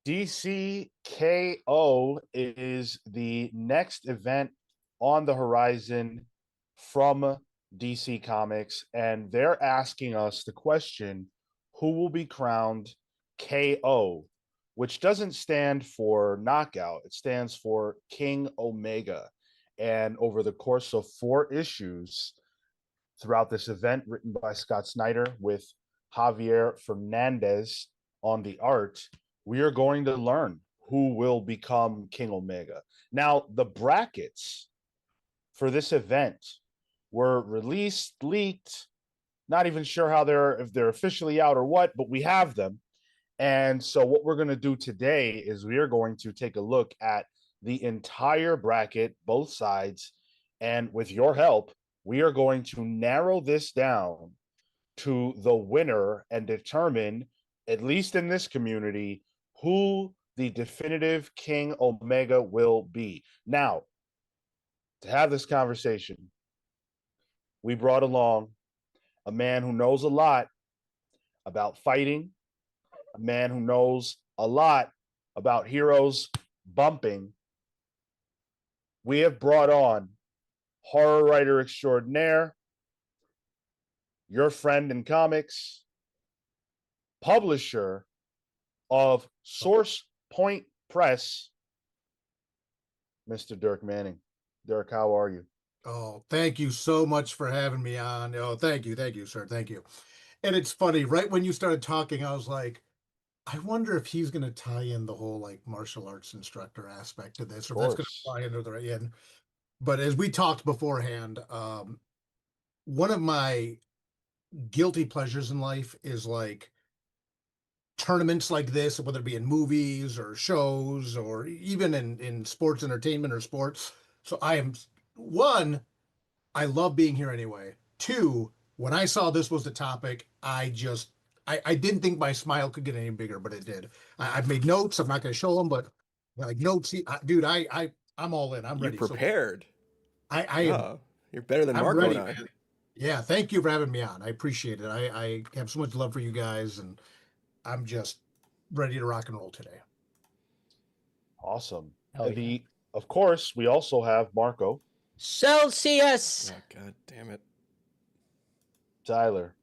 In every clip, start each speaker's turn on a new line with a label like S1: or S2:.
S1: DCKO is the next event on the horizon from DC Comics, and they're asking us the question, who will be crowned KO, which doesn't stand for knockout, it stands for King Omega. And over the course of 4 issues throughout this event, written by Scott Snyder with Javier Fernandez on the art, we are going to learn who will become King Omega. Now, the brackets for this event were released, leaked, not even sure how if they're officially out or what, but we have them. And so what we're going to do today is we are going to take a look at the entire bracket, both sides, and with your help, we are going to narrow this down to the winner and determine, at least in this community, who the definitive King Omega will be. Now, to have this conversation, we brought along a man who knows a lot about fighting, a man who knows a lot about heroes bumping. We have brought on horror writer extraordinaire, your friend in comics, publisher of Source Point Press, Mr. Dirk Manning. Dirk, how are you?
S2: Oh, thank you so much for having me on. Oh, thank you, sir. Thank you. And it's funny, right when you started talking, I was like, I wonder if he's going to tie in the whole like martial arts instructor aspect to this, or if that's going to fly into the right end. But as we talked beforehand, one of my guilty pleasures in life is like tournaments like this, whether it be in movies or shows or even in sports entertainment or sports. So I am one, I love being here anyway. Two, when I saw this was the topic, I didn't think my smile could get any bigger, but it did. I've made notes. I'm not going to show them, but like notes, dude, I'm all in. I'm
S3: You
S2: ready.
S3: prepared.
S2: I am.
S3: Oh, you're better than
S2: I'm
S3: Marco
S2: ready,
S3: and I.
S2: man. Yeah, thank you for having me on. I appreciate it. I have so much love for you guys, and I'm just ready to rock and roll today.
S1: Awesome.
S4: Hell yeah.
S1: Of course, we also have Marco.
S4: Celsius.
S3: Oh, God damn it.
S1: Tyler.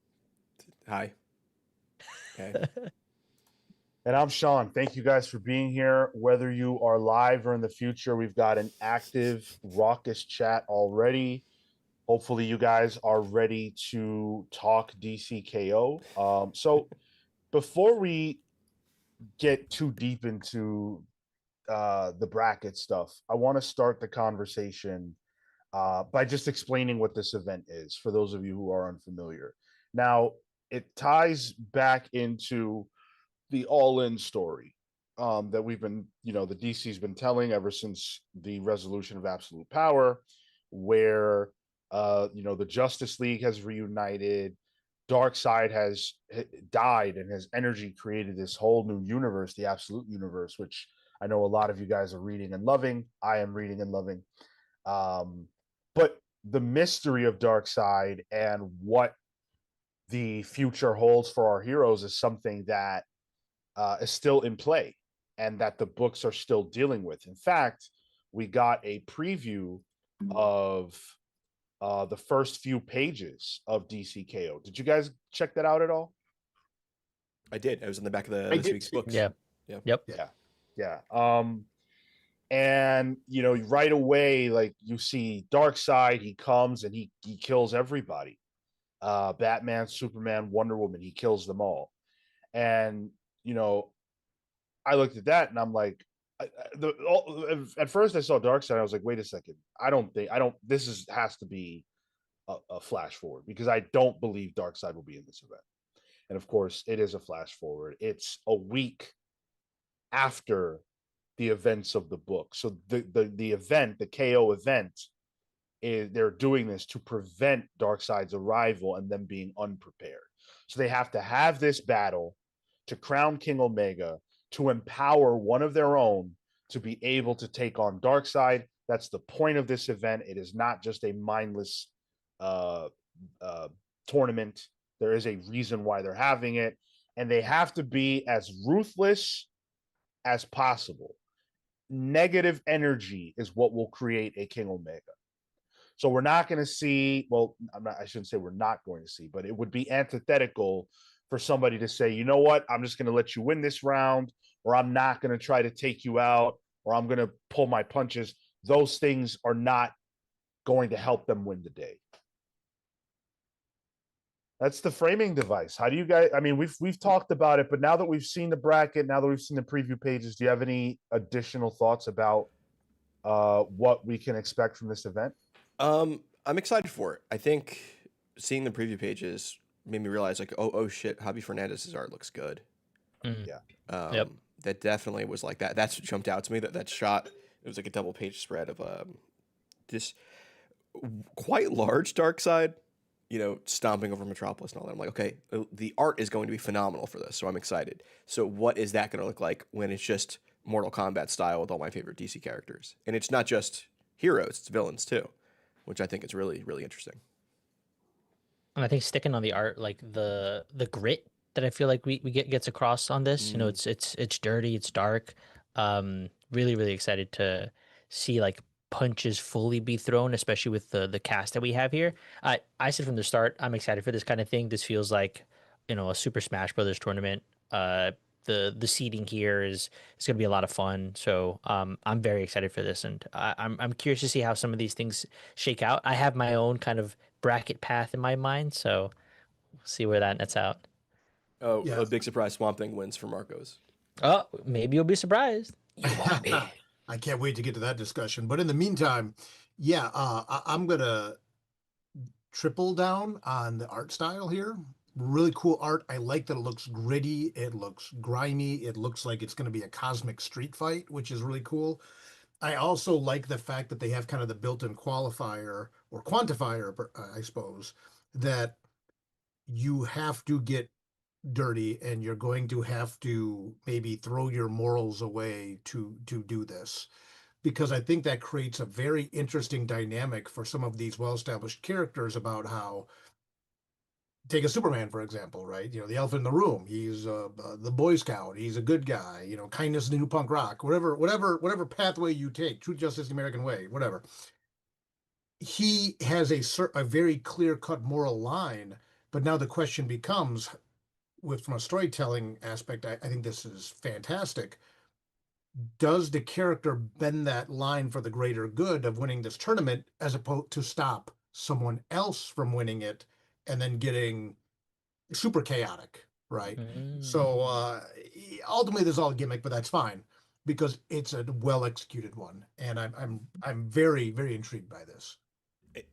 S3: Hi. Okay.
S1: And I'm Sean. Thank you guys for being here. Whether you are live or in the future, we've got an active, raucous chat already. Hopefully, you guys are ready to talk DCKO. So, before we get too deep into the bracket stuff, I want to start the conversation by just explaining what this event is for those of you who are unfamiliar. Now, it ties back into the all-in story that we've been, the DC's been telling ever since the resolution of absolute power, where, the Justice League has reunited, Darkseid has died, and his energy created this whole new universe, the absolute universe, which I know a lot of you guys are reading and loving. I am reading and loving. But the mystery of Darkseid and what the future holds for our heroes is something that is still in play and that the books are still dealing with. In fact, we got a preview of the first few pages of DCKO. Did you guys check that out at all?
S3: I did. I was in the back of this week's books.
S4: Yeah.
S3: Yeah.
S4: Yep.
S1: Yeah. And right away, like, you see Darkseid, he comes and he kills everybody. Batman, Superman, Wonder Woman, he kills them all. And I looked at that and I'm like, at first I saw Darkseid, I was like, wait a second, this has to be a flash forward, because I don't believe Darkseid will be in this event. And of course, it is a flash forward. It's a week after the events of the book. So the event, the KO event, they're doing this to prevent Darkseid's arrival and them being unprepared. So they have to have this battle to crown King Omega, to empower one of their own to be able to take on Darkseid. That's the point of this event. It is not just a mindless tournament. There is a reason why they're having it, and they have to be as ruthless as possible. Negative energy is what will create a King Omega. So we're not going to see, well, I shouldn't say we're not going to see, but it would be antithetical for somebody to say, you know what, I'm just going to let you win this round, or I'm not going to try to take you out, or I'm going to pull my punches. Those things are not going to help them win the day. That's the framing device. How do you guys, I mean, we've talked about it, but now that we've seen the bracket, now that we've seen the preview pages, do you have any additional thoughts about what we can expect from this event?
S3: I'm excited for it. I think seeing the preview pages made me realize, like, oh shit, Javi Fernandez's art looks good.
S1: Yeah.
S4: Yep.
S3: That definitely was like that. That's what jumped out to me. That shot. It was like a double page spread of this quite large dark side, stomping over Metropolis and all that. I'm like, okay, the art is going to be phenomenal for this, so I'm excited. So what is that going to look like when it's just Mortal Kombat style with all my favorite DC characters? And it's not just heroes, it's villains too, which I think is really, really interesting.
S4: And I think sticking on the art, like the grit that I feel like we gets across on this, it's dirty, it's dark. Really, really excited to see like punches fully be thrown, especially with the cast that we have here. I said from the start, I'm excited for this kind of thing. This feels like, a Super Smash Brothers tournament. The seating here is going to be a lot of fun. So I'm very excited for this, and I'm curious to see how some of these things shake out. I have my own kind of bracket path in my mind, so we'll see where that nets out.
S3: Oh,
S2: Yeah.
S3: a big surprise! Swamp Thing wins for Marcos.
S4: Oh, maybe you'll be surprised. You won't be.
S2: I can't wait to get to that discussion. But in the meantime, yeah, I'm gonna triple down on the art style here. Really cool art. I like that it looks gritty. It looks grimy. It looks like it's going to be a cosmic street fight, which is really cool. I also like the fact that they have kind of the built-in qualifier or quantifier, I suppose, that you have to get dirty and you're going to have to maybe throw your morals away to do this, because I think that creates a very interesting dynamic for some of these well-established characters about how, take a Superman, for example, right? The elephant in the room. He's the Boy Scout. He's a good guy. Kindness is the new punk rock. Whatever pathway you take, truth, justice, the American way, whatever. He has a very clear-cut moral line, but now the question becomes, from a storytelling aspect, I think this is fantastic. Does the character bend that line for the greater good of winning this tournament, as opposed to stop someone else from winning it and then getting super chaotic, right? So ultimately, this is all a gimmick, but that's fine because it's a well executed one, and I'm very, very intrigued by this.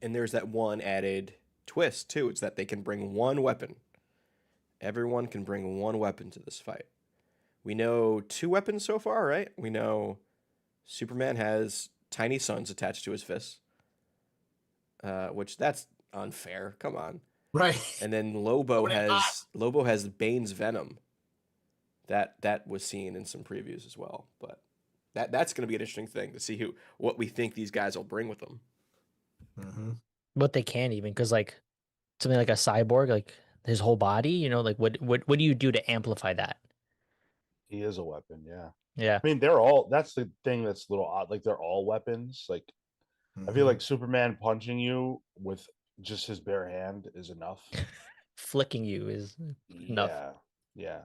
S3: And there's that one added twist too. It's that they can bring one weapon. Everyone can bring one weapon to this fight. We know 2 weapons so far, right? We know Superman has tiny suns attached to his fists, which that's unfair. Come on.
S2: Right.
S3: And then Lobo has Bane's venom. That was seen in some previews as well. But that's going to be an interesting thing to see what we think these guys will bring with them.
S2: Mm-hmm.
S4: But they can't even, because like something like a cyborg, like his whole body, like what do you do to amplify that?
S1: He is a weapon, yeah.
S4: Yeah.
S1: I mean, that's the thing that's a little odd. Like, they're all weapons. Like, I feel like Superman punching you with just his bare hand is enough.
S4: Flicking you is enough.
S1: Yeah.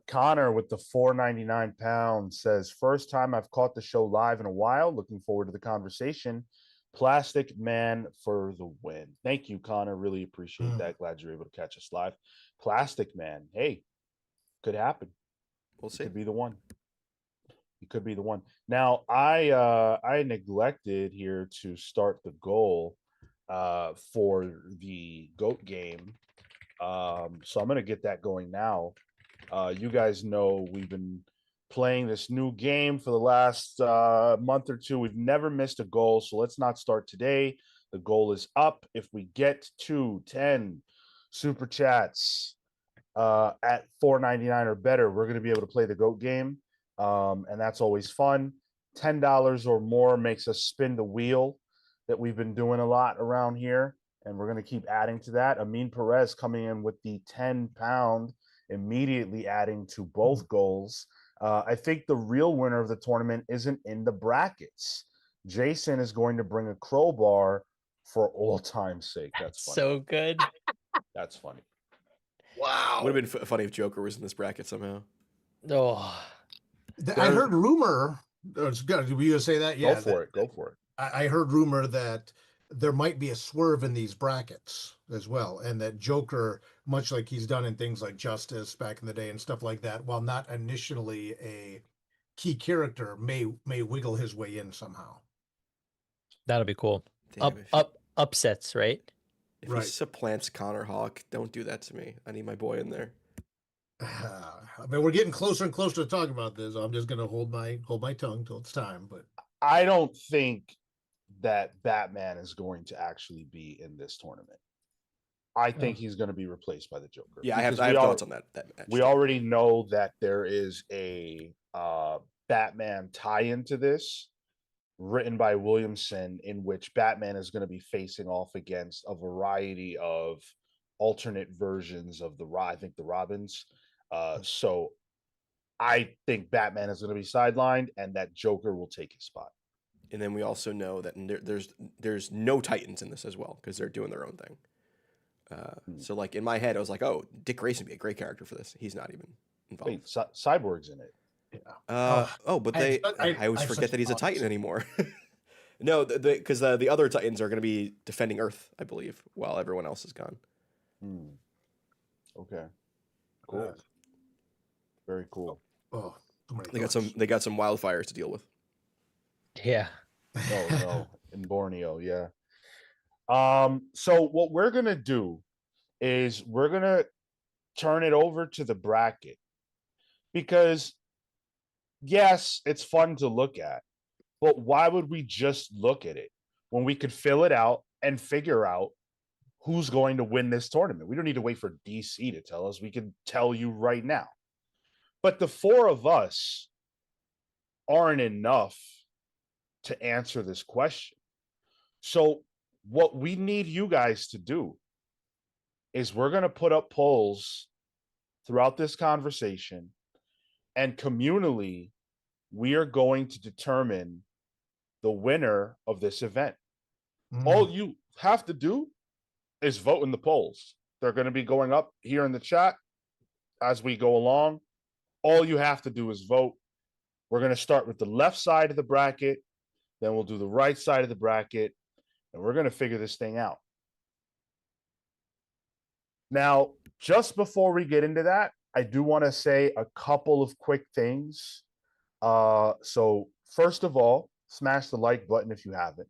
S2: Connor
S1: with the 499 pounds says, first time I've caught the show live in a while. Looking forward to the conversation. Plastic Man for the win. Thank you, Connor. Really appreciate that. Glad you're able to catch us live. Plastic Man. Hey, could happen.
S3: We'll see.
S1: Could be the one. He could be the one. Now, I neglected here to start the goal for the GOAT game. So I'm going to get that going now. You guys know we've been playing this new game for the last month or two. We've never missed a goal, so let's not start today. The goal is up. If we get to 10 super chats at $4.99 or better, we're going to be able to play the GOAT game, and that's always fun. $10 or more makes us spin the wheel that we've been doing a lot around here, and we're going to keep adding to that. Amin Perez coming in with the £10, immediately adding to both goals. I think the real winner of the tournament isn't in the brackets. Jason is going to bring a crowbar for old time's sake. That's funny.
S4: So good.
S1: That's funny.
S2: Wow.
S3: Would have been funny if Joker was in this bracket somehow.
S4: Oh,
S2: I heard rumor. Were you gonna say that? Yeah.
S1: Go for it. Go for it.
S2: I heard rumor that there might be a swerve in these brackets as well, and that Joker, much like he's done in things like Justice back in the day and stuff like that, while not initially a key character, may wiggle his way in somehow.
S4: that'll be cool.
S3: Damn,
S4: Upsets, right?
S3: if
S2: Right.
S3: he supplants Connor Hawk, don't do that to me. I need my boy in there.
S2: I mean, we're getting closer and closer to talking about this. I'm just gonna hold my tongue till it's time. But
S1: I don't think that Batman is going to actually be in this tournament. I think he's going to be replaced by the Joker.
S3: Yeah, I have
S1: because
S3: thoughts on that match.
S1: We already know that there is a Batman tie-in to this, written by Williamson, in which Batman is going to be facing off against a variety of alternate versions of I think the Robins. So I think Batman is going to be sidelined, and that Joker will take his spot.
S3: And then we also know that there's no Titans in this as well because they're doing their own thing. So like in my head, I was like, oh, Dick Grayson would be a great character for this. He's not even involved.
S1: Wait, Cyborg's in it.
S2: yeah.
S3: But
S2: I
S3: always
S2: have
S3: forget
S2: such
S3: that he's a
S2: thoughts.
S3: Titan anymore. No, because the other Titans are going to be defending Earth, I believe, while everyone else is gone.
S1: Okay, cool, very cool.
S2: Oh,
S3: They got some wildfires to deal with.
S4: Yeah.
S1: Oh no, in Borneo, yeah. So what we're gonna do is we're gonna turn it over to the bracket, because yes, it's fun to look at, but why would we just look at it when we could fill it out and figure out who's going to win this tournament? We don't need to wait for DC to tell us. We can tell you right now. But the four of us aren't enough to answer this question. So what we need you guys to do is we're going to put up polls throughout this conversation, and communally, we are going to determine the winner of this event. All you have to do is vote in the polls. They're going to be going up here in the chat as we go along. All you have to do is vote. We're going to start with the left side of the bracket, then we'll do the right side of the bracket, and we're going to figure this thing out. Now, just before we get into that, I do want to say a couple of quick things. So first of all, smash the like button if you haven't.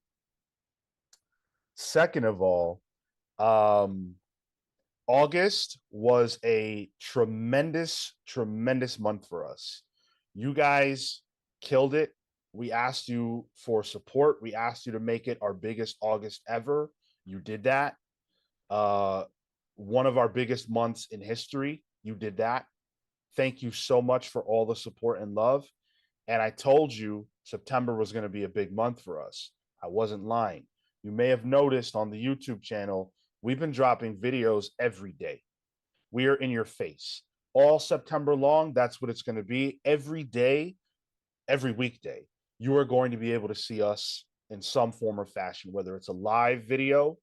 S1: Second of all, August was a tremendous month for us. You guys killed it. We asked you for support. We asked you to make it our biggest August ever. You did that. One of our biggest months in history. You did that. Thank you so much for all the support and love. And I told you September was going to be a big month for us. I wasn't lying. You may have noticed on the YouTube channel, we've been dropping videos every day. We are in your face. All September long, that's what it's going to be. Every day, every weekday, you are going to be able to see us in some form or fashion, whether it's a live video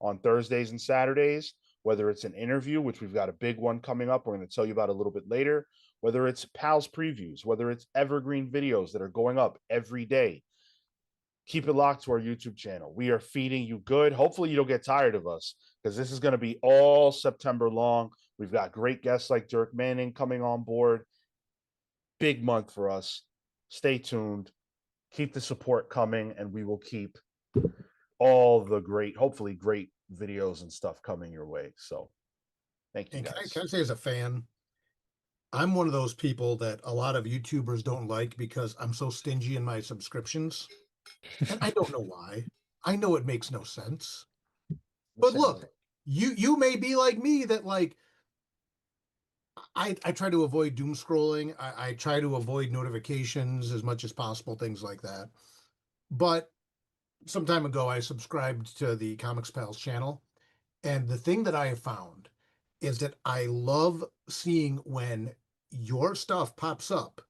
S1: on Thursdays and Saturdays, whether it's an interview, which we've got a big one coming up, we're going to tell you about a little bit later, whether it's pals previews, whether it's evergreen videos that are going up every day. Keep it locked to our YouTube channel. We are feeding you good. Hopefully you don't get tired of us, because this is going to be all September long. We've got great guests like Dirk Manning coming on board. Big month for us. Stay tuned. Keep the support coming, and we will keep all the great, hopefully great videos and stuff coming your way. So thank you,
S2: And
S1: guys.
S2: can I say, as a fan, I'm one of those people that a lot of YouTubers don't like because I'm so stingy in my subscriptions. And I don't know why. I know it makes no sense. But look, you may be like me, that like I try to avoid doom scrolling. I try to avoid notifications as much as possible, things like that. But some time ago, I subscribed to the Comics Pals channel. And the thing that I have found is that I love seeing when your stuff pops up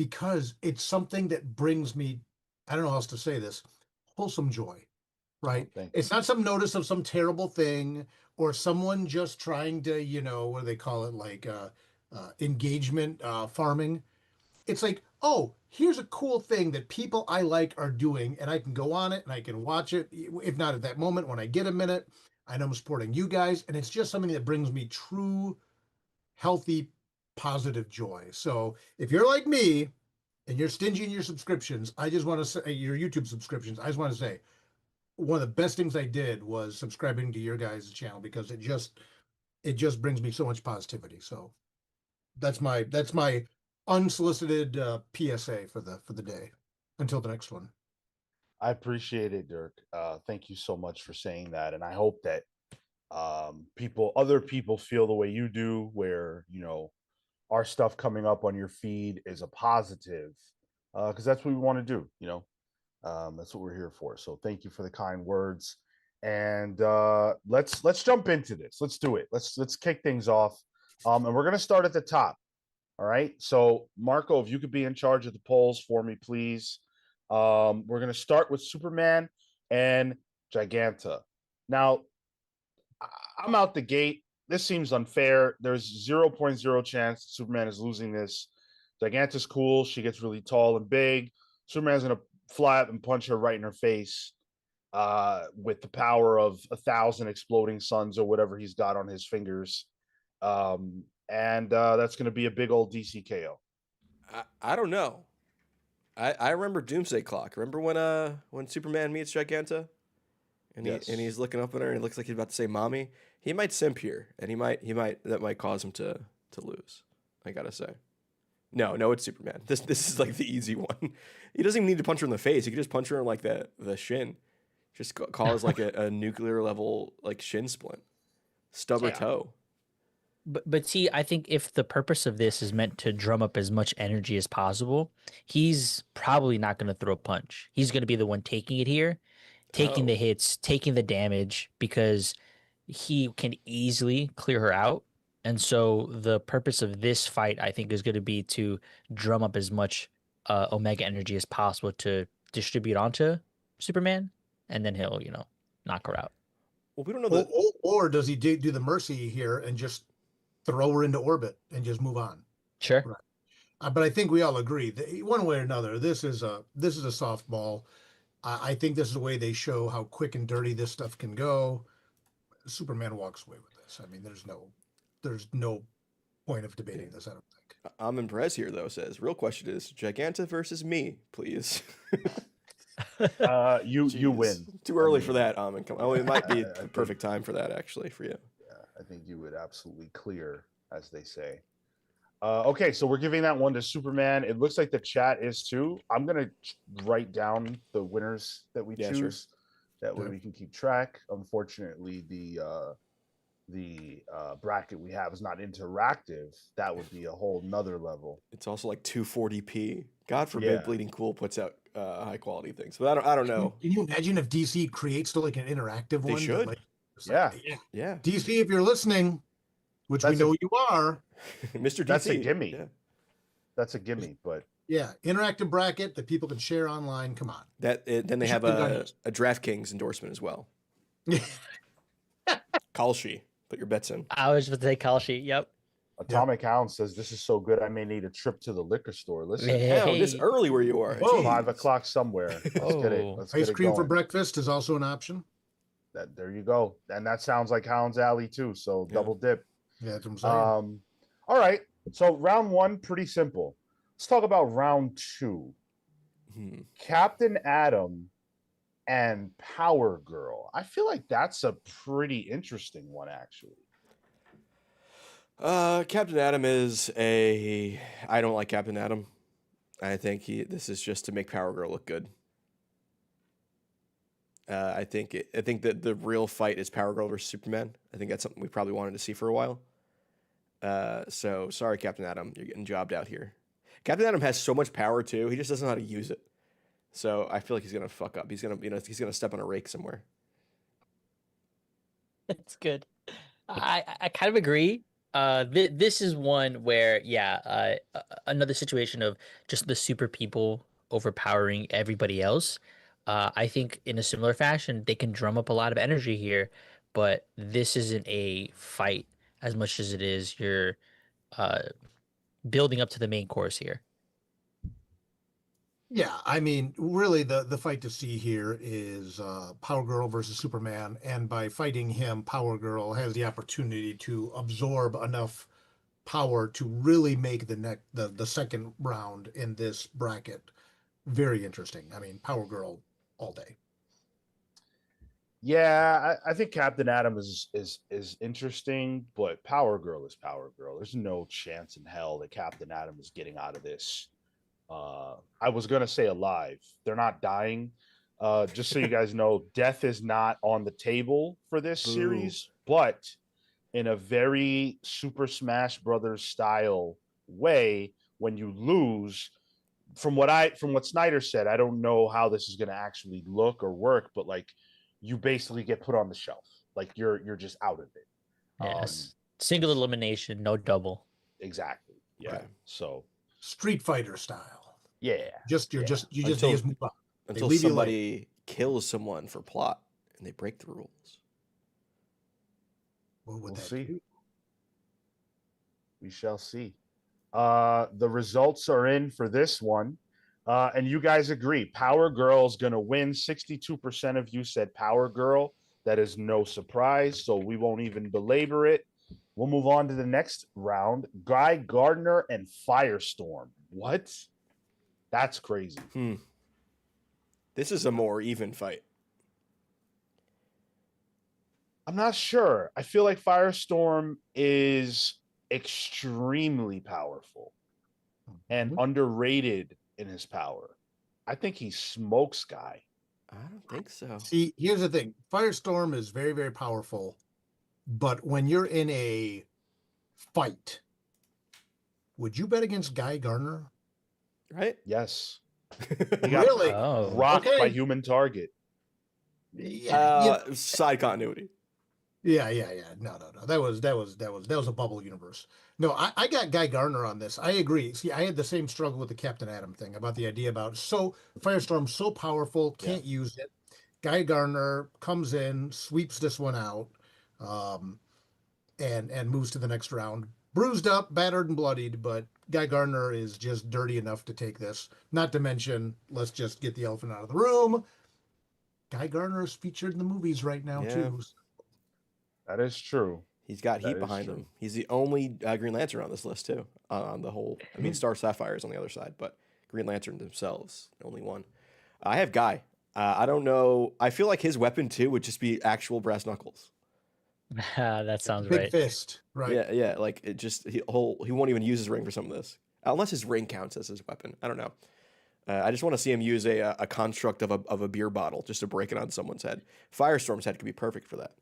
S2: because it's something that brings me, I don't know how else to say this, wholesome joy, right?
S1: thank
S2: It's not some notice of some terrible thing or someone just trying to, what do they call it? Like engagement farming. It's like, oh, here's a cool thing that people I like are doing, and I can go on it and I can watch it. If not at that moment, when I get a minute, I know I'm supporting you guys, and it's just something that brings me true, healthy, positive joy. So if you're like me and you're stingy in your subscriptions, I just want to say your YouTube subscriptions. I just want to say one of the best things I did was subscribing to your guys' channel because it just brings me so much positivity. So that's my unsolicited PSA for the day. Until the next one.
S1: I appreciate it, Dirk. Thank you so much for saying that, and I hope that other people feel the way you do, where our stuff coming up on your feed is a positive, because that's what we want to do. That's what we're here for. So thank you for the kind words, and let's jump into this. Let's do it. Let's kick things off, and we're gonna start at the top. All right. So Marco, if you could be in charge of the polls for me, please. We're gonna start with Superman and Giganta. Now, I'm out the gate. This seems unfair. There's 0.0 chance Superman is losing this. Giganta's cool. She gets really tall and big. Superman's gonna fly up and punch her right in her face with the power of 1,000 exploding suns or whatever he's got on his fingers. And that's going to be a big old DC KO.
S3: I don't know. I remember Doomsday Clock. Remember when Superman meets Giganta, and
S1: Yes.
S3: he's looking up at her and it looks like he's about to say "mommy." He might simp here, and that might cause him to lose. I gotta say. No, it's Superman. This is like the easy one. He doesn't even need to punch her in the face. He could just punch her in like the shin, just cause like a nuclear level like shin splint, stub her toe.
S4: But see, I think if the purpose of this is meant to drum up as much energy as possible, he's probably not going to throw a punch. He's going to be the one taking it here, taking the hits, taking the damage, because he can easily clear her out. And so the purpose of this fight, I think, is going to be to drum up as much Omega energy as possible to distribute onto Superman, and then he'll, knock her out.
S3: Well, we don't know
S2: Or does he do the mercy here and just throw her into orbit and just move on?
S4: Sure.
S2: Right. But I think we all agree that one way or another, this is a softball. I think this is a way they show how quick and dirty this stuff can go. Superman walks away with this. I mean, there's no point of debating this, I don't think.
S3: Amin Perez here, though, says, real question is, Giganta versus me, please.
S1: You win.
S3: Too early for that, Amin. Oh, it might be the perfect time for that, actually, for you.
S1: Yeah, I think you would absolutely clear, as they say. Okay, so we're giving that one to Superman. It looks like the chat is too. I'm going to write down the winners that we choose. Sure. That way we can keep track. Unfortunately, the bracket we have is not interactive. That would be a whole nother level.
S3: It's also like 240p. God forbid Bleeding Cool puts out high quality things. But I don't know.
S2: Can you imagine if DC creates like an interactive one?
S3: They should.
S2: Yeah. DC, if you're listening, which we know you are,
S3: Mr. DC.
S1: That's a gimme.
S3: Yeah.
S1: That's a gimme, but
S2: yeah, interactive bracket that people can share online. Come on.
S3: Then they have a DraftKings endorsement as well. Kalshi, put your bets in.
S4: I was about to say Kalshi. Yep.
S1: Atomic Hound says, this is so good, I may need a trip to the liquor store. Listen,
S3: Hell, this early where you are.
S1: 5 o'clock somewhere. Let's get it.
S2: Ice cream for breakfast is also an option.
S1: There you go. And that sounds like Hound's Alley too. So double dip.
S2: Yeah, that's what I'm saying.
S1: All right. So round one, pretty simple. Let's talk about round two. Captain Atom and Power Girl. I feel like that's a pretty interesting one, actually.
S3: Captain Atom I don't like Captain Atom. I think this is just to make Power Girl look good. I think that the real fight is Power Girl versus Superman. I think that's something we probably wanted to see for a while. So sorry, Captain Atom, you're getting jobbed out here. Captain Atom has so much power too. He just doesn't know how to use it. So I feel like he's gonna fuck up. He's gonna step on a rake somewhere.
S4: That's good. I kind of agree. This is one where, another situation of just the super people overpowering everybody else. I think in a similar fashion, they can drum up a lot of energy here, but this isn't a fight as much as it is you're uh, building up to the main course here.
S2: Yeah, I mean, really, the fight to see here is Power Girl versus Superman, and by fighting him, Power Girl has the opportunity to absorb enough power to really make the second round in this bracket very interesting. I mean, Power Girl all day.
S1: Yeah, I think Captain Atom is interesting, but Power Girl is Power Girl. There's no chance in hell that Captain Atom is getting out of this. I was gonna say alive. They're not dying. Just so you guys know, death is not on the table for this
S3: Boo.
S1: series, but in a very Super Smash Brothers style way, when you lose, from what Snyder said, I don't know how this is gonna actually look or work, but like you basically get put on the shelf. Like you're just out of it.
S4: Yes. Single elimination, no double.
S1: Exactly. Yeah.
S3: Okay.
S1: So
S2: Street Fighter style.
S1: yeah.
S2: Just
S1: yeah.
S2: you just
S3: Until-
S2: move on.
S3: Until
S2: leave you alone.
S3: somebody kills someone for plot and they break the rules.
S2: What would
S1: We'll
S2: that
S1: see.
S2: do?
S1: We shall see. The results are in for this one. And you guys agree. Power Girl's gonna win. 62% of you said Power Girl. That is no surprise. So we won't even belabor it. We'll move on to the next round. Guy Gardner and Firestorm. What? That's crazy.
S3: This is a more even fight.
S1: I'm not sure. I feel like Firestorm is extremely powerful and underrated in his power. I think he smokes Guy.
S3: I don't think so.
S2: See, here's the thing. Firestorm is very, very powerful, but when you're in a fight, would you bet against Guy Gardner?
S3: Right?
S1: Yes.
S2: Really?
S4: Oh.
S1: Rocked
S2: Okay.
S1: by Human Target.
S2: Yeah,
S3: Side continuity.
S2: yeah. No. That was a bubble universe. No, I got Guy Gardner on this. I agree. See, I had the same struggle with the Captain Atom thing about the idea about Firestorm so powerful, can't use it. Guy Gardner comes in, sweeps this one out, and moves to the next round. Bruised up, battered, and bloodied, but Guy Gardner is just dirty enough to take this. Not to mention, let's just get the elephant out of the room. Guy Gardner is featured in the movies right now, too.
S1: That is true.
S3: He's got heat
S1: That is
S3: behind
S1: true.
S3: him. He's the only Green Lantern on this list, too. On the whole. I mean, Star Sapphire's on the other side, but Green Lantern themselves, only one. I have Guy. I don't know. I feel like his weapon, too, would just be actual brass knuckles.
S4: That sounds
S2: Big
S4: right.
S2: fist, right?
S3: Yeah. Like, it just, he won't even use his ring for some of this. Unless his ring counts as his weapon. I don't know. I just want to see him use a construct of a beer bottle just to break it on someone's head. Firestorm's head could be perfect for that.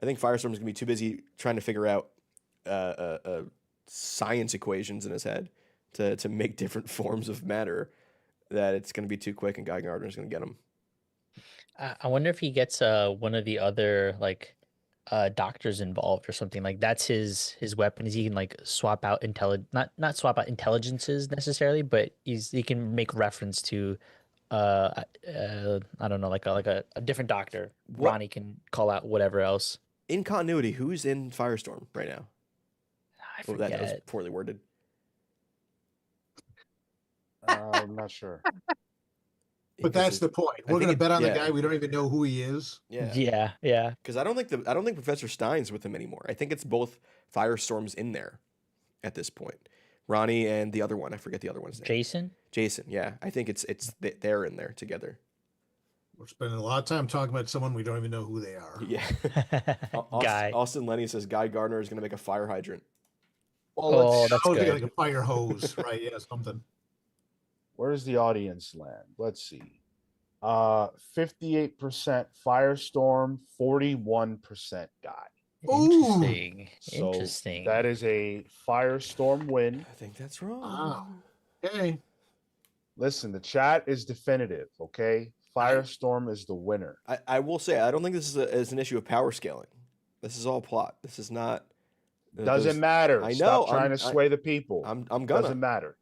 S3: I think Firestorm's going to be too busy trying to figure out science equations in his head to make different forms of matter that it's going to be too quick and Guy Gardner's going to get him.
S4: I wonder if he gets one of the other doctors involved or something. Like that's his weapon is he can like swap out not swap out intelligences necessarily, but he can make reference to I don't know, like a different doctor.
S3: What-
S4: Ronnie can call out whatever else.
S3: In continuity, who's in Firestorm right now?
S4: I
S3: Oh, that was
S4: forget.
S3: poorly worded.
S1: I'm not sure.
S2: But that's the point. We're going to bet on the guy we don't even know who he is.
S3: Yeah.
S4: Yeah.
S3: Because I don't think Professor Stein's with him anymore. I think it's both Firestorms in there at this point. Ronnie and the other one. I forget the other one's name. Jason. Yeah. I think they're in there together.
S2: We're spending a lot of time talking about someone we don't even know who they are.
S3: Yeah.
S4: Guy.
S3: Austin Lenny says Guy Gardner is going to make a fire hydrant.
S4: Oh, that's
S2: I was thinking
S4: good.
S2: like a fire hose, right? Yeah, something.
S1: Where's the audience land? Let's see. 58% Firestorm, 41% Guy.
S4: Interesting.
S1: So
S4: Interesting.
S1: that is a Firestorm win.
S3: I think that's wrong.
S2: Wow. Okay.
S1: Listen, the chat is definitive, okay? Firestorm is the winner.
S3: I will say, I don't think this is an issue of power scaling. This is all plot. This is not
S1: Doesn't matter.
S3: I know.
S1: Stop trying to sway the people.
S3: I'm gonna.
S1: Doesn't matter.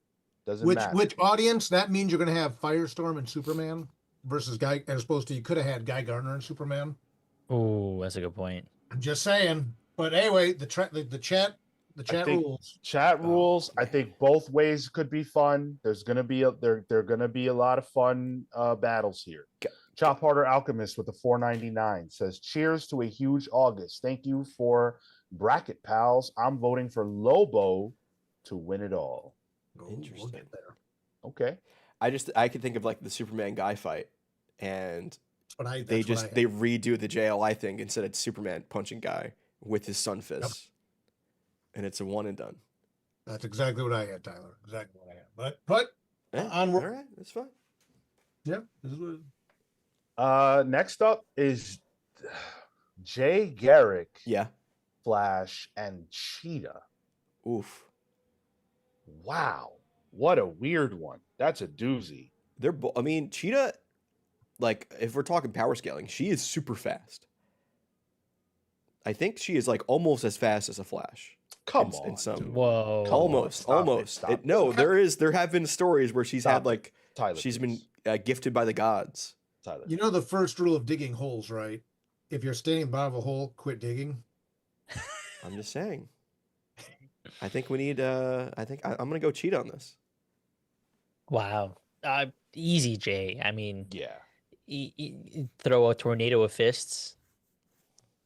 S1: Doesn't
S2: Which
S1: matter.
S2: which audience? That means you're going to have Firestorm and Superman versus Guy, as opposed to you could have had Guy Gardner and Superman.
S4: Oh, that's a good point.
S2: I'm just saying. But anyway, the chat rules.
S1: Chat rules. I
S3: man.
S1: think both ways could be fun. There's gonna be a lot of fun battles here. Chop Harder Alchemist with the 4.99 says, "Cheers to a huge August. Thank you for bracket pals. I'm voting for Lobo to win it all."
S2: We'll
S3: Interesting.
S2: get there.
S1: Okay.
S3: I could think of like the Superman Guy fight, and
S2: That's
S3: they
S2: what I had.
S3: they redo the JLI thing instead of Superman punching Guy with his sun fists, and it's a one and done.
S2: That's exactly what I had, Tyler. Exactly what I had. But
S3: Yeah,
S2: onward.
S3: all right, that's fine.
S2: Yeah, this is what.
S1: Next up is Jay Garrick,
S3: Yeah.
S1: Flash, and Cheetah.
S3: Oof.
S1: Wow. What a weird one. That's a doozy.
S3: I mean, Cheetah, like, if we're talking power scaling, she is super fast. I think she is like almost as fast as a Flash.
S1: Come
S3: in
S1: on.
S3: some-
S1: dude.
S4: Whoa.
S1: Come on,
S3: Almost,
S1: stop it,
S3: almost.
S1: stop it.
S3: No, there have been stories where she's
S1: Stop
S3: had
S1: it.
S3: like
S1: Tyler,
S3: she's
S1: please.
S3: been gifted by the gods.
S1: Tyler.
S2: You know the first rule of digging holes, right? If you're standing at the bottom of a hole, quit digging.
S3: I'm just saying. I think we need. I think I'm gonna go cheat on this.
S4: Wow. Easy, Jay. I mean,
S1: Yeah.
S4: throw a tornado of fists.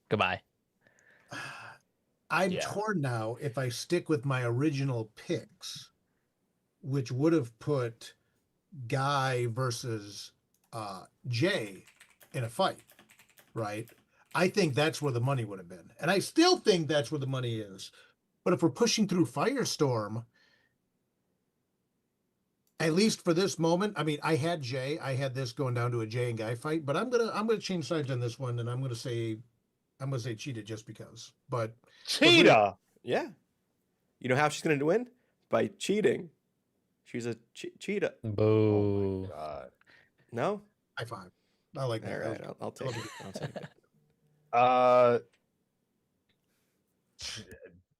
S4: Goodbye.
S2: I'm
S1: Yeah.
S2: torn now if I stick with my original picks, which would have put Guy versus Jay in a fight, right? I think that's where the money would have been. And I still think that's where the money is. But if we're pushing through Firestorm, at least for this moment, I mean, I had this going down to a Jay and Guy fight, but I'm gonna change sides on this one, and I'm gonna say Cheetah just because. But
S1: Cheetah.
S3: Yeah. You know how she's gonna win? By cheating. She's a cheetah.
S1: Oh
S4: Boo.
S1: my God.
S3: No.
S2: high five. I like
S3: All
S2: that.
S3: right. I'll take it. I'll take it.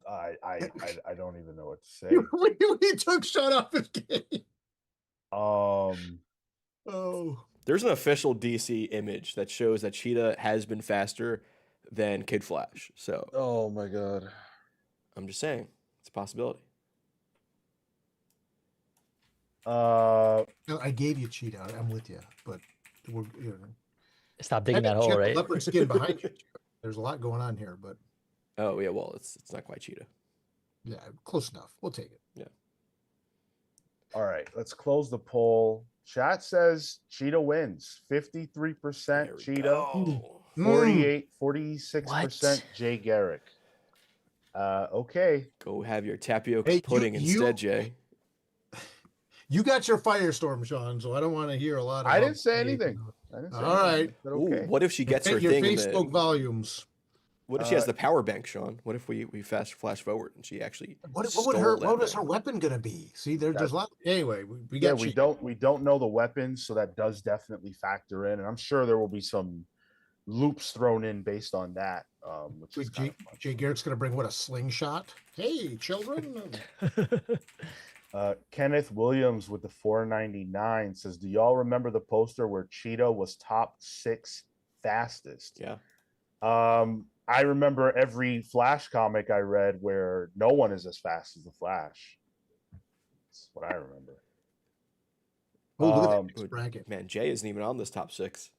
S1: I don't even know what to say.
S2: He took shot off his game. Oh.
S3: There's an official DC image that shows that Cheetah has been faster than Kid Flash. So
S1: Oh my God.
S3: I'm just saying it's a possibility.
S2: No, I gave you Cheetah. I'm with you, but we're
S4: Stop digging that
S2: you
S4: hole,
S2: have
S4: right?
S2: leopard skin behind you. There's a lot going on here, but
S3: Oh yeah, well it's not quite Cheetah.
S2: yeah, close enough. We'll take it.
S1: All right, let's close the poll. Chat says Cheetah wins. 53%
S3: There we
S1: Cheetah,
S3: go.
S1: 46% Jay Garrick. Okay.
S3: Go have your tapioca
S2: Hey,
S3: pudding
S2: you-
S3: instead, Jay.
S2: You got your Firestorm, Sean, so I don't want to hear a lot of
S1: I didn't say anything. I didn't say
S2: All
S1: anything.
S2: right.
S1: I said
S3: Ooh,
S1: okay.
S3: what if she gets her
S2: Your
S3: thing? In
S2: Facebook
S3: the,
S2: volumes.
S3: what if she has the power bank, Sean? What if we fast flash forward and she actually
S2: What
S3: stole
S2: what is
S3: that
S2: her weapon gonna be? See, there's a lot. Anyway, we
S1: Yeah,
S2: got
S1: we don't know the weapons, so that does definitely factor in, and I'm sure there will be some loops thrown in based on that. Which is kind of fun.
S2: Jay Garrett's gonna bring what, a slingshot? Hey, children.
S1: Kenneth Williams with the 4.99 says, "Do y'all remember the poster where Cheetah was top 6 fastest?"
S3: Yeah.
S1: I remember every Flash comic I read where no one is as fast as the Flash. That's what I remember.
S2: Oh, look at that
S1: Um,
S2: next bracket.
S3: Man, Jay isn't even on this top 6.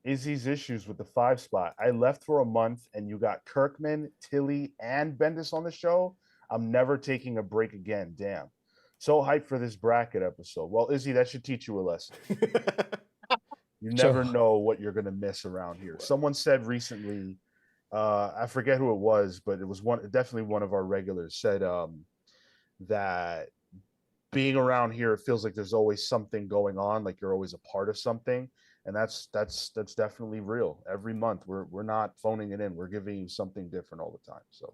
S1: Izzy's issues with the 5 spot. I left for a month and you got Kirkman, Tilly, and Bendis on the show. I'm never taking a break again. Damn. So hyped for this bracket episode. Well, Izzy, that should teach you a lesson. You never know what you're going to miss around here. Someone said recently, I forget who it was, but it was definitely one of our regulars said that being around here, it feels like there's always something going on, like you're always a part of something. And that's definitely real. Every month we're not phoning it in. We're giving you something different all the time. So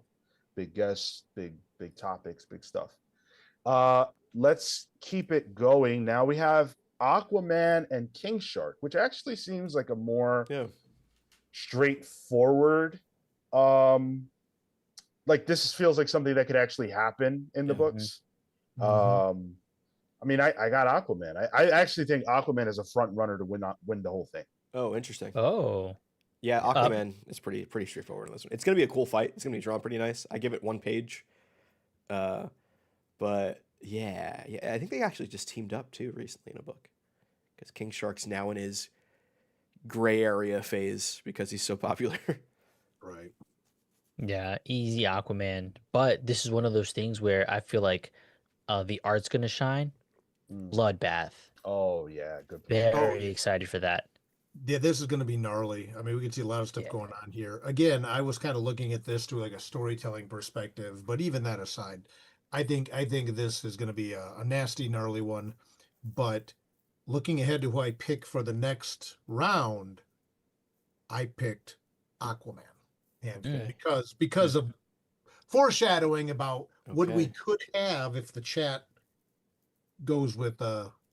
S1: big guests, big topics, big stuff. Let's keep it going. Now we have Aquaman and King Shark, which actually seems like a more straightforward like this feels like something that could actually happen in the
S3: Yeah.
S1: books.
S2: Mhm.
S1: I mean, I got Aquaman. I actually think Aquaman is a front runner to win the whole thing.
S3: Oh, interesting.
S4: Oh,
S3: Yeah,
S1: Yeah.
S3: Aquaman is pretty straightforward in this one. It's gonna be a cool fight. It's gonna be drawn pretty nice. I give it 1 page. But yeah, I think they actually just teamed up too recently in a book because King Shark's now in his gray area phase because he's so popular.
S2: Right.
S4: yeah, easy Aquaman. But this is one of those things where I feel like the art's gonna shine.
S1: Mm.
S4: Bloodbath.
S1: Oh yeah, good point.
S4: Very
S2: yeah.
S4: excited for that.
S2: Yeah, this is going to be gnarly. I mean, we can see a lot of stuff
S4: Yeah.
S2: going on here. Again, I was kind of looking at this through like a storytelling perspective, but even that aside, I think this is going to be a nasty, gnarly one. But looking ahead to who I pick for the next round, I picked Aquaman, and
S4: Mm.
S2: because of foreshadowing about what we
S3: Okay.
S2: could have if the chat goes with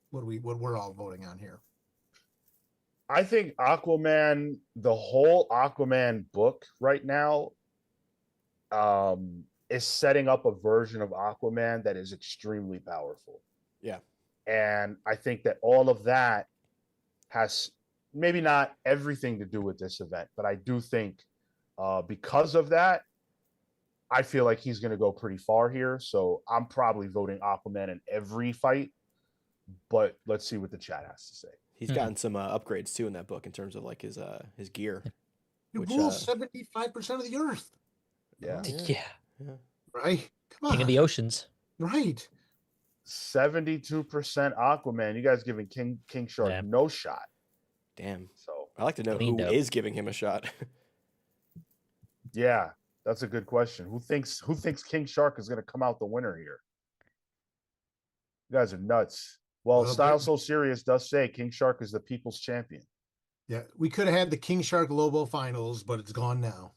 S2: what we're all voting on here.
S1: I think Aquaman, the whole Aquaman book right now, is setting up a version of Aquaman that is extremely powerful.
S3: Yeah.
S1: And I think that all of that has maybe not everything to do with this event, but I do think because of that, I feel like he's going to go pretty far here. So I'm probably voting Aquaman in every fight, but let's see what the chat has to say.
S3: He's gotten some upgrades too in that book in terms of like his gear.
S2: You
S3: Which,
S2: rule 75% of the earth,
S1: Yeah.
S3: Oh,
S4: Yeah.
S3: yeah.
S2: right? Come
S4: King
S2: on,
S4: of the oceans.
S2: right?
S1: 72% Aquaman. You guys giving King Shark
S4: Yeah.
S1: no shot.
S3: Damn.
S1: So
S3: I like to know
S4: Cleaned
S3: who
S4: up.
S3: is giving him a shot.
S1: yeah, that's a good question. Who thinks King Shark is going to come out the winner here? You guys are nuts. Well,
S2: Well,
S1: Style
S2: there-
S1: So Serious does say King Shark is the people's champion.
S2: Yeah, we could have had the King Shark Lobo finals, but it's gone now.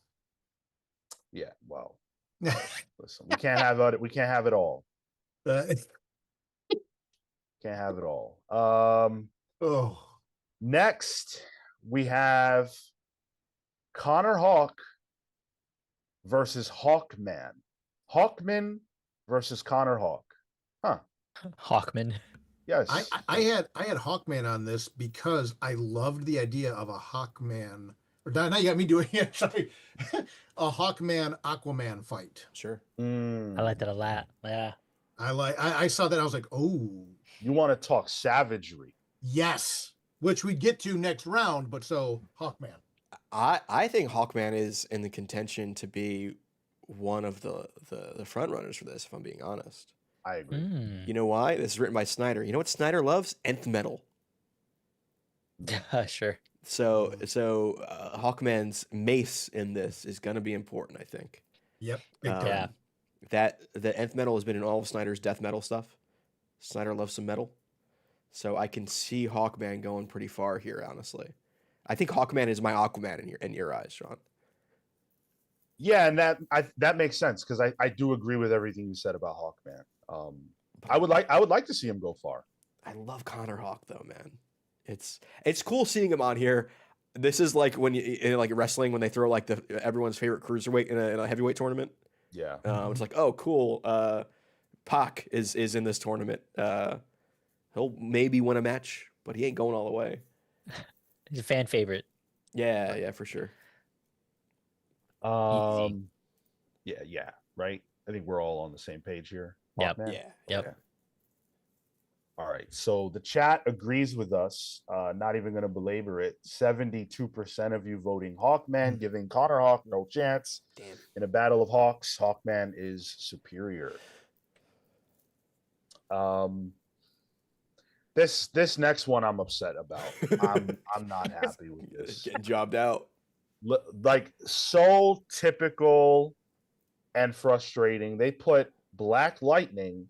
S1: Yeah, well, listen, we can't have it. We can't have it all.
S2: Uh,
S1: Can't have it all.
S2: oh,
S1: Next we have Connor Hawk versus Hawkman. Hawkman versus Connor Hawk. Huh.
S4: Hawkman.
S1: Yes.
S2: I had Hawkman on this because I loved the idea of a Hawkman. Or now you got me doing it. Sorry, a Hawkman Aquaman fight.
S3: Sure.
S4: I like that a lot. Yeah.
S2: I saw that. I was like, oh
S1: You want to talk savagery.
S2: yes, which we get to next round. But so Hawkman.
S3: I think Hawkman is in the contention to be one of the front runners for this, if I'm being honest.
S1: I agree.
S4: Mm.
S3: You know why? This is written by Snyder. You know what Snyder loves? Nth metal.
S4: Sure.
S3: So Hawkman's mace in this is going to be important, I think.
S2: Yep. Big time.
S4: Yeah.
S3: That the nth metal has been in all of Snyder's death metal stuff. Snyder loves some metal. So I can see Hawkman going pretty far here, honestly. I think Hawkman is my Aquaman in your eyes, Sean.
S1: Yeah, and that makes sense because I do agree with everything you said about Hawkman. I would like to see him go far.
S3: I love Connor Hawk though, man. It's cool seeing him on here. This is like when you in like wrestling when they throw like everyone's favorite cruiserweight in a heavyweight tournament.
S1: Yeah.
S3: It's like, oh, cool. Pac is in this tournament. He'll maybe win a match, but he ain't going all the way.
S4: He's a fan favorite.
S3: Yeah, for sure.
S1: Yeah, right. I think we're all on the same page here.
S4: Yep.
S1: Hawkman?
S4: Yep.
S1: Okay. All right. So the chat agrees with us. Not even going to belabor it. 72% of you voting Hawkman, giving Connor Hawk no chance.
S3: Damn.
S1: In a battle of Hawks, Hawkman is superior. This next one I'm upset about. I'm not happy with this.
S3: Getting jobbed out.
S1: Like so typical and frustrating. They put Black Lightning,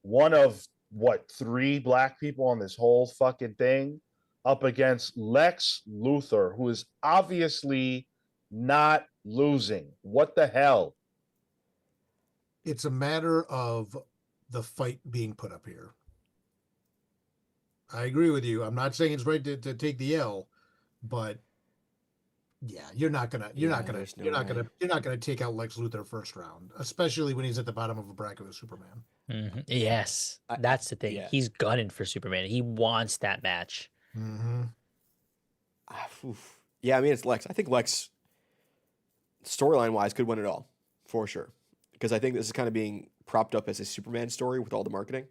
S1: one of what 3 black people on this whole fucking thing, up against Lex Luthor, who is obviously not losing. What the hell?
S2: It's a matter of the fight being put up here. I agree with you. I'm not saying it's right to take the L, but Yeah, you're not gonna
S3: there's no
S2: take out Lex Luthor first round, especially when he's at the bottom of a bracket with Superman.
S4: Yes, that's the thing.
S3: yeah.
S4: He's gunning for Superman. He wants that match.
S2: Mm-hmm.
S3: Yeah, I mean, it's Lex. I think Lex, storyline wise, could win it all for sure. Because I think this is kind of being propped up as a Superman story with all the marketing.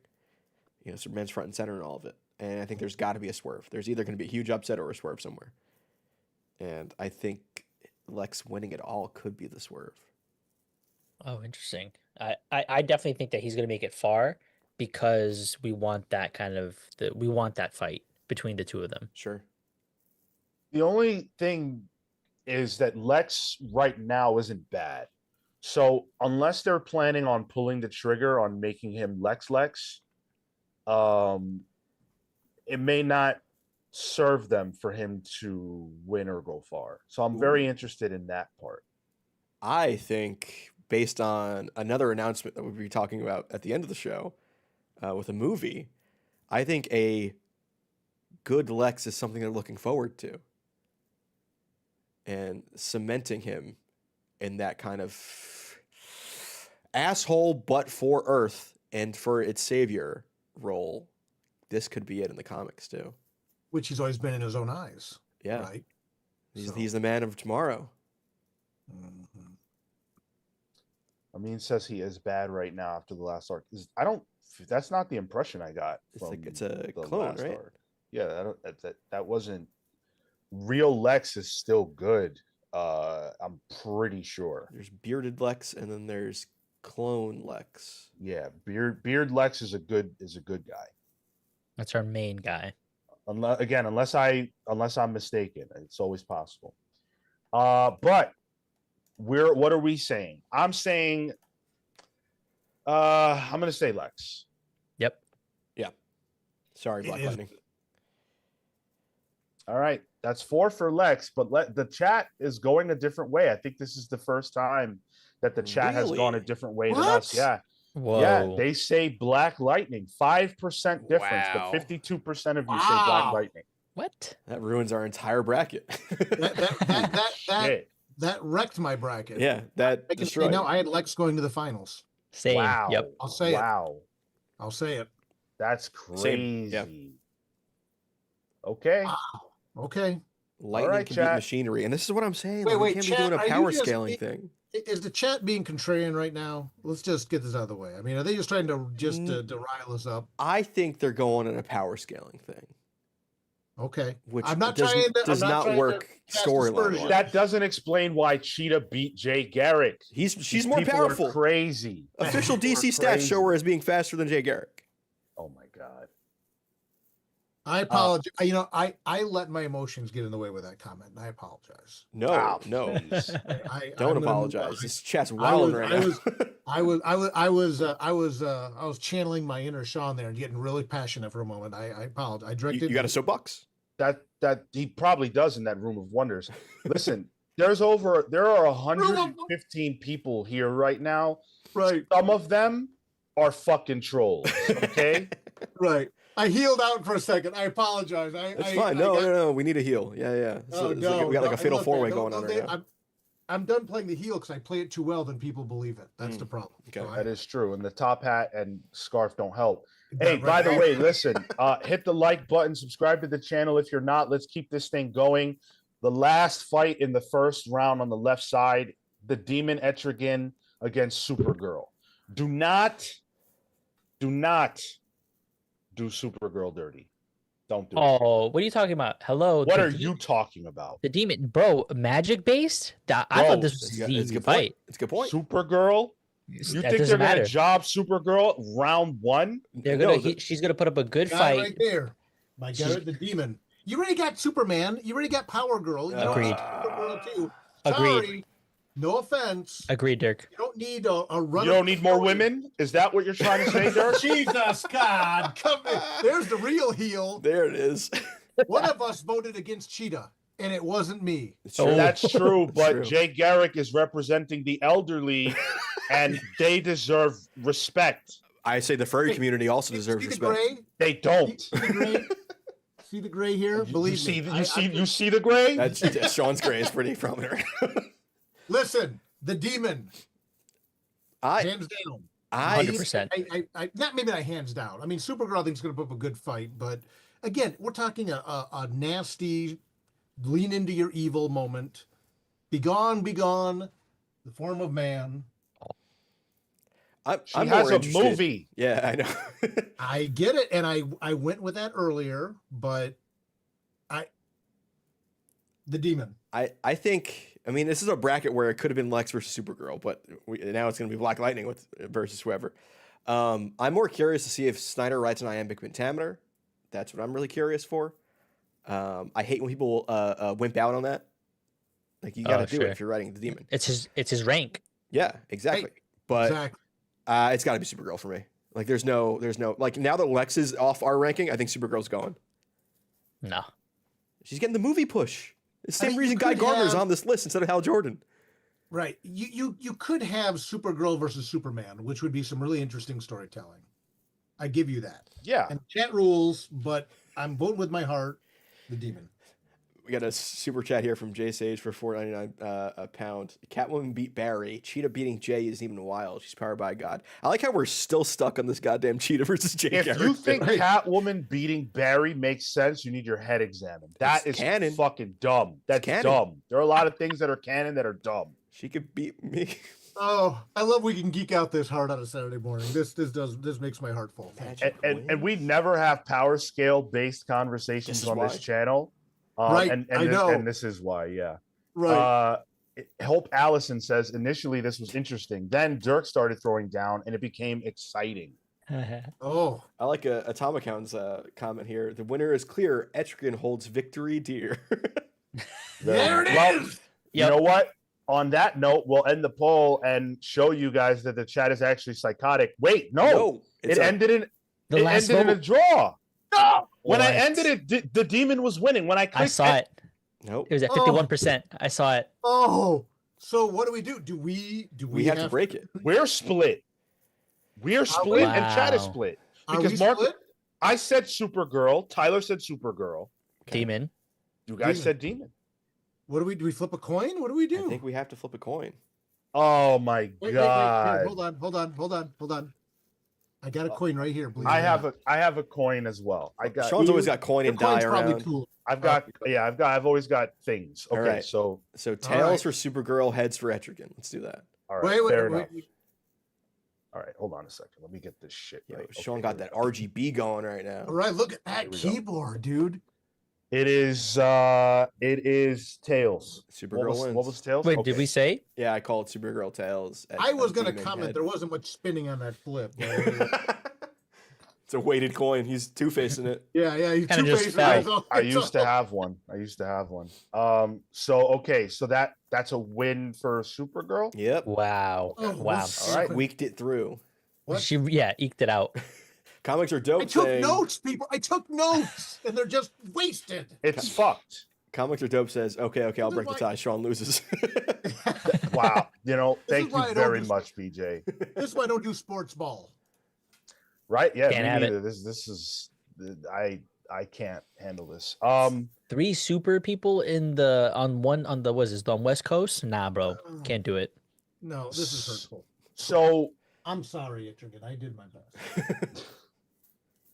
S3: You know, Superman's front and center and all of it. And I think there's got to be a swerve. There's either going to be a huge upset or a swerve somewhere. And I think Lex winning it all could be the swerve.
S4: Oh, interesting. I definitely think that he's going to make it far because we want that we want that fight between the two of them.
S3: Sure.
S1: The only thing is that Lex right now isn't bad. So unless they're planning on pulling the trigger on making him Lex, it may not serve them for him to win or go far. So I'm very interested in that part.
S3: I think based on another announcement that we'll be talking about at the end of the show with a movie, I think a good Lex is something they're looking forward to. And cementing him in that kind of asshole but for Earth and for its savior role. This could be it in the comics too.
S2: Which he's always been in his own eyes.
S3: Yeah.
S2: Right.
S3: He's the man of tomorrow.
S2: Mm-hmm.
S1: Amin says he is bad right now after the last arc. That's not the impression I got.
S3: It's a clone, right?
S1: Arc. Yeah, that wasn't real. Lex is still good. I'm pretty sure.
S3: There's bearded Lex and then there's clone Lex.
S1: Yeah, beard Lex is a good guy.
S4: That's our main guy.
S1: Unless I'm mistaken, it's always possible. But what are we saying? I'm saying I'm gonna say Lex.
S4: Yep.
S3: Yeah. Sorry, Black Lightning.
S1: All right, that's 4 for Lex, but the chat is going a different way. I think this is the first time that the chat has gone a different way than us. Yeah.
S4: Whoa.
S1: Yeah, they say Black Lightning, 5% difference,
S3: Wow.
S1: but 52% of you say Black Lightning.
S4: What?
S3: That ruins our entire bracket.
S2: That wrecked my bracket.
S3: Yeah, that destroyed.
S2: I had Lex going to the finals.
S4: Same.
S1: Wow.
S4: Yep.
S2: I'll say it.
S1: Wow.
S2: I'll say it.
S1: That's crazy.
S3: Yeah.
S1: Okay.
S2: Okay.
S3: Lightning
S1: right,
S3: can
S1: chat.
S3: beat machinery, and this is what I'm saying.
S2: Wait,
S3: we can't
S2: chat,
S3: be doing
S2: are
S3: a
S2: you
S3: power
S2: just
S3: scaling
S2: being-
S3: thing.
S2: Is the chat being contrarian right now? Let's just get this out of the way. I mean, are they just trying to to rile us up?
S3: I think they're going on a power scaling thing,
S2: Okay.
S3: which
S2: I'm not
S3: does,
S2: trying to,
S3: does
S2: I'm not
S3: not
S2: trying to
S3: work
S2: cast
S3: storyline.
S2: aspersions.
S1: That doesn't explain why Cheetah beat Jay Garrick.
S3: She's
S1: These
S3: more
S1: people are
S3: powerful.
S1: crazy.
S3: Official
S1: People are
S3: DC stats show her
S1: crazy.
S3: as being faster than Jay Garrick.
S1: Oh my god.
S2: I apologize. I let my emotions get in the way with that comment. And I apologize.
S3: No,
S1: Wow,
S3: no,
S1: please.
S3: don't apologize. This chat's wild right now.
S2: I was channeling my inner Sean there and getting really passionate for a moment. I apologize. I directed.
S3: You got a soapbox?
S1: that he probably does in that room of wonders. Listen, there are 115 people here right now.
S2: right,
S1: Some of them are fucking trolls. Okay.
S2: right. I healed out for a second. I apologize.
S3: It's fine. No. We need a heal. Yeah.
S2: Oh,
S3: It's
S2: no,
S3: we got like
S2: no,
S3: a fatal
S2: look,
S3: four-way
S2: no,
S3: going
S2: no,
S3: on right now.
S2: I'm done playing the heel because I play it too well. Then people believe it. That's the problem.
S3: Okay.
S2: So
S1: That is true. And the top hat and scarf don't help.
S2: I-
S1: Hey,
S2: right,
S1: by the
S2: right.
S1: way, listen, hit the like button, subscribe to the channel if you're not. Let's keep this thing going. The last fight in the first round on the left side, the Demon Etrigan against Supergirl. Do not do Supergirl dirty. Don't do it.
S4: Oh, what are you talking about? Hello.
S1: What
S4: the
S1: are you talking about?
S4: The demon, bro, magic based? I
S1: Bro,
S4: thought this was
S3: It's
S4: the
S3: a
S4: easy
S3: good
S4: fight.
S3: point. It's a good point.
S1: Supergirl? You
S4: That
S1: think
S4: doesn't
S1: they're going
S4: matter.
S1: to job Supergirl round 1?
S4: They're
S3: No,
S4: gonna. She's gonna put up a good
S2: Guy
S4: fight.
S2: right there. My Garrett the Demon. You already got Superman. You already got Power Girl. You
S4: Agreed.
S2: Got Supergirl too.
S4: Agreed.
S2: Sorry. No offense.
S4: Agreed, Dirk.
S2: You don't need a run.
S1: You don't need more women? Is that what you're trying to say, Dirk?
S2: Jesus God, come in. There's the real heel.
S3: There it is.
S2: One of us voted against Cheetah, and it wasn't me.
S3: It's
S4: Oh.
S3: true.
S1: That's true, but
S3: true.
S1: Jay Garrick is representing the elderly, and they deserve respect.
S3: I say the furry
S2: Hey,
S3: community also
S2: You
S3: deserves
S2: see the
S3: respect.
S2: gray?
S1: They
S2: You
S1: don't.
S2: see the gray? See the gray here?
S1: You
S2: Believe
S1: see,
S2: me.
S1: you see the gray.
S3: That's Sean's gray is pretty prominent.
S2: Listen, the demon.
S3: I
S2: Hands down.
S4: 100%.
S2: I not maybe not hands down. I mean, Supergirl I think is going to put up a good fight, but again, we're talking a nasty, lean into your evil moment. Be gone, the form of man.
S1: She
S3: I'm
S1: has
S3: more
S1: a
S3: interested.
S1: movie.
S3: Yeah, I know.
S2: I get it, and I went with that earlier, but the demon.
S3: I think, I mean, this is a bracket where it could have been Lex versus Supergirl, but now it's going to be Black Lightning versus whoever. I'm more curious to see if Snyder writes an iambic pentameter. That's what I'm really curious for. I hate when people wimp out on that. Like, you got to do it if you're writing the demon.
S4: It's his rank.
S3: Yeah, exactly.
S2: Right.
S3: But
S2: Exactly.
S3: it's got to be Supergirl for me. Like, there's no like, now that Lex is off our ranking, I think Supergirl's going.
S4: No.
S3: She's getting the movie push. It's the
S2: I
S3: same
S2: mean,
S3: reason
S2: you
S3: Guy
S2: could
S3: Gardner's
S2: have-
S3: on this list instead of Hal Jordan.
S2: Right. You could have Supergirl versus Superman, which would be some really interesting storytelling. I give you that.
S1: Yeah.
S2: And chat rules, but I'm voting with my heart, the demon.
S3: We got a super chat here from Jay Sage for $4.99 a pound. Catwoman beat Barry. Cheetah beating Jay isn't even wild. She's powered by God. I like how we're still stuck on this goddamn Cheetah versus Jay.
S1: If
S3: character.
S1: you think Catwoman beating Barry makes sense, you need your head examined. That is
S3: canon.
S1: fucking dumb. That's
S3: canon.
S1: dumb. There are a lot of things that are canon that are dumb.
S3: She could beat me.
S2: Oh, I love we can geek out this hard on a Saturday morning. This makes my heart full. Thank you.
S1: And we never have power scale based conversations on this channel.
S2: Right, I know.
S1: And this is why, yeah.
S2: Right.
S1: Hope Allison says initially this was interesting. Then Dirk started throwing down and it became exciting.
S2: Oh,
S3: I like Atomicoun's comment here. The winner is clear. Etrigan holds victory dear.
S2: there it
S1: Well,
S2: is.
S1: You know what? On that note, we'll end the poll and show you guys that the chat is actually psychotic. Wait, no, it ended in
S4: The last
S1: in a
S4: vote.
S1: draw. No, when I
S4: What?
S1: ended it, the demon was winning. When I clicked,
S4: I saw it.
S3: Nope.
S4: It was at 51%. I saw it.
S2: Oh, so what do we do? Do we
S3: We have to break it.
S1: We're split. We're split, and chat is
S4: Wow.
S1: split
S2: Are
S1: because
S2: we
S1: Mark.
S2: split?
S1: I said Supergirl. Tyler said Supergirl.
S4: Demon.
S1: You guys
S2: Demon.
S1: said demon.
S2: What do we do? We flip a coin? What do we do?
S3: I think we have to flip a coin.
S1: Oh my
S2: Wait,
S1: god!
S2: Here, hold on. I got a coin right here. Believe
S1: I
S2: it or
S1: have
S2: not.
S1: I have a coin as well. I got.
S3: Sean's always got coin
S2: Your
S3: and die
S2: coin's probably
S3: around.
S2: cool.
S1: I've always got things.
S3: All
S1: Okay,
S3: right.
S1: so
S3: So
S2: All
S3: tails
S2: right.
S3: for Supergirl, heads for Etrigan. Let's do that.
S1: all right, fair enough.
S2: Wait.
S1: All right, hold on a second. Let me get this shit
S3: Yo,
S1: right.
S3: Sean
S1: Okay,
S3: got
S1: here
S3: that
S1: we go.
S3: RGB going right now.
S2: All right, look at that
S1: Here we go.
S2: keyboard, dude.
S1: It is tails.
S3: Supergirl wins.
S1: What was tails?
S4: Wait,
S1: Okay.
S4: did we say?
S3: Yeah, I called Supergirl tails.
S2: I was gonna
S3: Demon
S2: comment.
S3: head.
S2: There wasn't much spinning on that flip. but-
S3: It's a weighted coin. He's two-facing it.
S2: yeah. You
S4: Kinda
S2: two
S4: just
S2: faces.
S4: fell.
S1: I used to have one. So that's a win for Supergirl.
S3: Yep.
S4: Wow.
S2: Oh,
S4: Wow.
S2: what's-
S1: All right.
S3: Weeked it through.
S2: What?
S4: She eked it out.
S3: Comics are dope.
S2: I took
S3: saying,
S2: notes, people. I took notes, and they're just wasted.
S1: It's fucked.
S3: Comics are dope says, okay, I'll
S2: This is
S3: break the
S2: why-
S3: tie. Sean loses.
S1: Wow.
S2: This
S1: Thank
S2: is why I
S1: you
S2: don't
S1: very
S2: do-
S1: much, BJ.
S2: This is why I don't do sports ball.
S1: Right? Yeah.
S4: Can't
S1: me
S4: have it.
S1: neither. This is I can't handle this.
S4: 3 super people on the West Coast? Nah, bro. Can't do it.
S2: No, this is hurtful.
S1: So
S2: I'm sorry, Etrigan. I did my best.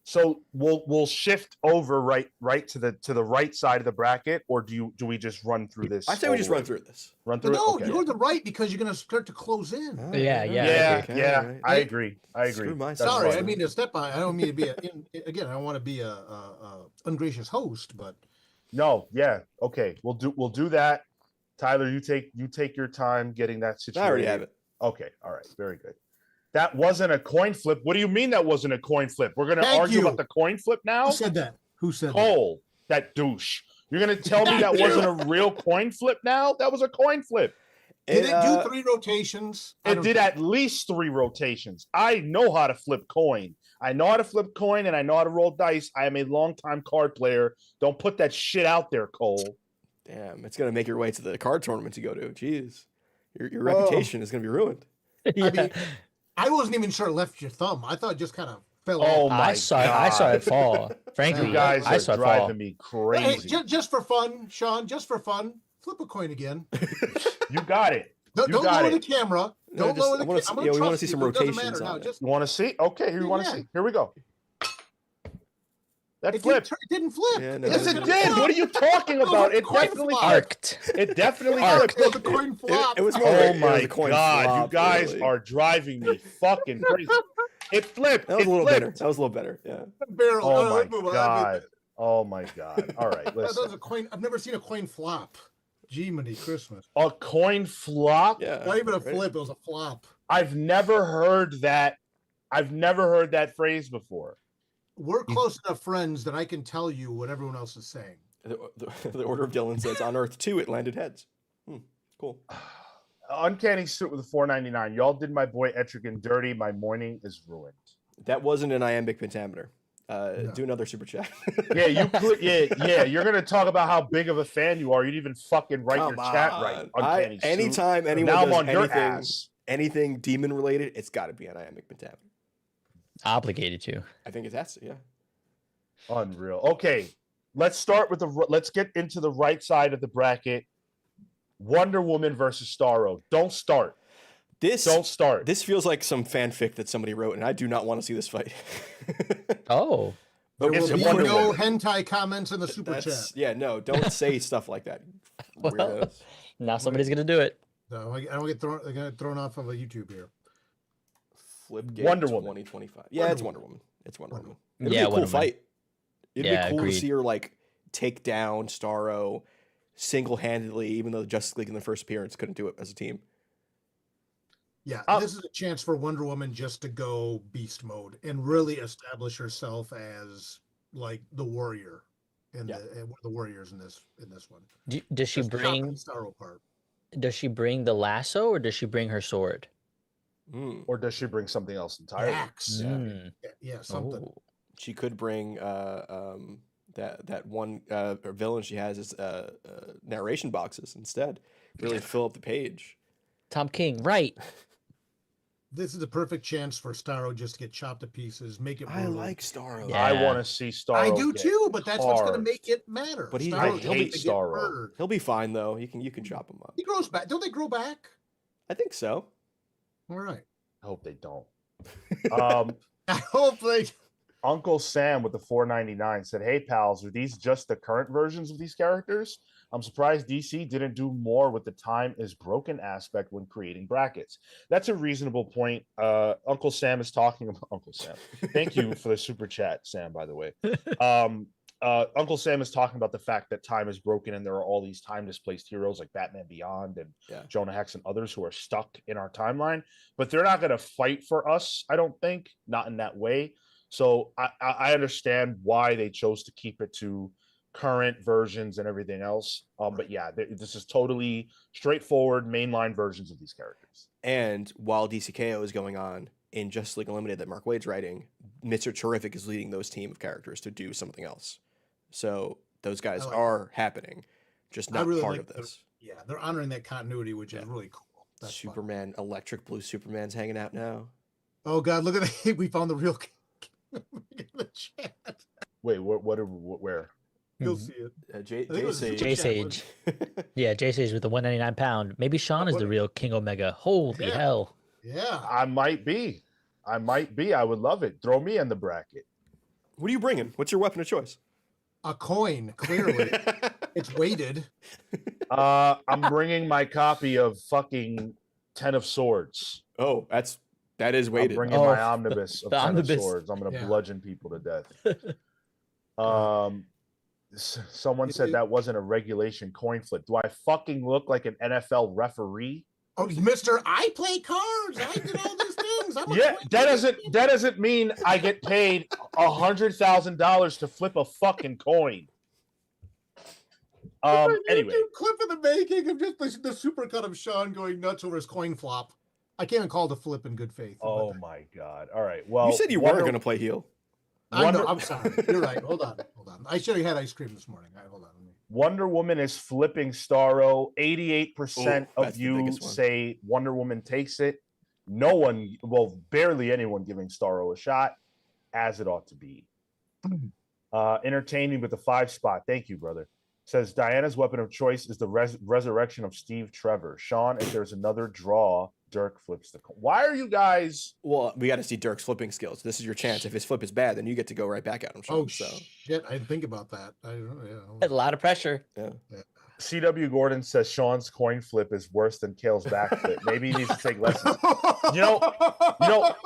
S1: So we'll shift over right to the right side of the bracket, or do we just run through this?
S3: I say we just run through this.
S1: Run
S2: But
S1: through
S2: no,
S1: it. Okay.
S2: you go to the right because you're going to start to close in.
S4: Yeah,
S1: Yeah,
S3: okay,
S1: yeah,
S3: all right.
S1: I agree.
S3: Screw my
S1: That's
S2: Sorry,
S1: fine.
S2: I mean to step on. I don't mean to be again. I don't want to be a ungracious host, but
S1: No, yeah, okay. We'll do that. Tyler, you take your time getting that
S3: I
S1: situated.
S3: already have it.
S1: Okay, all right, very good. That wasn't a coin flip. What do you mean that wasn't a coin flip? We're gonna
S2: Thank
S1: argue
S2: you.
S1: about the coin flip now?
S2: who said that? Who said that?
S1: Cole, that douche. You're gonna tell me that
S2: Thank you.
S1: wasn't a real coin flip now? That was a coin flip.
S2: Did it do 3 rotations? I
S1: It
S2: don't
S1: did
S2: think-
S1: at least 3 rotations. I know how to flip coin. I know how to flip coin and I know how to roll dice. I am a longtime card player. Don't put that shit out there, Cole.
S3: Damn, it's gonna make your way to the card tournament you go to. Jeez, your
S2: Oh.
S3: reputation is gonna be ruined.
S4: Yeah.
S2: mean, I wasn't even sure it left your thumb. I thought it just kind of fell
S1: Oh
S2: off.
S1: my
S4: I saw it fall. Frankly,
S1: You guys
S4: I
S1: are
S4: saw it fall.
S1: driving me
S2: Hey,
S1: crazy.
S2: just for fun, Sean, just for fun, flip a coin again.
S1: You got it.
S2: Don't
S1: You got
S2: lower
S1: it.
S2: the camera.
S3: No,
S2: Don't
S3: just-
S2: lower the
S3: I wanna
S2: camera.
S3: see- yeah, we wanna see some
S2: It doesn't
S3: rotations
S2: matter now.
S3: on it.
S2: Just
S1: You want to see? Okay, here you want to
S2: Yeah.
S1: see. Here we go. That
S2: it
S1: flipped.
S2: didn't flip.
S3: Yeah, no,
S1: Yes,
S3: it
S1: it did. What are you talking about? It
S2: coin
S1: definitely
S2: flop.
S1: flipped.
S4: Arced.
S1: It definitely
S4: Arc.
S1: flipped.
S2: It was a coin flop.
S3: It was more
S1: Oh
S3: it was
S1: my
S3: a coin
S1: god,
S3: flop,
S1: you guys
S3: really.
S1: are driving me fucking crazy. It flipped.
S3: That was
S1: It
S3: a little
S1: flipped.
S3: better. That was a little better. Yeah.
S2: Barely.
S1: Oh
S2: let's
S1: my
S2: move on.
S1: god. Oh my god. All right,
S2: That was
S1: listen.
S2: a coin. I've never seen a coin flop. Jiminy Christmas.
S1: A coin flop?
S3: Yeah.
S2: Not even a
S3: right?
S2: flip. It was a flop.
S1: I've never heard that. I've never heard that phrase before.
S2: We're close enough friends that I can tell you what everyone else is saying.
S3: The Order of Dylan says on Earth 2 it landed heads. Cool.
S1: Uncanny Suit with a 4.99. Y'all did my boy Etrigan dirty. My morning is ruined.
S3: That wasn't an iambic pentameter.
S2: No.
S3: Do another super chat.
S1: Yeah, yeah. You're gonna talk about how big of a fan you are. You didn't even fucking write your chat right. Uncanny Suit.
S3: Anytime anyone
S1: Now I'm
S3: does
S1: on your
S3: anything,
S1: ass.
S3: anything demon related, it's got to be an iambic pentameter.
S4: Obligated to.
S3: I think it has to. Yeah.
S1: Unreal. Okay, let's get into the right side of the bracket. Wonder Woman versus Starro. Don't start. Don't start.
S3: This feels like some fanfic that somebody wrote, and I do not want to see this fight.
S4: Oh,
S2: There
S1: It's
S2: will be
S1: Wonder
S2: no
S1: Woman.
S2: hentai comments in the super chat.
S3: Yeah, no, don't say stuff like that.
S4: well,
S3: Weirdos.
S4: now somebody's gonna do it.
S2: No, I don't get thrown off of a YouTube here.
S3: Flipgate
S1: Wonder Woman.
S3: 2025. Yeah, it's Wonder Woman. It's Wonder Woman. It'd be
S4: Yeah,
S3: a cool
S4: Wonder Woman.
S3: fight. It'd
S4: Yeah,
S3: be cool
S4: agreed.
S3: to see her like take down Starro single-handedly, even though Justice League in the first appearance couldn't do it as a team.
S2: Yeah, this is a chance for Wonder Woman just to go beast mode and really establish herself as like the warrior and
S3: Yeah.
S2: one of the warriors in this one.
S4: Does she
S2: Just chopping
S4: bring?
S2: the Starro part.
S4: Does she bring the lasso or does she bring her sword?
S3: Mm.
S1: Or does she bring something else entirely?
S2: Axe.
S3: Yeah.
S4: Mm.
S2: Yeah, something.
S4: Oh.
S3: She could bring that one villain she has is narration boxes instead. Really fill up the page.
S4: Tom King, right?
S2: This is the perfect chance for Starro just to get chopped to pieces, make it
S3: I
S2: brutal.
S3: like Starro.
S4: Yeah.
S1: I want to see Starro.
S2: I do
S1: get
S2: too, but that's what's going to
S1: hard.
S2: make it matter.
S3: But
S2: Starro
S3: I
S2: doesn't
S1: hate
S2: get
S1: Starro.
S2: murdered.
S3: He'll be fine though. You can chop him up.
S2: He grows back. Don't they grow back?
S3: I think so.
S2: All right.
S1: I hope they don't.
S2: I hope they.
S1: Uncle Sam with the 4.99 said, "Hey pals, are these just the current versions of these characters? I'm surprised DC didn't do more with the time is broken aspect when creating brackets." That's a reasonable point. Uncle Sam is talking about Uncle Sam. Thank you for the super chat, Sam, by the way. Uncle Sam is talking about the fact that time is broken and there are all these time displaced heroes like Batman Beyond and Jonah Hex and others who are stuck in our timeline, but they're not going to fight for us, I don't think, not in that way. So I understand why they chose to keep it to current versions and everything else. But yeah, this is totally straightforward mainline versions of these characters.
S3: And while DCKO is going on in Justice League Unlimited that Mark Wade's writing, Mr. Terrific is leading those team of characters to do something else. So those guys are happening, just not
S2: really
S3: part
S2: like
S3: of this.
S2: Yeah, they're honoring that continuity, which is really cool. That's fun.
S3: Superman, Electric Blue Superman's hanging out now.
S2: Oh God, look at that! We found the real. Look at the chat.
S1: Wait, where?
S2: You'll see it.
S3: Jay
S2: I think it was
S3: Sage.
S4: J Sage. Yeah, J Sage with the 199 pound. Maybe Sean is the real King Omega. Holy
S2: Yeah.
S4: hell.
S2: Yeah.
S1: I might be. I would love it. Throw me in the bracket.
S3: What are you bringing? What's your weapon of choice?
S2: A coin, clearly. It's weighted.
S1: I'm bringing my copy of fucking 10 of Swords.
S3: Oh, that is
S1: I'm
S3: weighted.
S1: bringing my omnibus of
S4: the
S1: 10
S4: omnibus.
S1: of Swords. I'm going to
S2: Yeah.
S1: bludgeon people to death. Someone said that wasn't a regulation coin flip. Do I fucking look like an NFL referee?
S2: Oh, Mister, I play cards. I did all these things. I'm a
S1: Yeah,
S2: coin
S1: that
S2: flipper.
S1: doesn't mean I get paid $100,000 to flip a fucking coin. Anyway,
S2: YouTube clip in the making of just the supercut of Sean going nuts over his coin flop. I can't even call it a flip in good faith.
S1: oh my god! All right, well,
S3: You said you were going to play heel.
S2: I know, I'm sorry. You're right. Hold on. I should have had ice cream this morning. All right, hold on.
S1: Wonder Woman is flipping Starro. 88%
S3: Oh, that's
S1: of
S3: the
S1: you
S3: biggest one.
S1: say Wonder Woman takes it. No one, well, barely anyone giving Starro a shot. as it ought to be. Entertaining with the 5 spot. Thank you, brother. Says Diana's weapon of choice is the resurrection of Steve Trevor. Sean, if there's another draw, Dirk flips the coin. Why are you guys?
S3: Well, we got to see Dirk's flipping skills. This is your chance. If his flip is bad, then you get to go right back at him, Sean.
S2: Oh, shit. I didn't think about that.
S4: A lot of pressure.
S3: Yeah.
S1: CW Gordon says Sean's coin flip is worse than Kale's backflip. Maybe he needs to take lessons. You know,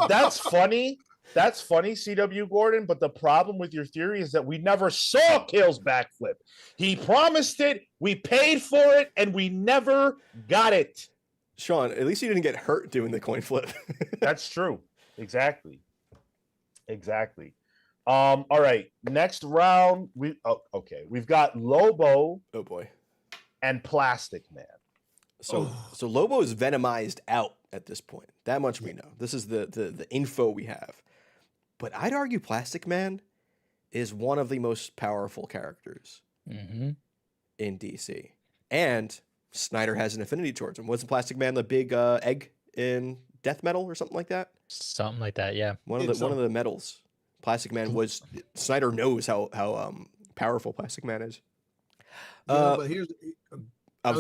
S1: that's funny. That's funny, CW Gordon, but the problem with your theory is that we never saw Kale's backflip. He promised it, we paid for it, and we never got it.
S3: Sean, at least you didn't get hurt doing the coin flip.
S1: That's true. Exactly. All right. Next round, we've got Lobo.
S3: Oh boy.
S1: And Plastic Man.
S3: So Lobo is venomized out at this point. That much we know. This is the info we have. But I'd argue Plastic Man is one of the most powerful characters in DC. And Snyder has an affinity towards him. Wasn't Plastic Man the big egg in Death Metal or something like that?
S4: Something like that, yeah.
S3: One of the medals. Plastic Man was. Snyder knows how powerful Plastic Man is.
S2: But here's. Go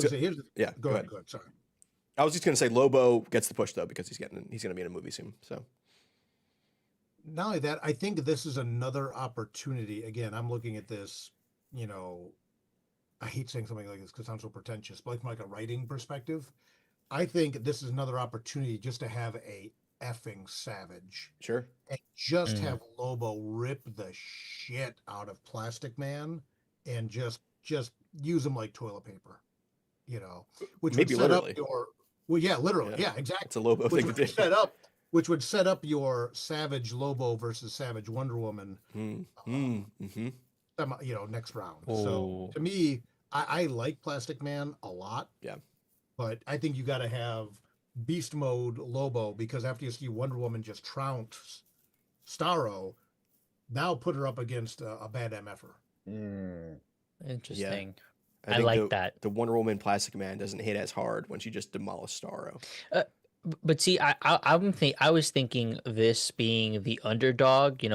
S2: ahead. Sorry.
S3: I was just gonna say Lobo gets the push though because he's gonna be in a movie soon. So.
S2: Not only that, I think this is another opportunity. Again, I'm looking at this, I hate saying something like this because it sounds so pretentious, but from like a writing perspective, I think this is another opportunity just to have a effing Savage.
S3: Sure.
S2: And just have Lobo rip the shit out of Plastic Man and just use him like toilet paper, which
S3: maybe
S2: would set
S3: literally.
S2: up your, well, yeah, literally. Yeah, exactly.
S3: It's a Lobo thing to do.
S2: Which would set up your Savage Lobo versus Savage Wonder Woman, next round.
S4: Oh.
S2: So to me, I like Plastic Man a lot.
S3: Yeah.
S2: But I think you got to have Beast Mode Lobo because after you see Wonder Woman just trounce Starro, now put her up against a bad MFer.
S4: Interesting.
S3: Yeah.
S4: I like that.
S3: The Wonder Woman Plastic Man doesn't hit as hard when she just demolished Starro.
S4: But see, I was thinking this being the underdog, he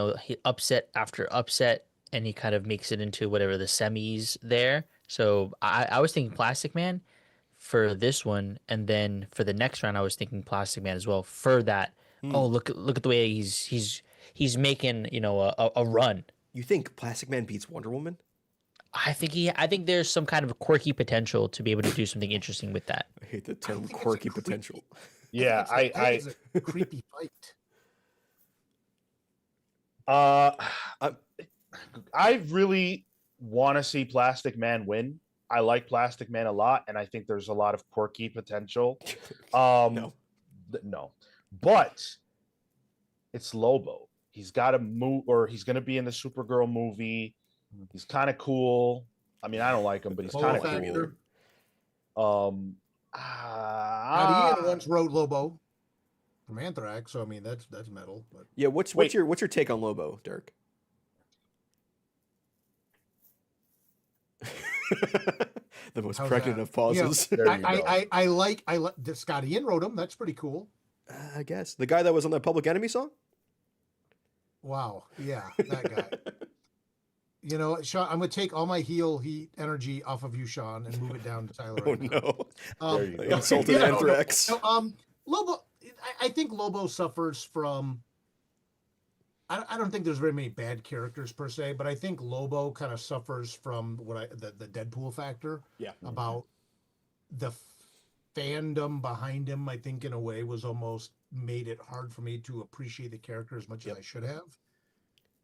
S4: upset after upset, and he kind of makes it into whatever the semis there. So I was thinking Plastic Man for this one, and then for the next round, I was thinking Plastic Man as well for that. Oh, look at the way he's making a run.
S3: You think Plastic Man beats Wonder Woman?
S4: I think there's some kind of quirky potential to be able to do something interesting with that.
S3: I hate the term quirky potential.
S1: Yeah,
S2: it's a creepy fight.
S1: I really want to see Plastic Man win. I like Plastic Man a lot, and I think there's a lot of quirky potential. No, but it's Lobo. He's got to move, or he's going to be in the Supergirl movie. He's kind of cool. I mean, I don't like him, but he's kind of cool.
S2: Ian once wrote Lobo from Anthrax, so I mean that's metal. But
S3: yeah, what's your take on Lobo, Dirk? The most pregnant of pauses.
S2: I like Scott Ian wrote him. That's pretty cool.
S3: I guess the guy that was on the Public Enemy song.
S2: Wow, yeah, that guy. Sean, I'm gonna take all my heel heat energy off of you, Sean, and move it down to Tyler.
S3: Oh no!
S1: There you go.
S3: Insulted Anthrax.
S2: Lobo. I think Lobo suffers from. I don't think there's very many bad characters per se, but I think Lobo kind of suffers from the Deadpool factor.
S3: Yeah.
S2: About the fandom behind him. I think in a way was almost made it hard for me to appreciate the character as much as I should have.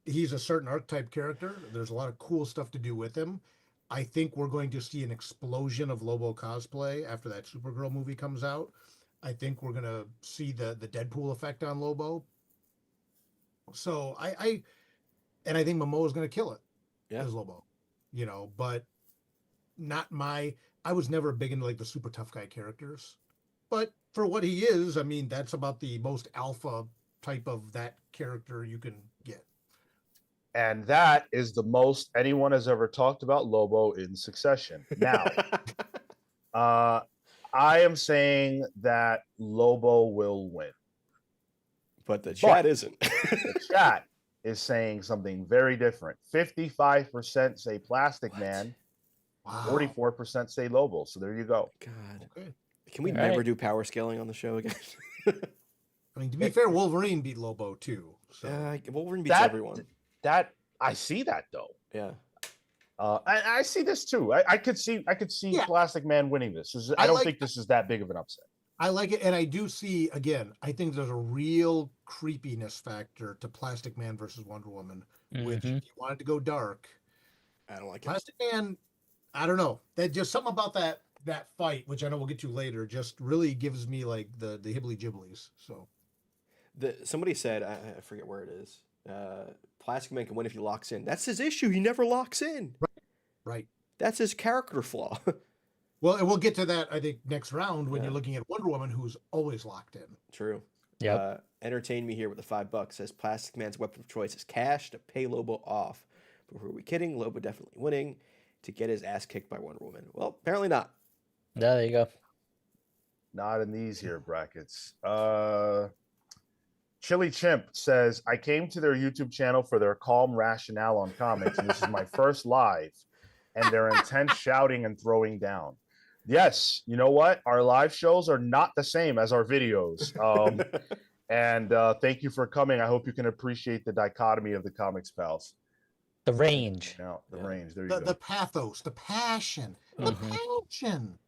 S2: He's a certain archetype character. There's a lot of cool stuff to do with him. I think we're going to see an explosion of Lobo cosplay after that Supergirl movie comes out. I think we're going to see the Deadpool effect on Lobo. So I think Momoa is going to kill it as Lobo, but I was never big into like the super tough guy characters, but for what he is, I mean, that's about the most alpha type of that character you can get.
S1: And that is the most anyone has ever talked about Lobo in succession. Now, I am saying that Lobo will win.
S3: But the chat isn't.
S1: The chat is saying something very different. 55% say Plastic
S3: What?
S1: Man,
S2: Wow.
S1: 44% say Lobo. So there you go.
S3: God.
S2: Okay.
S3: Can we
S4: All
S3: never
S4: right.
S3: do power scaling on the show again?
S2: I mean, to be fair, Wolverine beat Lobo too. So
S3: Wolverine beats
S1: That
S3: everyone.
S1: that I see that though.
S3: Yeah.
S1: I see this too. I could see
S2: Yeah.
S1: Plastic Man winning this.
S2: I
S1: I don't
S2: like-
S1: think this is that big of an upset.
S2: I like it, and I do see again. I think there's a real creepiness factor to Plastic Man versus Wonder Woman, which
S4: Mhm.
S2: if you wanted to go dark,
S3: I don't like it.
S2: Plastic Man. I don't know. That just something about that fight, which I know we'll get to later, just really gives me like the hibbly gibblies. So
S3: Somebody said, I forget where it is. Plastic Man can win if he locks in. That's his issue. He never locks in.
S2: right.
S3: That's his character flaw.
S2: Well, and we'll get to that, I think, next round when
S3: Yeah.
S2: you're looking at Wonder Woman, who's always locked in.
S3: True.
S4: Yep.
S3: Entertain me here with the $5. Says Plastic Man's weapon of choice is cash to pay Lobo off. But who are we kidding? Lobo definitely winning to get his ass kicked by Wonder Woman. Well, apparently not.
S4: Yeah, there you go.
S1: Not in these here brackets. Chili Chimp says, I came to their YouTube channel for their calm rationale on comics, and this is my first live, and their intense shouting and throwing down. Yes, you know what? Our live shows are not the same as our videos. And thank you for coming. I hope you can appreciate the dichotomy of the comics, pals.
S4: The range.
S1: Now, the
S3: Yeah.
S1: range. There you
S2: The
S1: go.
S2: pathos, the passion,
S4: Mhm.
S2: the passion.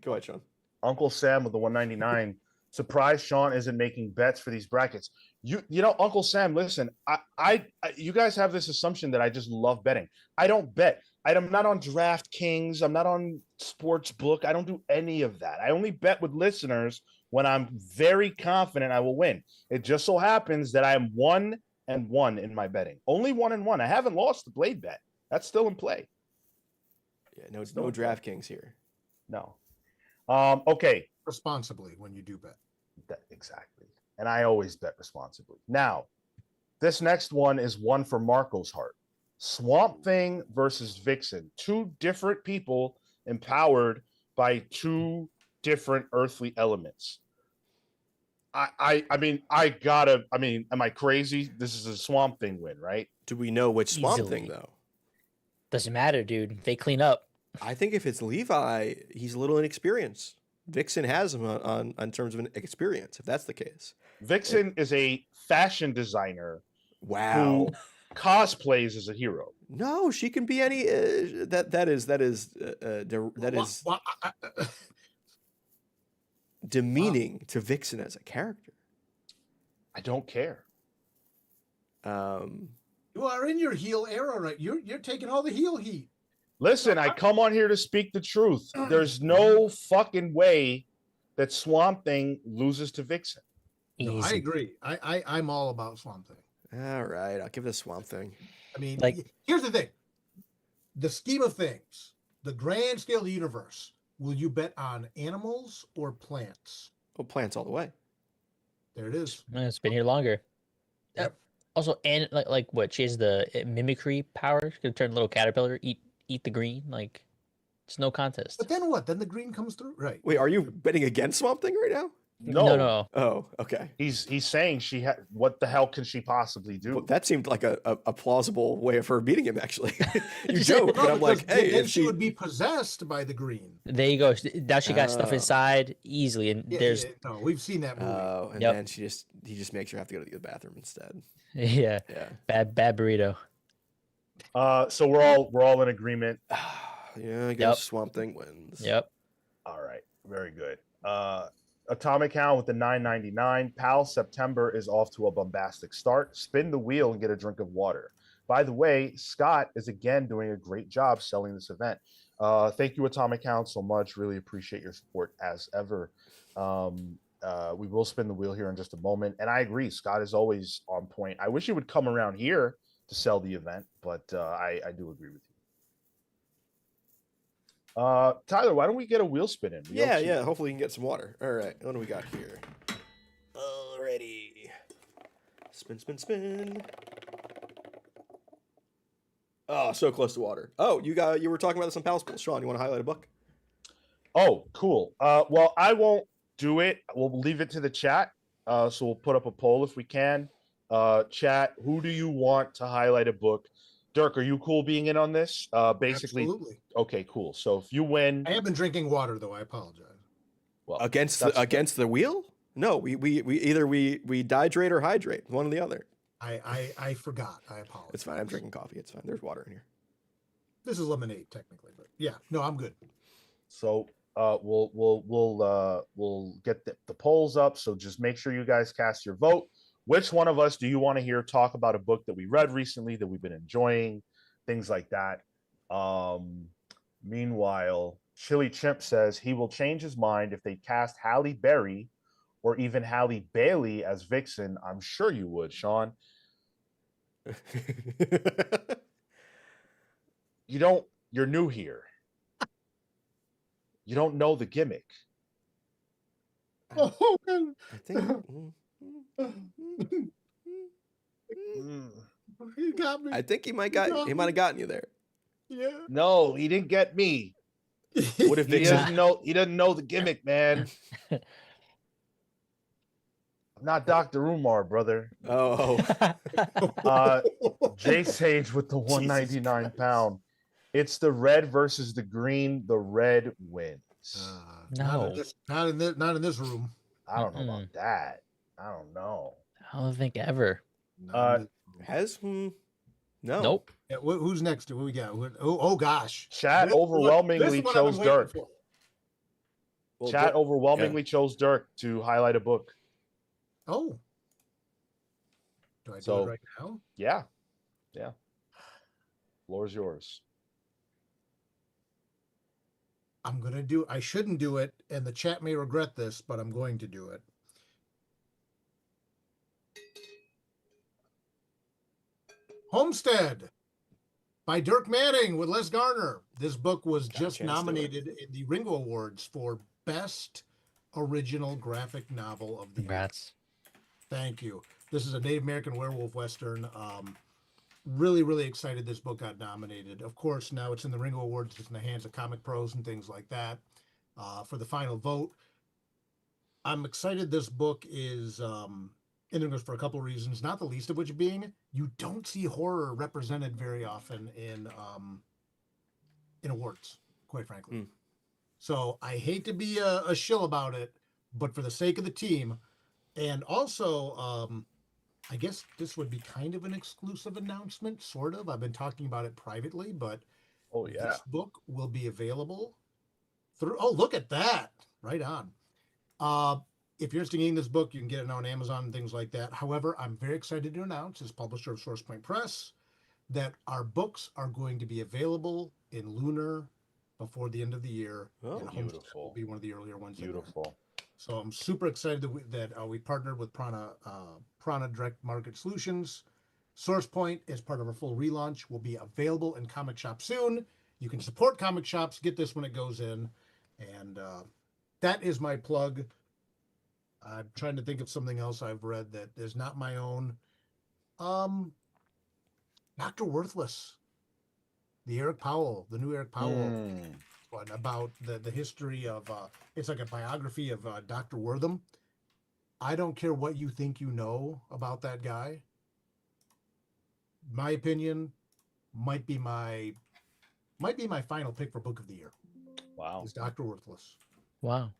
S3: Go ahead, Sean.
S1: Uncle Sam with the 199. Surprised Sean isn't making bets for these brackets. You know, Uncle Sam, listen, you guys have this assumption that I just love betting. I don't bet. I'm not on DraftKings. I'm not on Sportsbook. I don't do any of that. I only bet with listeners when I'm very confident I will win. It just so happens that I am 1-1 in my betting. Only 1-1. I haven't lost the Blade bet. That's still in play.
S3: Yeah, no DraftKings here.
S1: No. Okay.
S2: Responsibly when you do bet.
S1: Exactly. And I always bet responsibly. Now, this next one is one for Marco's heart. Swamp Thing versus Vixen. Two different people empowered by two different earthly elements. Am I crazy? This is a Swamp Thing win, right?
S3: Do we know which Swamp
S4: Easily.
S3: Thing, though?
S4: Doesn't matter, dude. They clean up.
S3: I think if it's Levi, he's a little inexperienced. Vixen has him on terms of an experience, if that's the case.
S1: Vixen is a fashion designer
S3: Wow.
S1: who cosplays as a hero.
S3: No, she can be any. That is demeaning to Vixen as a character.
S1: I don't care.
S2: You are in your heel era, right? You're taking all the heel heat.
S1: Listen, I come on here to speak the truth. There's no fucking way that Swamp Thing loses to Vixen.
S2: No, I
S4: Easy.
S2: agree. I'm all about Swamp Thing.
S3: All right, I'll give it a Swamp Thing.
S2: I mean,
S4: Like-
S2: here's the thing. The scheme of things, the grand scale of the universe, will you bet on animals or plants?
S3: Oh, plants all the way.
S2: There it is.
S4: It's been here longer.
S2: Yep.
S4: Also, and like what? She has the mimicry power. She can turn a little caterpillar, eat the green. Like, it's no contest.
S2: But then what? Then the green comes through, right?
S3: Wait, are you betting against Swamp Thing right now?
S4: No.
S3: Oh, okay.
S1: He's saying what the hell can she possibly do?
S3: Well, that seemed like a plausible way of her beating him. Actually, you
S4: She said-
S3: joke, but I'm
S2: because
S3: like, hey,
S2: then
S3: if
S2: she
S3: she
S2: would be possessed by the green.
S4: There you go. Now she got stuff
S3: Oh.
S4: inside easily, and
S2: Yeah,
S4: there's
S2: no, we've seen that movie.
S3: oh, and
S4: Yep.
S3: then he just makes her have to go to the bathroom instead.
S4: yeah,
S3: Yeah.
S4: bad burrito.
S1: So we're all in agreement.
S3: Yeah, I guess
S4: Yep.
S3: Swamp Thing wins.
S4: Yep.
S1: All right, very good. Atomic Hound with the 999. Pal, September is off to a bombastic start. Spin the wheel and get a drink of water. By the way, Scott is again doing a great job selling this event. Thank you, Atomic Hound, so much. Really appreciate your support as ever. We will spin the wheel here in just a moment. And I agree, Scott is always on point. I wish he would come around here to sell the event, but I do agree with you. Tyler, why don't we get a wheel spin in?
S3: Yeah. Hopefully, we can get some water. All right, what do we got here? Alrighty. Spin. Oh, so close to water. Oh, you were talking about this on Pal School. Sean, you want to highlight a book?
S1: Oh, cool. Well, I won't do it. We'll leave it to the chat. So we'll put up a poll if we can. Chat, who do you want to highlight a book? Dirk, are you cool being in on this? Basically,
S2: Absolutely.
S1: okay, cool. So if you win,
S2: I have been drinking water though. I apologize.
S1: well,
S3: Against
S1: that's
S3: the wheel? No, we either we dehydrate or hydrate, one or the other.
S2: I forgot. I apologize.
S3: It's fine. I'm drinking coffee. It's fine. There's water in here.
S2: This is lemonade technically, but yeah, no, I'm good.
S1: So we'll get the polls up. So just make sure you guys cast your vote. Which one of us do you want to hear talk about a book that we read recently that we've been enjoying, things like that. Meanwhile, Chili Chimp says he will change his mind if they cast Halle Berry or even Halle Bailey as Vixen. I'm sure you would, Sean. You're new here. You don't know the gimmick.
S3: I think.
S2: He got me.
S3: I think he might have gotten you there.
S2: Yeah.
S1: No, he didn't get me.
S3: What if
S1: He
S3: Vixen?
S1: doesn't know the gimmick, man. I'm not Dr. Umar, brother.
S3: Oh.
S1: Jay Sage with the 199 pound. It's the red versus the green. The red wins.
S4: No.
S2: Not in this room.
S1: I don't know about that. I don't know.
S4: I don't think ever.
S3: Has no.
S4: Nope.
S2: Yeah, who's next? What we got? Oh gosh.
S1: Chat overwhelmingly chose Dirk.
S3: Well,
S1: Chat overwhelmingly chose Dirk to highlight a book.
S2: Oh. Do I do it right now?
S1: Yeah. Yeah. Floor is yours.
S2: I shouldn't do it, and the chat may regret this, but I'm going to do it. Homestead by Dirk Manning with Les Garner. This book was just nominated in the Ringo Awards for Best Original Graphic Novel of the Year.
S4: Congrats.
S2: Thank you. This is a Native American werewolf Western. Really, really excited this book got nominated. Of course, now it's in the Ringo Awards. It's in the hands of Comic Pros and things like that for the final vote. I'm excited this book is interesting for a couple of reasons, not the least of which being you don't see horror represented very often in awards, quite frankly. So I hate to be a shill about it, but for the sake of the team, and also I guess this would be kind of an exclusive announcement, sort of. I've been talking about it privately, but this book will be available through. Oh, look at that! Right on. If you're interested in this book, you can get it now on Amazon and things like that. However, I'm very excited to announce, as publisher of Source Point Press, that our books are going to be available in Lunar before the end of the year.
S1: Oh,
S2: and
S1: beautiful!
S2: Will be one of the earlier ones.
S1: Beautiful.
S2: So I'm super excited that we partnered with Prana Direct Market Solutions. SourcePoint, as part of our full relaunch, will be available in comic shops soon. You can support comic shops, get this when it goes in, and that is my plug. I'm trying to think of something else I've read that is not my own. Dr. Worthless, the new Eric Powell one about the history of it's like a biography of Dr. Wortham. I don't care what you think you know about that guy. My opinion might be my final pick for book of the year.
S1: Wow.
S2: Is Dr. Worthless.
S4: Wow.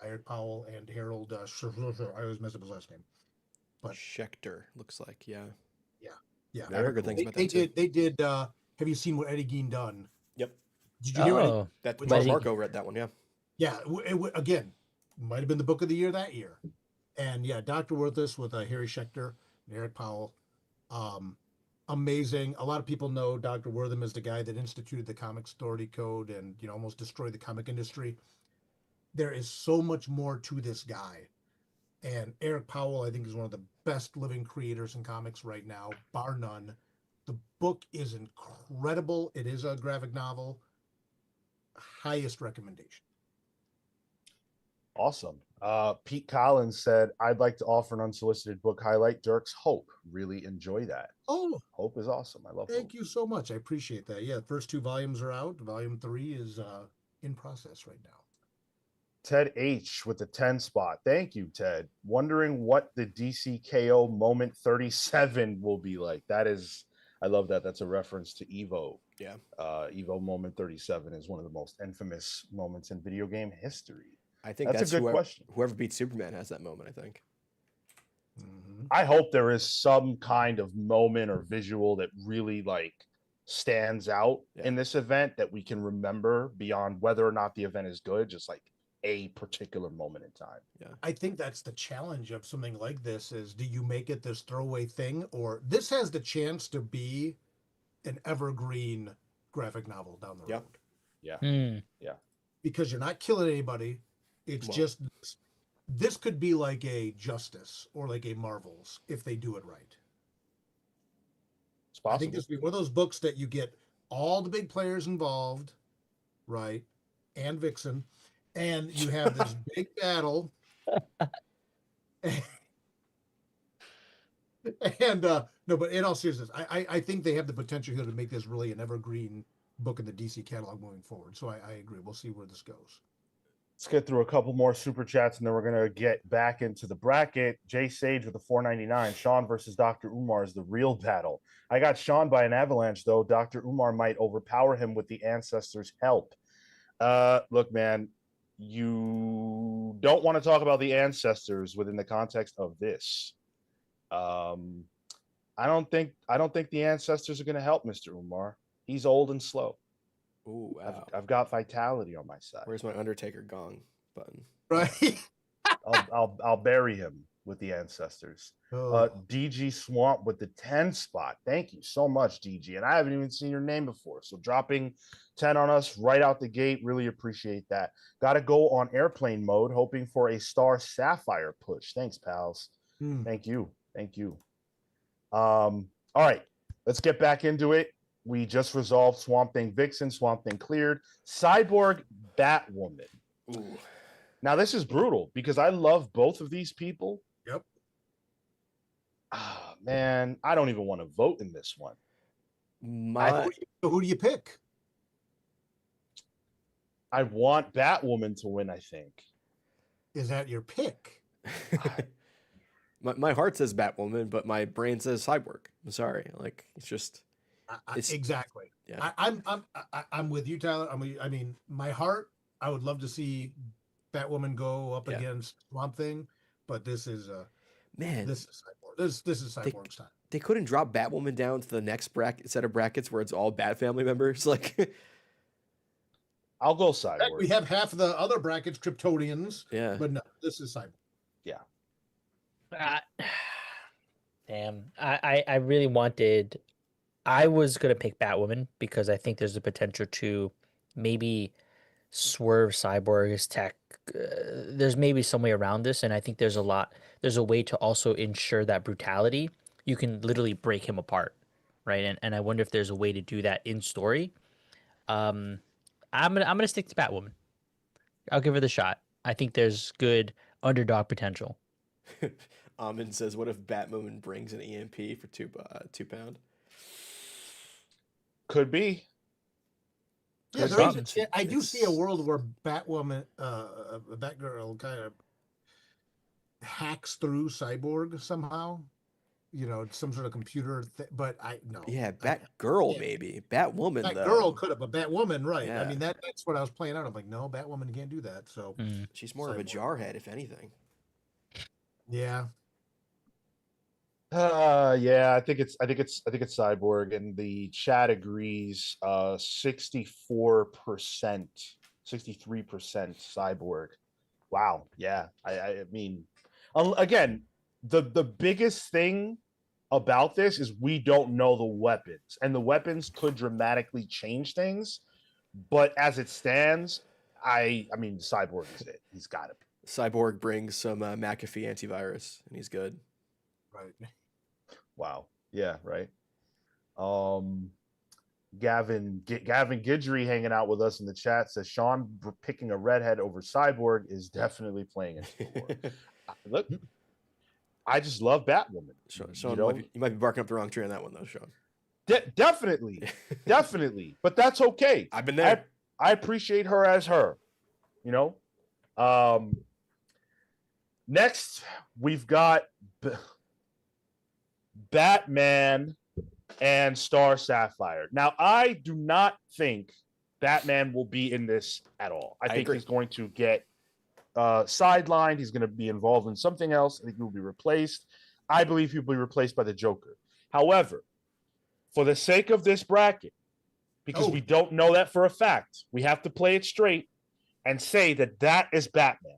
S2: Eric Powell and Harold I always mess up his last name. But
S3: Schechter looks like, yeah.
S2: Yeah.
S3: I heard good things about that.
S2: They did have you seen what Eddie Gein done?
S3: Yep.
S2: Did you hear
S4: Oh,
S3: that
S4: Eddie-
S3: Marco read that one, yeah.
S2: Yeah, again, might have been the book of the year that year. And yeah, Dr. Worthless with Harry Schechter and Eric Powell. Amazing. A lot of people know Dr. Wortham as the guy that instituted the Comics Authority Code and almost destroyed the comic industry. There is so much more to this guy. And Eric Powell, I think, is one of the best living creators in comics right now, bar none. The book is incredible. It is a graphic novel. Highest recommendation.
S1: Awesome. Pete Collins said, I'd like to offer an unsolicited book highlight, Dirk's Hope. Really enjoy that.
S2: Oh,
S1: Hope is awesome. I love
S2: thank
S1: Hope.
S2: you so much. I appreciate that. Yeah, the first 2 volumes are out. Volume 3 is in process right now.
S1: Ted H with the 10 spot. Thank you, Ted. Wondering what the DCKO moment 37 will be like. I love that. That's a reference to Evo.
S3: Yeah.
S1: Evo moment 37 is one of the most infamous moments in video game history.
S3: I think
S1: that's a good question.
S3: Whoever beats Superman has that moment, I think.
S1: I hope there is some kind of moment or visual that really like stands out in this event that we can remember beyond whether or not the event is good, just like a particular moment in time.
S3: Yeah.
S2: I think that's the challenge of something like this is, do you make it this throwaway thing, or this has the chance to be an evergreen graphic novel down the road?
S1: Yeah.
S2: Because you're not killing anybody. It's just, this could be like a Justice or like a Marvels if they do it right.
S1: It's possible.
S2: I think this would be one of those books that you get all the big players involved, right? And Vixen. And you have this big battle. And no, but in all seriousness, I think they have the potential here to make this really an evergreen book in the DC catalog moving forward. So I agree. We'll see where this goes.
S1: Let's get through a couple more super chats and then we're gonna get back into the bracket. Jay Sage with the 499. Sean versus Dr. Umar is the real battle. I got Sean by an avalanche, though. Dr. Umar might overpower him with the ancestors' help. Look, man, you don't want to talk about the ancestors within the context of this. I don't think the ancestors are going to help Mr. Umar. He's old and slow.
S3: Ooh, wow.
S1: I've got vitality on my side.
S3: Where's my Undertaker gong button?
S2: Right.
S1: I'll bury him with the ancestors. DG Swamp with the 10 spot. Thank you so much, DG. And I haven't even seen your name before. So dropping 10 on us right out the gate. Really appreciate that. Got to go on airplane mode, hoping for a Star Sapphire push. Thanks, pals. Thank you. All right, let's get back into it. We just resolved Swamp Thing Vixen. Swamp Thing cleared. Cyborg Batwoman.
S3: Ooh.
S1: Now, this is brutal because I love both of these people.
S2: Yep.
S1: Ah, man, I don't even want to vote in this one.
S2: Who do you pick?
S1: I want Batwoman to win, I think.
S2: Is that your pick?
S3: My heart says Batwoman, but my brain says Cyborg. I'm sorry. Like, it's just...
S2: exactly.
S3: Yeah.
S2: I'm with you, Tyler. I mean, my heart, I would love to see Batwoman go up against Swamp Thing, but this is Cyborg. This is Cyborg's time.
S3: They couldn't drop Batwoman down to the next set of brackets where it's all Bat family members. Like,
S1: I'll go Cyborg.
S2: We have half of the other brackets Kryptonians.
S3: Yeah,
S2: but no, this is Cyborg.
S1: Yeah.
S4: Damn, I really wanted. I was gonna pick Batwoman because I think there's a potential to maybe swerve Cyborg's tech. There's maybe some way around this, and I think there's a way to also ensure that brutality. You can literally break him apart, right? And I wonder if there's a way to do that in story. I'm gonna stick to Batwoman. I'll give her the shot. I think there's good underdog potential.
S3: Amin says, "What if Batwoman brings an EMP for £2?"
S1: Could be.
S2: Yeah, I do see a world where Batwoman, Batgirl, kind of hacks through Cyborg somehow. You know, some sort of computer. But no.
S3: Yeah, Batgirl maybe. Batwoman though.
S2: Batgirl could have, but Batwoman, right?
S3: Yeah.
S2: I mean, that's what I was playing out. I'm like, no, Batwoman can't do that. So
S3: she's more of a jarhead, if anything.
S2: Yeah.
S1: Yeah, I think it's Cyborg, and the chat agrees. 64%, 63% Cyborg. Wow. Yeah. I mean, again, the biggest thing about this is we don't know the weapons, and the weapons could dramatically change things. But as it stands, I mean, Cyborg is it. He's got it.
S3: Cyborg brings some McAfee antivirus, and he's good.
S2: Right.
S1: Wow. Yeah. Right. Gavin Guidry hanging out with us in the chat says Sean picking a redhead over Cyborg is definitely playing into the war. Look, I just love Batwoman.
S3: Sean, you might be barking up the wrong tree on that one, though, Sean.
S1: Definitely, but that's okay.
S3: I've been there.
S1: I appreciate her as her. You know, Next, we've got Batman and Star Sapphire. Now, I do not think Batman will be in this at all. I think
S3: agree.
S1: he's going to get sidelined. He's going to be involved in something else. I think he will be replaced. I believe he'll be replaced by the Joker. However, for the sake of this bracket, because we don't know that for a fact, we have to play it straight and say that that is Batman.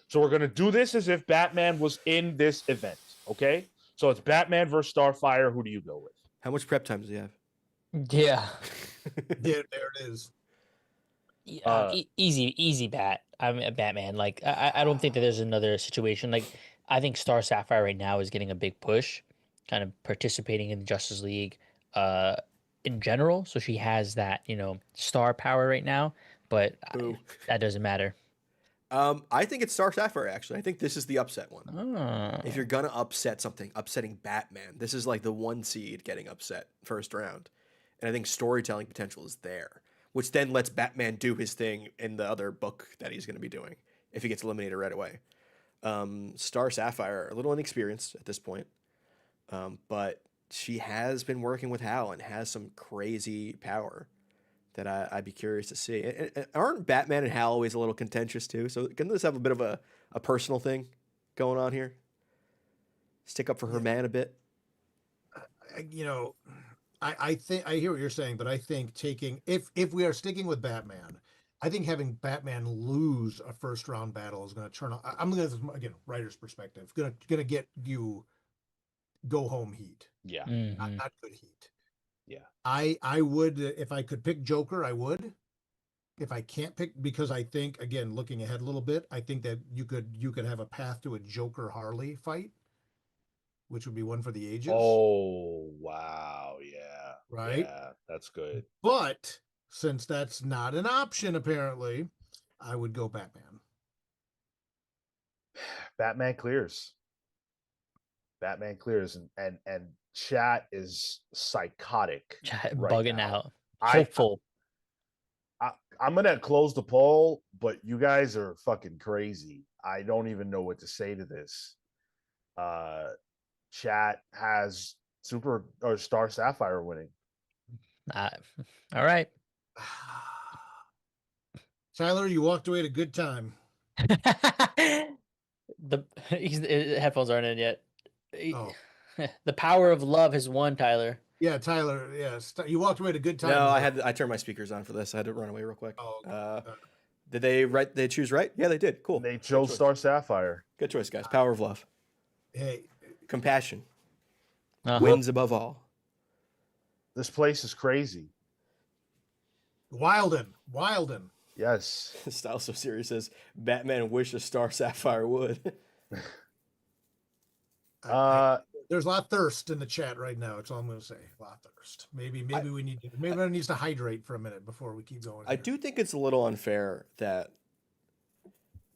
S1: So we're going to do this as if Batman was in this event, okay? So it's Batman versus Starfire. Who do you go with?
S3: How much prep time does he have?
S4: Yeah.
S2: There it is.
S4: Easy bat. I'm a Batman. Like I don't think that there's another situation. Like I think Star Sapphire right now is getting a big push, kind of participating in the Justice League, in general. So she has that, star power right now. But that doesn't matter.
S3: I think it's Star Sapphire, actually. I think this is the upset one.
S4: Oh.
S3: If you're going to upset something, upsetting Batman, this is like the 1 seed getting upset first round. And I think storytelling potential is there, which then lets Batman do his thing in the other book that he's going to be doing if he gets eliminated right away. Star Sapphire, a little inexperienced at this point, but she has been working with Hal and has some crazy power that I'd be curious to see. And aren't Batman and Hal always a little contentious too? So can this have a bit of a personal thing going on here? Stick up for her man a bit?
S2: I think I hear what you're saying, but I think if we are sticking with Batman, I think having Batman lose a first round battle is going to turn on. I'm going to, again, writer's perspective, going to get you go home heat.
S1: Yeah.
S4: Mhm.
S2: Not good heat.
S1: Yeah.
S2: I would, if I could pick Joker, I would. If I can't pick, because I think, again, looking ahead a little bit, I think that you could have a path to a Joker Harley fight, which would be one for the ages.
S1: Oh, wow. Yeah.
S2: Right?
S1: Yeah, that's good.
S2: But since that's not an option, apparently, I would go Batman.
S1: Batman clears. Batman clears, and chat is psychotic.
S4: Chat
S1: right
S4: bugging
S1: now.
S4: out. Hopeful.
S1: I'm gonna close the poll, but you guys are fucking crazy. I don't even know what to say to this. Chat has Super or Star Sapphire winning.
S4: All right.
S2: Tyler, you walked away at a good time.
S4: The headphones aren't in yet.
S2: Oh.
S4: The power of love has won, Tyler.
S2: Yeah, Tyler. Yeah, you walked away at a good time.
S3: No, I turned my speakers on for this. I had to run away real quick.
S2: Oh, okay.
S3: Did they choose right? Yeah, they did. Cool.
S1: They chose Star Sapphire.
S3: Good choice, guys. Power of love.
S2: Hey,
S3: Compassion wins above all.
S1: This place is crazy.
S2: Wilden.
S1: Yes.
S3: Style So Serious says Batman wish a Star Sapphire would.
S2: There's a lot of thirst in the chat right now. That's all I'm going to say. A lot of thirst. Maybe everyone needs to hydrate for a minute before we keep going.
S3: I do think it's a little unfair that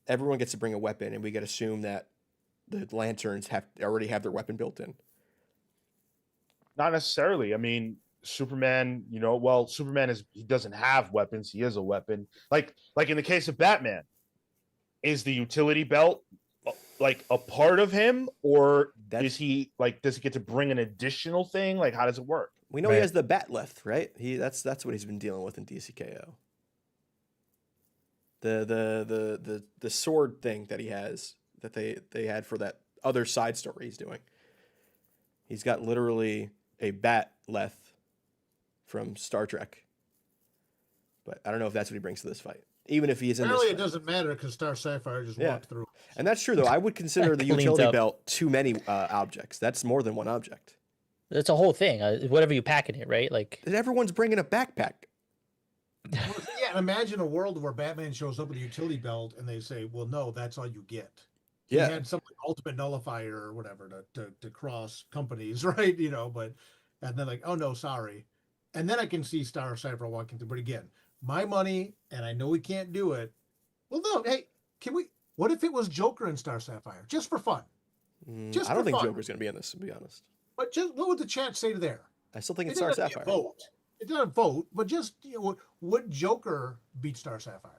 S3: everyone gets to bring a weapon, and we get to assume that the lanterns already have their weapon built in.
S1: Not necessarily. I mean, Superman, Superman he doesn't have weapons. He is a weapon. Like in the case of Batman, is the utility belt like a part of him, or does he get to bring an additional thing? Like, how does it work?
S3: We know he has the bat left, right? That's what he's been dealing with in DCKO. The sword thing that he has that they had for that other side story he's doing. He's got literally a bat left from Star Trek. But I don't know if that's what he brings to this fight. Even if he is in this fight.
S2: It doesn't matter because Star Sapphire just walked through.
S3: And that's true, though. I would consider the utility belt too many objects. That's more than one object.
S4: That's a whole thing. Whatever you pack in it, right? Like,
S3: and everyone's bringing a backpack.
S2: Well, yeah, imagine a world where Batman shows up with a utility belt and they say, well, no, that's all you get.
S3: Yeah.
S2: He had some ultimate nullifier or whatever to cross companies, right? And then oh no, sorry. And then I can see Star Sapphire walking through. But again, my money, and I know we can't do it. Well, no, hey, what if it was Joker and Star Sapphire? Just for fun.
S3: I don't think Joker's going to be in this, to be honest.
S2: But what would the chat say to there?
S3: I still think it's Star Sapphire.
S2: It doesn't vote, but just would Joker beat Star Sapphire?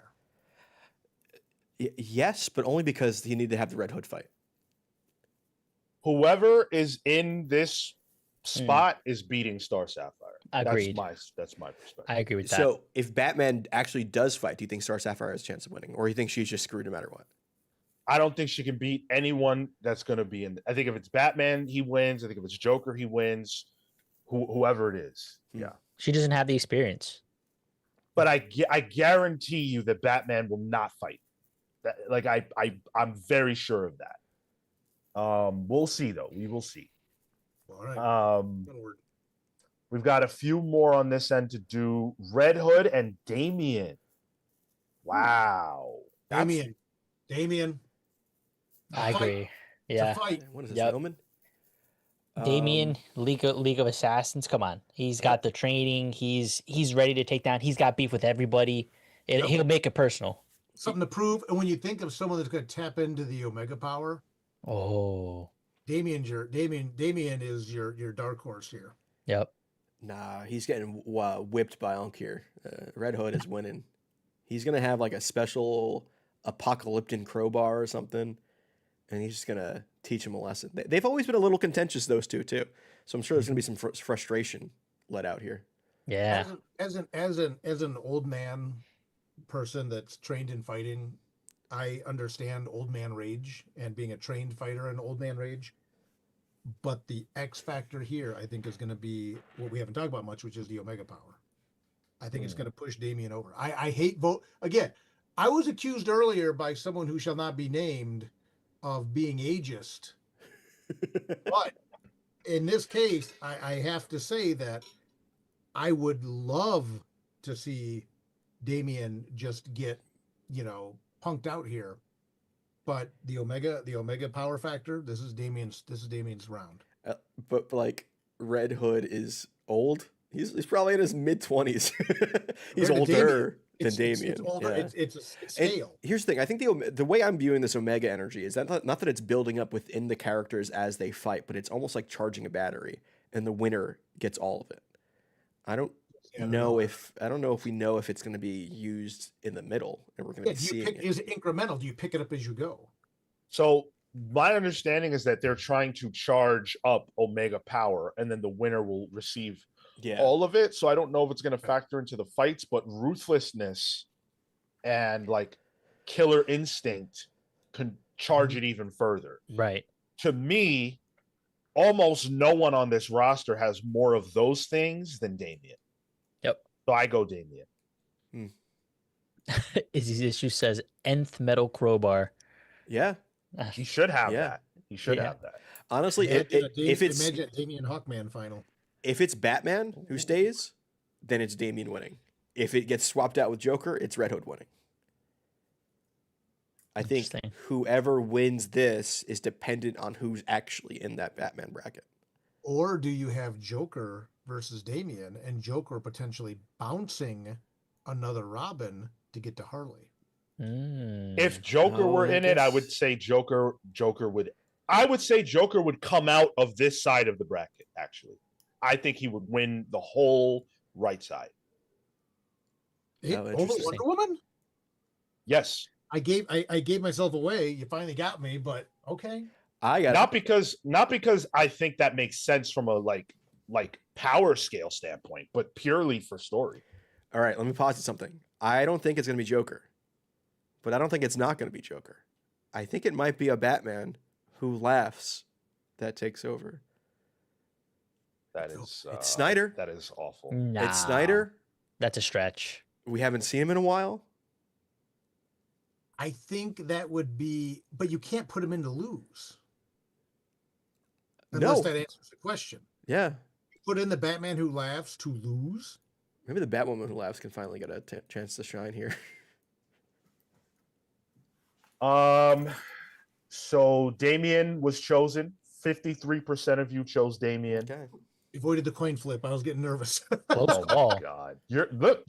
S3: Yes, but only because he needed to have the Red Hood fight.
S1: Whoever is in this spot is beating Star Sapphire.
S4: Agreed.
S1: That's my perspective.
S4: I agree with that.
S3: So if Batman actually does fight, do you think Star Sapphire has a chance of winning, or you think she's just screwed no matter what?
S1: I don't think she can beat anyone that's going to be in. I think if it's Batman, he wins. I think if it's Joker, he wins. Whoever it is, yeah.
S4: She doesn't have the experience.
S1: But I guarantee you that Batman will not fight. That, like I'm very sure of that. We'll see though. We will see.
S2: All right.
S1: We've got a few more on this end to do. Red Hood and Damian. Wow.
S2: Damian.
S4: I agree. Yeah.
S2: It's a fight.
S3: What is this,
S4: Yep.
S3: Roman?
S4: Damian, League of Assassins. Come on, he's got the training. He's ready to take down. He's got beef with everybody. He'll make it personal.
S2: Something to prove. And when you think of someone that's going to tap into the Omega power, Damian is your dark horse here.
S4: Yep.
S3: Nah, he's getting whipped by Unk here. Red Hood is winning. He's gonna have like a special apocalyptic crowbar or something, and he's just gonna teach him a lesson. They've always been a little contentious, those two too. So I'm sure there's gonna be some frustration let out here.
S4: Yeah.
S2: As an old man person that's trained in fighting, I understand old man rage and being a trained fighter in old man rage. But the X factor here, I think, is going to be what we haven't talked about much, which is the Omega power. I think it's going to push Damian over. I hate vote again. I was accused earlier by someone who shall not be named of being ageist. But in this case, I have to say that I would love to see Damian just get, punked out here. But the Omega power factor, this is Damian's round.
S3: But like Red Hood is old. He's probably in his mid-20s. He's older than Damian.
S2: It's older.
S3: Yeah.
S2: It's a scale.
S3: And here's the thing. I think the way I'm viewing this Omega energy is that not that it's building up within the characters as they fight, but it's almost like charging a battery, and the winner gets all of it. I don't know if we know if it's going to be used in the middle, and we're going to be seeing it.
S2: Is it incremental? Do you pick it up as you go?
S1: So my understanding is that they're trying to charge up Omega power, and then the winner will receive all of it. So I don't know if it's going to factor into the fights, but ruthlessness and like killer instinct can charge it even further.
S4: Right.
S1: To me, almost no one on this roster has more of those things than Damian.
S4: Yep.
S1: So I go Damian.
S4: Izzy's issue says nth metal crowbar.
S3: Yeah.
S1: He should have that. He should have that.
S3: Honestly, if it's
S2: imagine Damian Hawkman final.
S3: If it's Batman who stays, then it's Damian winning. If it gets swapped out with Joker, it's Red Hood winning. I think whoever wins this is dependent on who's actually in that Batman bracket.
S2: Or do you have Joker versus Damian and Joker potentially bouncing another Robin to get to Harley?
S1: If Joker were in it, I would say Joker would come out of this side of the bracket, actually. I think he would win the whole right side.
S2: Over Wonder Woman?
S1: Yes.
S2: I gave myself away. You finally got me, but okay.
S1: Not because I think that makes sense from a like power scale standpoint, but purely for story.
S3: All right, let me posit something. I don't think it's going to be Joker, but I don't think it's not going to be Joker. I think it might be a Batman who laughs that takes over.
S1: That is
S3: it's Snyder.
S1: That is awful.
S4: Nah,
S3: it's Snyder.
S4: That's a stretch.
S3: We haven't seen him in a while.
S2: I think that would be, but you can't put him in to lose. Unless that answers the question.
S3: Yeah.
S2: Put in the Batman who laughs to lose.
S3: Maybe the Batwoman who laughs can finally get a chance to shine here.
S1: So Damian was chosen. 53% of you chose Damian.
S3: Okay.
S2: Avoided the coin flip. I was getting nervous.
S4: Close call.
S1: Oh God, you're up.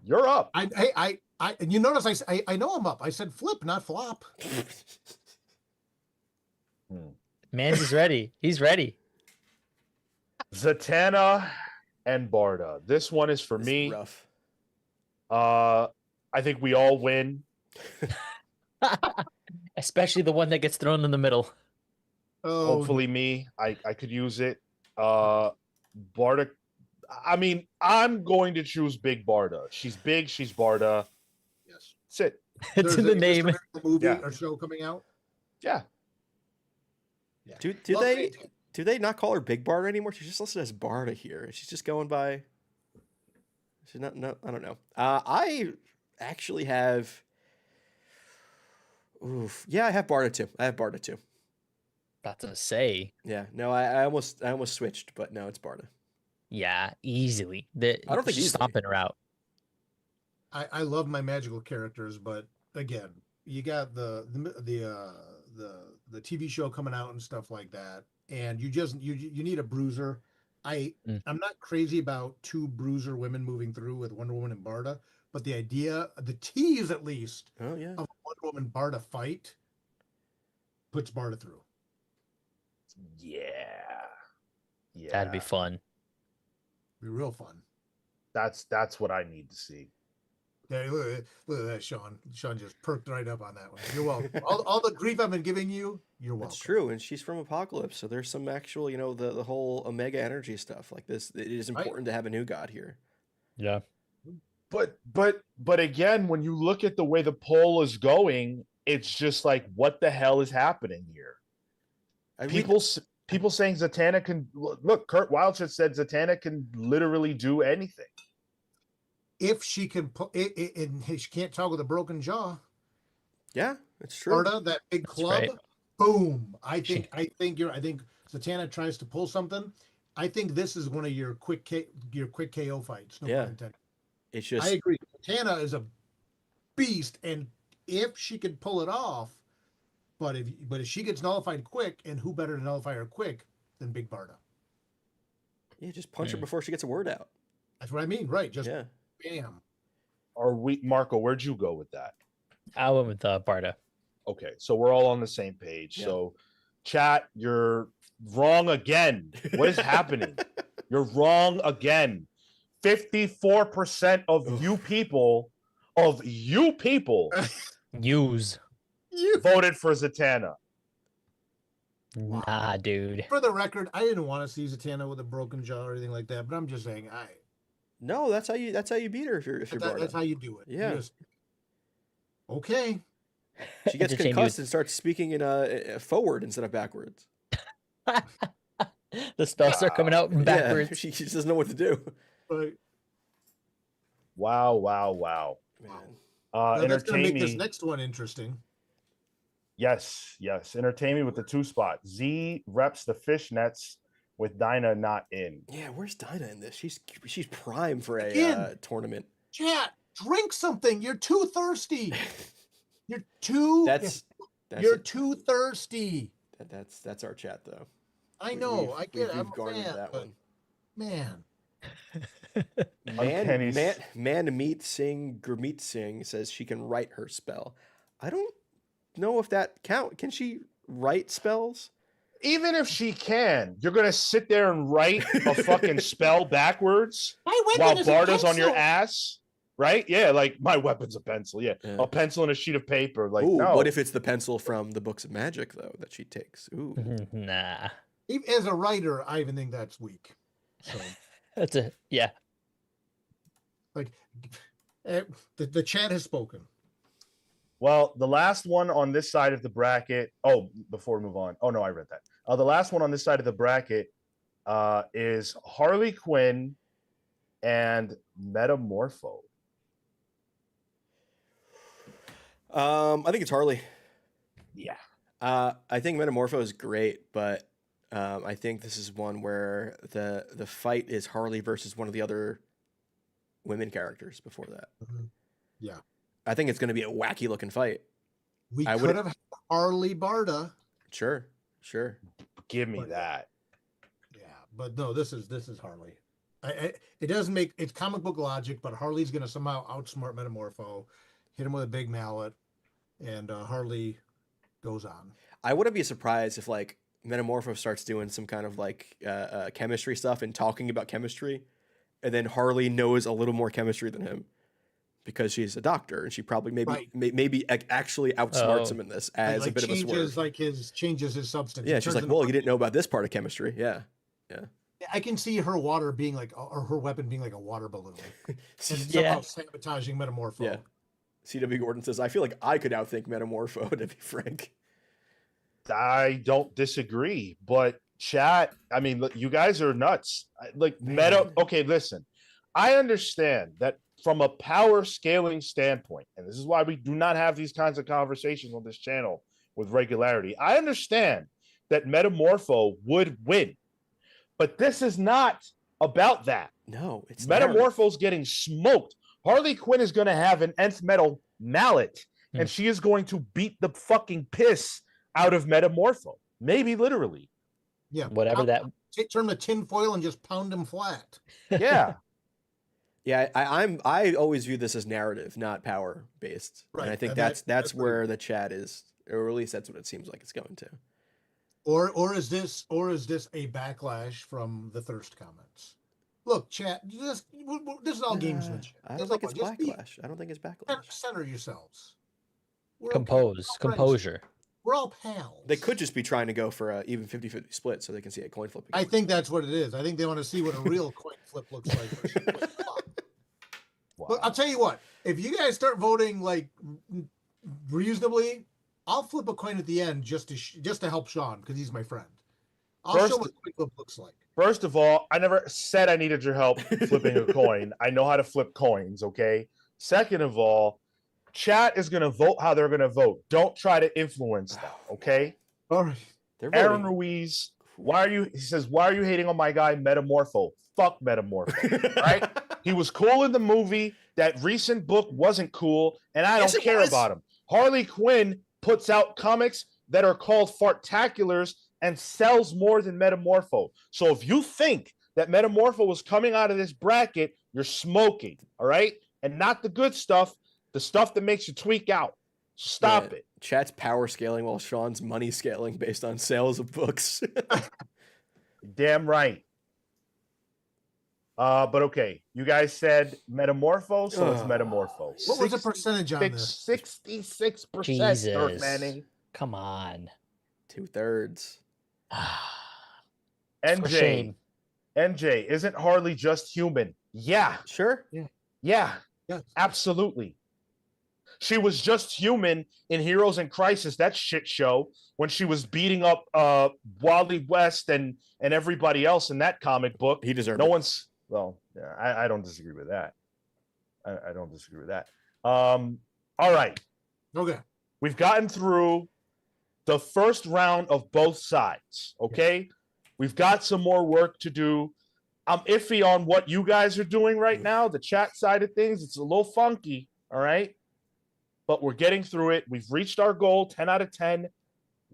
S1: You're up.
S2: I you notice I know I'm up. I said flip, not flop.
S4: Mans is ready. He's ready.
S1: Zatanna and Barda. This one is for me.
S3: Rough.
S1: I think we all win.
S4: Especially the one that gets thrown in the middle.
S2: Oh,
S1: Hopefully me. I could use it. Barda. I mean, I'm going to choose Big Barda. She's big, she's Barda.
S2: yes.
S1: That's it.
S4: It's
S2: There's
S4: in the
S2: a Mr.
S4: name.
S2: Miracle movie
S1: Yeah.
S2: or show coming out.
S1: Yeah.
S2: Yeah.
S3: Do
S2: Well,
S3: they not call her Big Barda anymore? She's just listed as Barda here. She's just going by. She's not. No, I don't know. I actually have. Oof. Yeah, I have Barda too.
S4: About to say,
S3: Yeah. No, I almost switched, but no, it's Barda.
S4: yeah, easily.
S3: I don't think
S4: she's
S3: easily.
S4: stomping her out.
S2: I love my magical characters, but again, you got the TV show coming out and stuff like that, and you need a bruiser. I'm not crazy about 2 bruiser women moving through with Wonder Woman and Barda, but the idea, the tease at least,
S3: Oh yeah.
S2: of a Wonder Woman Barda fight puts Barda through.
S1: Yeah. Yeah.
S4: That'd be fun.
S2: Be real fun.
S1: That's what I need to see.
S2: Yeah, look at that, Sean. Sean just perked right up on that one. You're welcome. all the grief I've been giving you, you're welcome.
S3: That's true, and she's from Apocalypse, so there's some actual, the whole Omega energy stuff like this. It is important to have a new god here.
S4: Yeah.
S1: But again, when you look at the way the poll is going, it's just like, what the hell is happening here? People saying Zatanna can look. Kurt Wildshit said Zatanna can literally do anything
S2: if she can put it, and she can't talk with a broken jaw.
S3: Yeah, it's true.
S2: Florida, that big club,
S4: right.
S2: boom. I think Zatanna tries to pull something. I think this is one of your quick KO fights. No pun intended.
S3: It's just,
S2: I agree. Zatanna is a beast, and if she could pull it off, but if she gets nullified quick, and who better to nullify her quick than Big Barda?
S3: Yeah, just punch her before she gets a word out.
S2: That's what I mean, right? Just bam.
S1: Marco, where'd you go with that?
S4: I went with Barda.
S1: Okay, so we're all on the same page.
S3: Yeah.
S1: So, chat, you're wrong again. What is happening? You're wrong again. 54% of you people
S4: Use.
S1: voted for Zatanna.
S4: Nah, dude.
S2: For the record, I didn't want to see Zatanna with a broken jaw or anything like that, but I'm just saying,
S3: No, that's how you beat her if you're Barda.
S2: that's how you do it.
S3: Yeah.
S2: Okay.
S3: She gets concussed and starts speaking in forward instead of backwards.
S4: The spells start coming out backwards.
S3: Yeah, she just doesn't know what to do.
S2: Right.
S1: Wow.
S3: Man.
S2: That's gonna make this
S1: me.
S2: next one interesting.
S1: Yes. Entertain me with the 2 spot. Z reps the fishnets with Dinah not in.
S3: Yeah, where's Dinah in this? She's prime for a
S2: Again.
S3: tournament.
S2: Chat, drink something. You're too thirsty. You're too. You're too thirsty.
S3: That's our chat though.
S2: I know. I get it. I'm
S3: We've
S2: a
S3: garnered
S2: fan,
S3: that
S2: but
S3: one.
S2: man.
S3: Man Meet Singh Gurmeet Singh says she can write her spell. I don't know if that count. Can she write spells?
S1: Even if she can, you're gonna sit there and write a fucking spell backwards while Barda's on your ass, right? Yeah, like my weapon's a pencil. Yeah, a pencil and a sheet of paper. Like,
S3: ooh,
S1: no.
S3: What if it's the pencil from the books of magic though that she takes? Ooh,
S4: Nah.
S2: As a writer, I even think that's weak. So
S4: That's it. Yeah.
S2: like, the chat has spoken.
S1: Well, the last one on this side of the bracket. Oh, before we move on. Oh no, I read that. The last one on this side of the bracket is Harley Quinn and Metamorpho.
S3: I think it's Harley.
S1: Yeah.
S3: I think Metamorpho is great, but I think this is one where the fight is Harley versus one of the other women characters before that.
S2: Mm-hmm. Yeah.
S3: I think it's going to be a wacky looking fight.
S2: We could have had Harley Barda.
S3: Sure.
S1: Give me that.
S2: Yeah, but no, this is Harley. It doesn't make it's comic book logic, but Harley's going to somehow outsmart Metamorpho, hit him with a big mallet, and Harley goes on.
S3: I wouldn't be surprised if like Metamorpho starts doing some kind of like chemistry stuff and talking about chemistry, and then Harley knows a little more chemistry than him. because she's a doctor, and she probably
S2: Right.
S3: maybe actually outsmarts
S4: Oh.
S3: him in this as a bit of a
S2: changes
S3: swerve.
S2: changes his substance.
S3: Yeah,
S2: It
S3: she's
S2: turns
S3: like,
S2: into
S3: well, you didn't know about this part of chemistry. Yeah.
S2: I can see her water being like, or her weapon being like a water balloon, and
S4: Yeah.
S2: somehow sabotaging Metamorpho.
S3: Yeah. C.W. Gordon says, I feel like I could outthink Metamorpho, to be frank.
S1: I don't disagree, but chat, I mean, look, you guys are nuts. Like
S2: Man.
S1: okay, listen. I understand that from a power scaling standpoint, and this is why we do not have these kinds of conversations on this channel with regularity. I understand that Metamorpho would win, but this is not about that.
S3: No, it's
S1: Metamorpho's getting smoked. Harley Quinn is going to have an nth metal mallet, and she is going to beat the fucking piss out of Metamorpho. Maybe literally.
S2: Yeah.
S4: Whatever that.
S2: Turn the tin foil and just pound him flat.
S1: Yeah.
S3: Yeah, I always view this as narrative, not power based.
S2: Right.
S3: And I think
S2: And
S3: that's where the chat is, or at least that's what it seems like it's going to.
S2: Or is this a backlash from the Thirst comments? Look, chat, this is all gamesmanship.
S3: I don't think it's backlash. I don't think it's backlash.
S2: Center yourselves. We're
S4: Composure.
S2: We're all pals.
S3: They could just be trying to go for a even 50-50 split so they can see a coin flip.
S2: I think that's what it is. I think they want to see what a real coin flip looks like.
S1: Wow.
S2: But I'll tell you what, if you guys start voting like reasonably, I'll flip a coin at the end just to help Sean because he's my friend. I'll show what a coin flip looks like.
S1: First of all, I never said I needed your help flipping a coin. I know how to flip coins, okay? Second of all, chat is going to vote how they're going to vote. Don't try to influence them, okay?
S2: All right.
S1: Aaron Ruiz, he says, why are you hating on my guy Metamorpho? Fuck Metamorpho, right? He was cool in the movie. That recent book wasn't cool, and I don't care about him. Harley Quinn puts out comics that are called Fartaculars and sells more than Metamorpho. So if you think that Metamorpho was coming out of this bracket, you're smoking, all right? And not the good stuff, the stuff that makes you tweak out. Stop it.
S3: Chat's power scaling while Sean's money scaling based on sales of books.
S1: Damn right. But okay, you guys said Metamorpho, so it's Metamorpho.
S2: What was the percentage on this?
S1: 66%, Dirk
S4: Jesus.
S1: Manning.
S4: Come on.
S3: 2/3.
S4: For shame.
S1: NJ, isn't Harley just human? Yeah.
S3: Sure.
S1: Yeah.
S2: Yes.
S1: Absolutely. She was just human in Heroes in Crisis, that shit show, when she was beating up Wally West and everybody else in that comic book.
S3: He deserved
S1: it. Yeah, I don't disagree with that. I don't disagree with that. All right.
S2: Okay.
S1: We've gotten through the first round of both sides, okay? We've got some more work to do. I'm iffy on what you guys are doing right now, the chat side of things. It's a little funky, all right? But we're getting through it. We've reached our goal, 10 out of 10,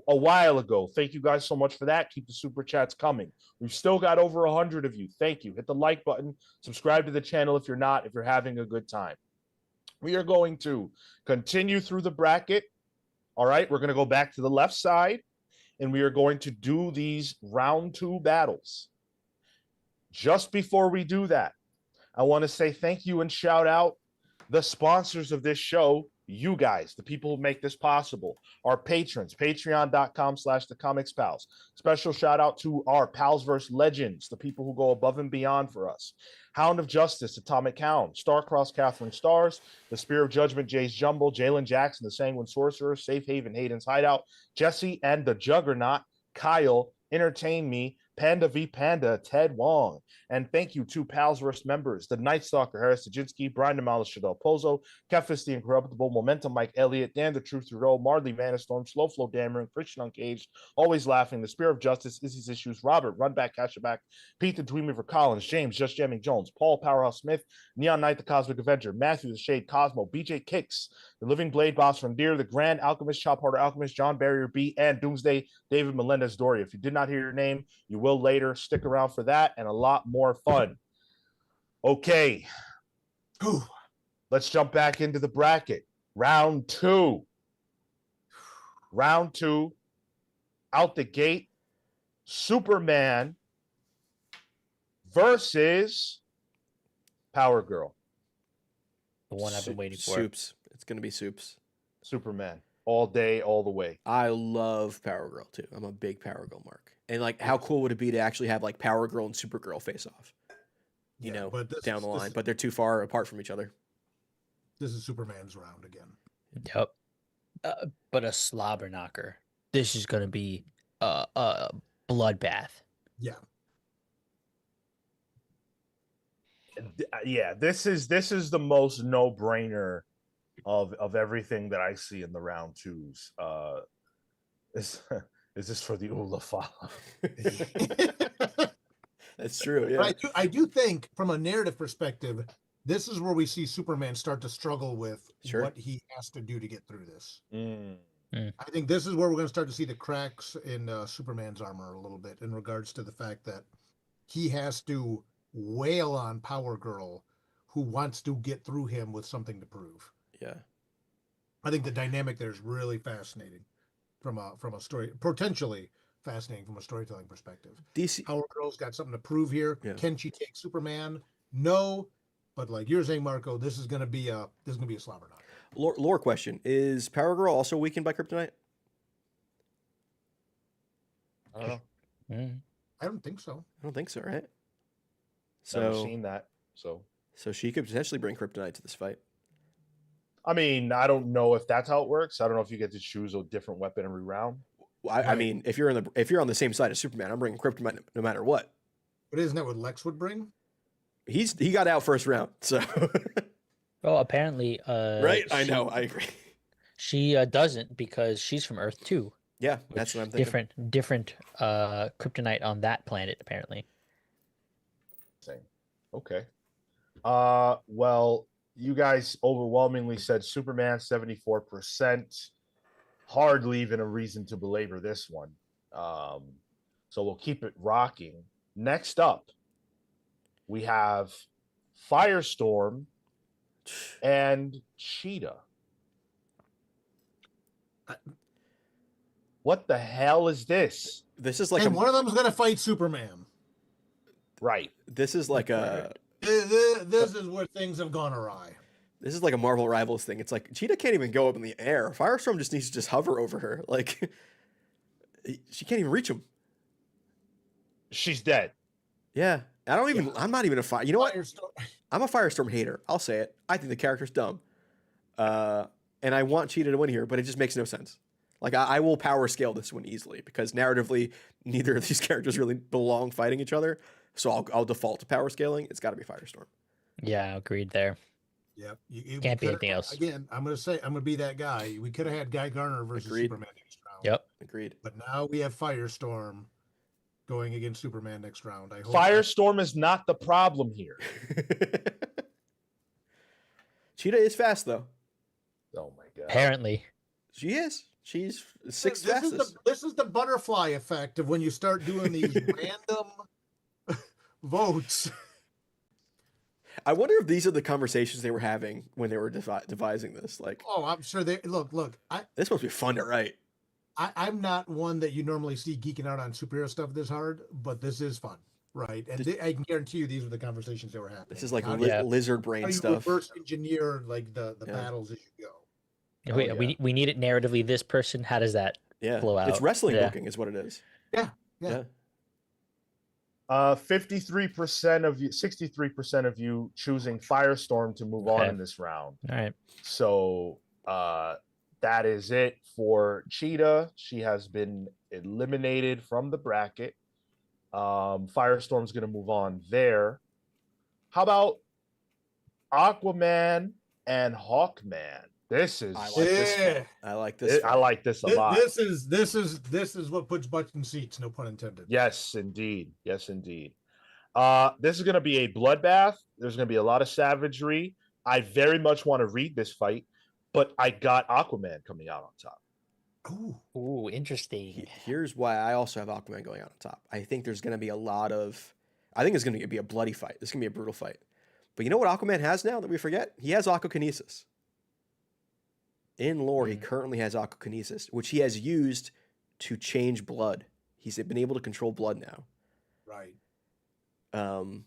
S1: a while ago. Thank you guys so much for that. Keep the super chats coming. We've still got over 100 of you. Thank you. Hit the like button. Subscribe to the channel if you're not, if you're having a good time. We are going to continue through the bracket. All right, we're going to go back to the left side, and we are going to do these round 2 battles. Just before we do that, I want to say thank you and shout out the sponsors of this show, you guys, the people who make this possible, our patrons, patreon.com/thecomicspals. Special shout out to our Palsverse legends, the people who go above and beyond for us. Hound of Justice, Atomic Hound, Starcross, Catherine Stars, The Spear of Judgment, Jay's Jumble, Jalen Jackson, The Sanguine Sorcerer, Safe Haven, Hayden's Hideout, Jesse and the Juggernaut, Kyle, Entertain Me, Panda v Panda, Ted Wong. And thank you to Palsverse members, the Night Stalker, Harris Tajinski, Brian DeMalis, Shadel Pozo, Kefis the Incorruptible, Momentum, Mike Elliott, Dan the Truth Roll, Marley Manistorm, Slow Flow Dameron, Christian Uncaged, Always Laughing, The Spear of Justice, Izzy's Issues, Robert, Runback, Cashaback, Pete the Dreamer Collins, James, Just Jamming Jones, Paul Powerhouse Smith, Neon Knight the Cosmic Avenger, Matthew the Shade Cosmo, BJ Kicks, The Living Blade Boss from Deer, The Grand Alchemist, Chop Harder Alchemist, John Barrier B, and Doomsday, David Melendez Dory. If you did not hear your name, you will later. Stick around for that and a lot more fun. Okay. Let's jump back into the bracket. Round 2. Round 2. Out the gate. Superman versus Power Girl.
S4: The one I've been waiting for.
S3: Soups. It's gonna be Soups.
S1: Superman. All day, all the way.
S3: I love Power Girl too. I'm a big Power Girl mark. And like, how cool would it be to actually have like Power Girl and Supergirl face off? You know,
S2: but
S3: down the line, but they're too far apart from each other.
S2: This is Superman's round again.
S4: Yep. But a slobber knocker. This is gonna be a bloodbath.
S2: Yeah.
S1: Yeah, this is the most no-brainer of everything that I see in the round twos. Is this for the Ulafala?
S3: That's true. Yeah.
S2: But I do think, from a narrative perspective, this is where we see Superman start to struggle with what he has to do to get through this. I think this is where we're going to start to see the cracks in Superman's armor a little bit in regards to the fact that he has to wail on Power Girl, who wants to get through him with something to prove.
S3: Yeah.
S2: I think the dynamic there is really fascinating from a story, potentially fascinating from a storytelling perspective.
S3: DC
S2: Power Girl's got something to prove here.
S3: Yeah.
S2: Can she take Superman? No, but like you're saying, Marco, this is gonna be a slobber knocker.
S3: Lore question: is Power Girl also weakened by kryptonite?
S1: I don't know.
S2: I don't think so.
S3: I don't think so, right?
S1: Never
S3: So
S1: seen that. So
S3: she could potentially bring kryptonite to this fight.
S1: I mean, I don't know if that's how it works. I don't know if you get to choose a different weapon every round.
S3: I mean, if you're on the same side as Superman, I'm bringing kryptonite no matter what.
S2: But isn't that what Lex would bring?
S3: He got out first round, so.
S4: Well, apparently,
S3: right? I know. I agree.
S4: She doesn't, because she's from Earth too.
S3: Yeah, that's what I'm thinking.
S4: Different kryptonite on that planet, apparently.
S1: Same. Okay. Well, you guys overwhelmingly said Superman 74%. Hardly even a reason to belabor this one. So we'll keep it rocking. Next up, we have Firestorm and Cheetah. What the hell is this?
S3: This is like
S2: and one of them's gonna fight Superman.
S1: Right.
S3: This is like a.
S2: This is where things have gone awry.
S3: This is like a Marvel Rivals thing. It's like Cheetah can't even go up in the air. Firestorm just needs to just hover over her. Like, she can't even reach him.
S1: She's dead.
S3: Yeah. I'm not even a fire. You know what?
S2: Firestorm.
S3: I'm a Firestorm hater. I'll say it. I think the character's dumb. And I want Cheetah to win here, but it just makes no sense. Like, I will power scale this one easily because narratively, neither of these characters really belong fighting each other. So I'll default to power scaling. It's got to be Firestorm.
S4: Yeah, agreed there.
S2: Yep.
S4: Can't be anything else.
S2: Again, I'm going to be that guy. We could have had Guy Garner versus
S3: Agreed.
S2: Superman next round.
S4: Yep.
S3: Agreed.
S2: But now we have Firestorm going against Superman next round. I hope
S1: Firestorm is not the problem here.
S3: Cheetah is fast, though.
S1: Oh, my God.
S4: Apparently.
S3: She is. She's sixth
S2: this
S3: fastest.
S2: this is the butterfly effect of when you start doing these random votes.
S3: I wonder if these are the conversations they were having when they were devising this. Like,
S2: Oh, I'm sure they look.
S3: this must be fun to write.
S2: I'm not one that you normally see geeking out on superhero stuff this hard, but this is fun, right? And I can guarantee you these are the conversations that were happening.
S3: This is like
S2: How
S3: lizard
S2: do
S3: brain
S2: you
S3: stuff.
S2: reverse engineer like the battles as you go?
S4: We need it narratively. This person, how does that flow out?
S3: It's wrestling
S4: Yeah.
S3: booking is what it is.
S2: Yeah.
S1: 53% of you, 63% of you choosing Firestorm to move on in this round.
S4: All right.
S1: So that is it for Cheetah. She has been eliminated from the bracket. Firestorm's going to move on there. How about Aquaman and Hawkman? This is
S3: I like this. I like this.
S1: I like this a lot.
S2: This is what puts butts in seats, no pun intended.
S1: Yes, indeed. Yes, indeed. This is going to be a bloodbath. There's going to be a lot of savagery. I very much want to read this fight, but I got Aquaman coming out on top.
S4: Ooh, interesting.
S3: Here's why I also have Aquaman going out on top. I think there's going to be I think it's going to be a bloody fight. It's going to be a brutal fight. But you know what Aquaman has now that we forget? He has aquakinesis. In lore, he currently has aquakinesis, which he has used to change blood. He's been able to control blood now.
S2: Right.
S3: So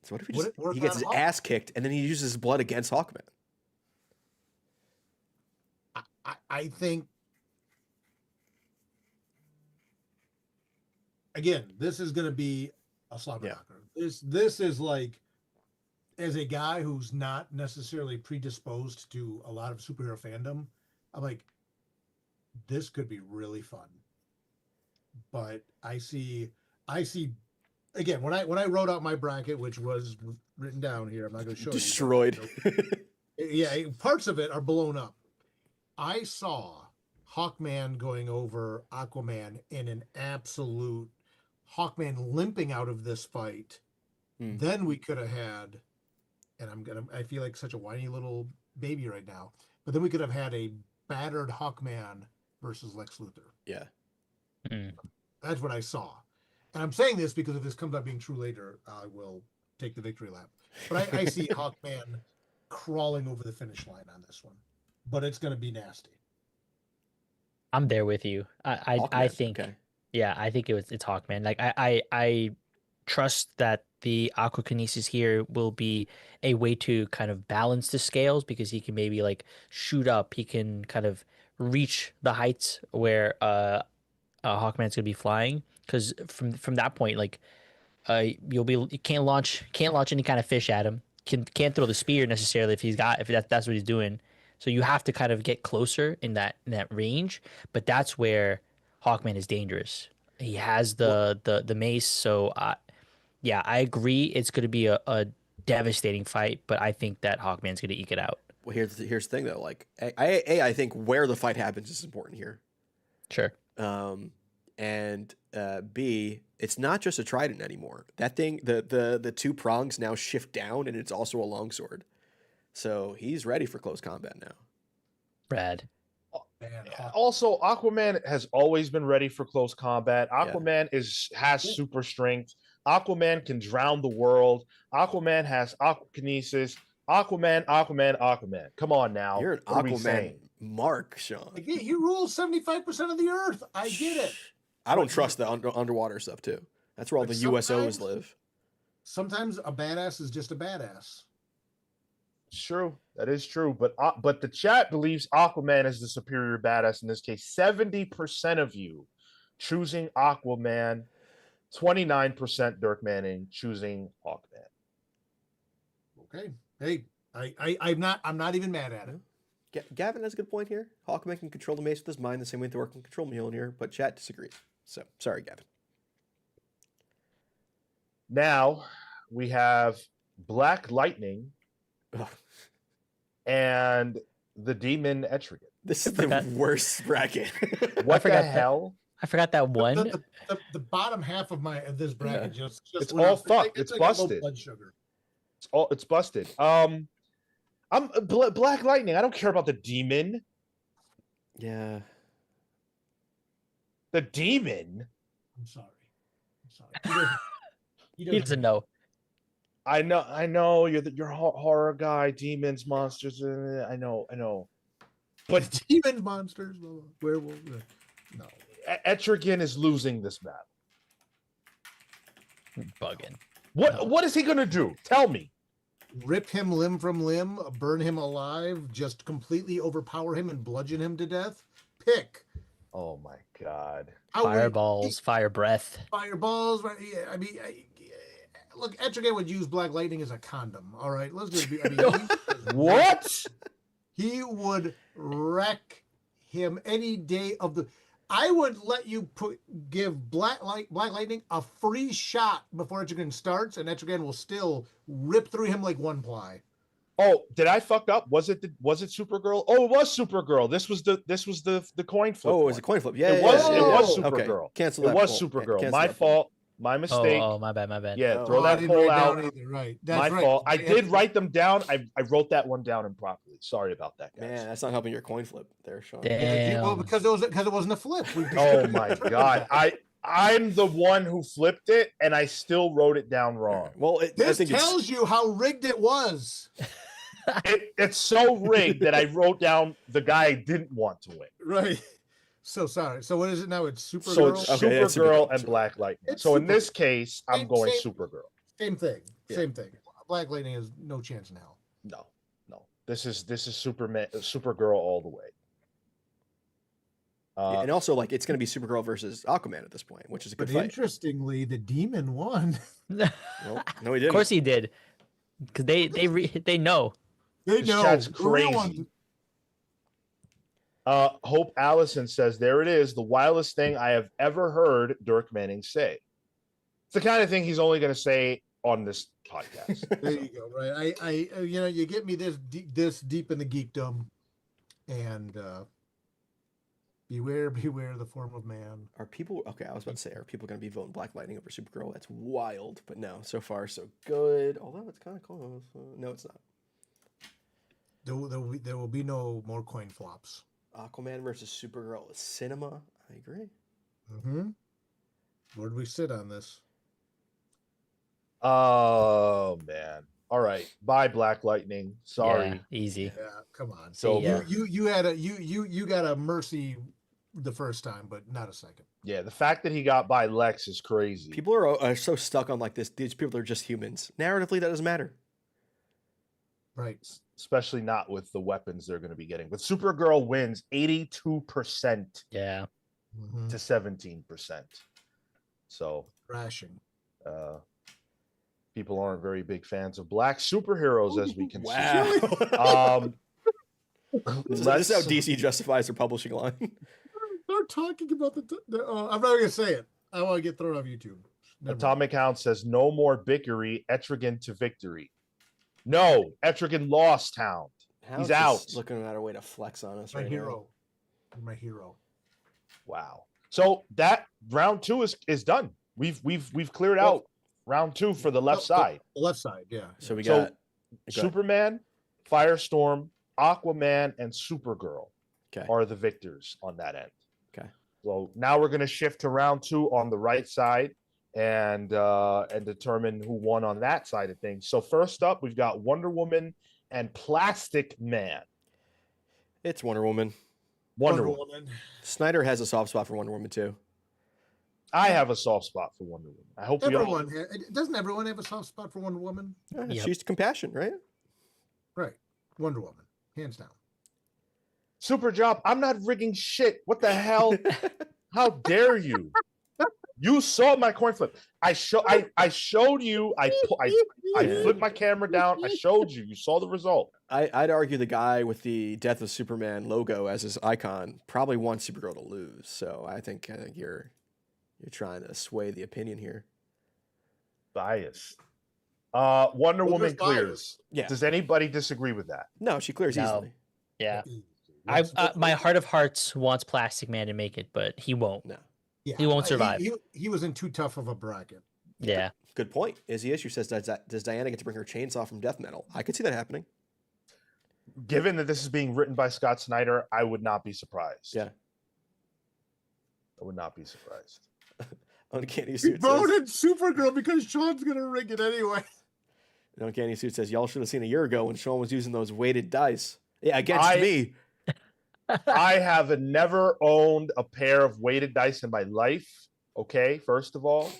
S3: what if he
S2: What
S3: gets his
S2: about
S3: ass kicked and then he uses his blood against Hawkman?
S2: I think, again, this is going to be a slobber
S3: Yeah.
S2: knocker. This is like, as a guy who's not necessarily predisposed to a lot of superhero fandom, I'm like, this could be really fun. But I see again, when I wrote out my bracket, which was written down here, I'm not going to show
S3: Destroyed.
S2: you. Yeah, parts of it are blown up. I saw Hawkman going over Aquaman in an absolute Hawkman limping out of this fight. Then we could have had, and I feel like such a whiny little baby right now, but then we could have had a battered Hawkman versus Lex Luthor.
S3: Yeah.
S2: That's what I saw. And I'm saying this because if this comes out being true later, I will take the victory lap. But I see Hawkman crawling over the finish line on this one. But it's going to be nasty.
S4: I'm there with you. I think,
S3: okay.
S4: yeah, I think it's Hawkman. Like I trust that the aquakinesis here will be a way to kind of balance the scales because he can maybe like shoot up. He can kind of reach the heights where Hawkman's gonna be flying. Because from that point, like you can't launch any kind of fish at him. Can't throw the spear necessarily if that's what he's doing. So you have to kind of get closer in that range. But that's where Hawkman is dangerous. He has the mace. So yeah, I agree. It's going to be a devastating fight. But I think that Hawkman's going to eke it out.
S3: Well, here's the thing though. Like I think where the fight happens is important here.
S4: Sure.
S3: And B, it's not just a trident anymore. That thing, the two prongs now shift down, and it's also a longsword. So he's ready for close combat now.
S4: Rad.
S1: Also, Aquaman has always been ready for close combat. Aquaman has super strength. Aquaman can drown the world. Aquaman has aquakinesis. Aquaman. Come on now.
S3: You're an
S1: What are we
S3: Aquaman
S1: saying?
S3: mark, Sean.
S2: He rules 75% of the earth. I get it.
S3: I don't trust the underwater stuff too. That's where all
S2: But
S3: the USOs live.
S2: Sometimes a badass is just a badass.
S1: It's true. That is true. But the chat believes Aquaman is the superior badass in this case. 70% of you choosing Aquaman, 29% Dirk Manning choosing Hawkman.
S2: Okay. Hey, I'm not even mad at it.
S3: Gavin has a good point here. Hawkman can control the mace with his mind the same way Thor can control Mjolnir, but chat disagrees. So sorry, Gavin.
S1: Now we have Black Lightning and the Demon Etrigan.
S3: This is the worst bracket.
S1: What the hell?
S4: I forgot that one.
S2: The bottom half of this bracket just
S1: it's all fucked. It's busted.
S2: Blood sugar.
S1: It's busted. I'm Black Lightning. I don't care about the demon.
S3: Yeah.
S1: The demon.
S2: I'm sorry.
S4: He doesn't know.
S1: I know. You're a horror guy. Demons, monsters. I know. But
S2: demons, monsters, werewolves. No.
S1: Etrigan is losing this battle.
S4: Bugging.
S1: What is he gonna do? Tell me.
S2: Rip him limb from limb, burn him alive, just completely overpower him and bludgeon him to death? Pick.
S1: Oh my god.
S4: Fireballs, fire breath.
S2: Fireballs. Right? Yeah, I mean, look, Etrigan would use Black Lightning as a condom. All right, let's just be.
S1: What?
S2: He would wreck him any day of the. I would let you give Black Lightning a free shot before Etrigan starts, and Etrigan will still rip through him like one ply.
S1: Oh, did I fuck up? Was it Supergirl? Oh, it was Supergirl. This was the coin flip.
S3: Oh, it was a coin flip. Yeah,
S1: it was
S3: Okay.
S1: Supergirl.
S3: Cancel that.
S1: It was Supergirl. My fault. My mistake.
S4: Oh, my bad.
S1: Yeah, throw that poll out.
S2: Right.
S1: That's my fault. I did write them down. I wrote that one down improperly. Sorry about that, guys.
S3: Man, that's not helping your coin flip there, Sean.
S4: Damn.
S2: Well, because it wasn't a flip.
S1: Oh my god. I'm the one who flipped it, and I still wrote it down wrong.
S3: Well,
S2: this tells you how rigged it was.
S1: It's so rigged that I wrote down the guy I didn't want to win.
S2: Right. So sorry. So what is it now? It's Supergirl.
S1: So it's Supergirl and Black Lightning. So in this case, I'm going Supergirl.
S2: Same thing. Same thing. Black Lightning has no chance in hell.
S1: No. This is Supergirl all the way.
S3: And also, like, it's going to be Supergirl versus Aquaman at this point, which is a good
S2: But
S3: fight.
S2: interestingly, the demon won.
S3: Well, no, he didn't.
S4: Of course he did, because they know.
S2: They
S1: This
S2: know.
S1: chat's
S2: The real ones-
S1: crazy. Hope Allison says, there it is, the wildest thing I have ever heard Dirk Manning say. It's the kind of thing he's only going to say on this podcast.
S2: There you go. Right. I you get me this deep in the geekdom, and beware the form of man.
S3: Are people okay? I was about to say, are people going to be voting Black Lightning over Supergirl? That's wild, but no. So far, so good. Although it's kind of close. No, it's not.
S2: There will be no more coin flops.
S3: Aquaman versus Supergirl is cinema. I agree.
S2: Mm-hmm. Where do we sit on this?
S1: Oh man. All right. Bye, Black Lightning. Sorry.
S4: Yeah, easy.
S2: Yeah, come on.
S1: So
S4: Yeah.
S2: You had a you got a mercy the first time, but not a second.
S1: yeah, the fact that he got by Lex is crazy.
S3: People are so stuck on like this. These people are just humans. Narratively, that doesn't matter.
S2: Right.
S1: Especially not with the weapons they're going to be getting. But Supergirl wins 82%
S4: Yeah.
S2: Mm-hmm.
S1: to 17%. So
S2: Crashing.
S1: people aren't very big fans of black superheroes, as we can see.
S3: Wow. This is how
S1: let's-
S3: DC justifies their publishing line.
S2: They're talking about I'm not going to say it. I want to get thrown off YouTube. Never mind.
S1: Atomic Hound says, no more bickery, Etrigan to victory. No, Etrigan lost Hound.
S3: Hound's
S1: He's out.
S3: just looking at a way to flex on us
S2: My
S3: right
S2: hero. You're my hero.
S1: Wow. So that round 2 is done. We've cleared out round 2 for the left side.
S2: The left side, yeah.
S3: now. So we
S1: So,
S3: got go ahead.
S1: Superman, Firestorm, Aquaman, and Supergirl
S3: Okay.
S1: are the victors on that end.
S3: Okay.
S1: So now we're going to shift to round 2 on the right side and determine who won on that side of things. So first up, we've got Wonder Woman and Plastic Man.
S3: It's Wonder Woman.
S1: Wonder Woman.
S3: Snyder has a soft spot for Wonder Woman too.
S1: I have a soft spot for Wonder Woman. I hope
S2: Doesn't everyone have a soft spot for Wonder Woman?
S4: Yep.
S3: She's compassion, right?
S2: Right. Wonder Woman. Hands down.
S1: Super job. I'm not rigging shit. What the hell? How dare you? You saw my coin flip. I showed you. I flipped my camera down. I showed you. You saw the result.
S3: I'd argue the guy with the Death of Superman logo as his icon probably wants Supergirl to lose. So I think you're trying to sway the opinion here.
S1: Bias. Wonder
S2: Well,
S1: Woman
S2: there's bias.
S1: clears.
S3: Yeah.
S1: Does anybody disagree with that?
S3: No, she clears
S4: No.
S3: easily.
S4: Yeah.
S2: Let's-
S4: My heart of hearts wants Plastic Man to make it, but he won't.
S3: No.
S2: yeah,
S4: he won't survive.
S2: He was in too tough of a bracket.
S4: Yeah.
S3: Good point. Izzy Issue says, does Diana get to bring her chainsaw from death metal? I could see that happening.
S1: Given that this is being written by Scott Snyder, I would not be surprised.
S3: Yeah.
S1: I would not be surprised.
S3: Uncanny
S2: He
S3: Suit says,
S2: voted Supergirl because Sean's gonna rig it anyway.
S3: Uncanny Suit says, y'all should have seen a year ago when Sean was using those weighted dice. Yeah, against
S1: I-
S3: me.
S1: I have never owned a pair of weighted dice in my life. Okay, first of all.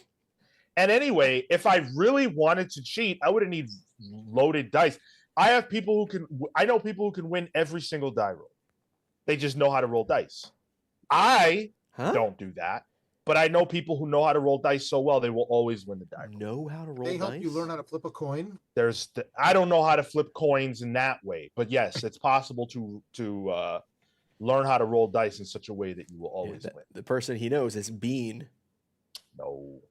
S1: And anyway, if I really wanted to cheat, I wouldn't need loaded dice. I know people who can win every single die roll. They just know how to roll dice. I
S3: Huh?
S1: don't do that, but I know people who know how to roll dice so well they will always win the die roll.
S3: Know how to roll
S2: They help
S3: dice?
S2: you learn how to flip a coin.
S1: I don't know how to flip coins in that way, but yes, it's possible to learn how to roll dice in such a way that you will
S3: Yeah,
S1: always win.
S3: the person he knows is Bean.
S1: No.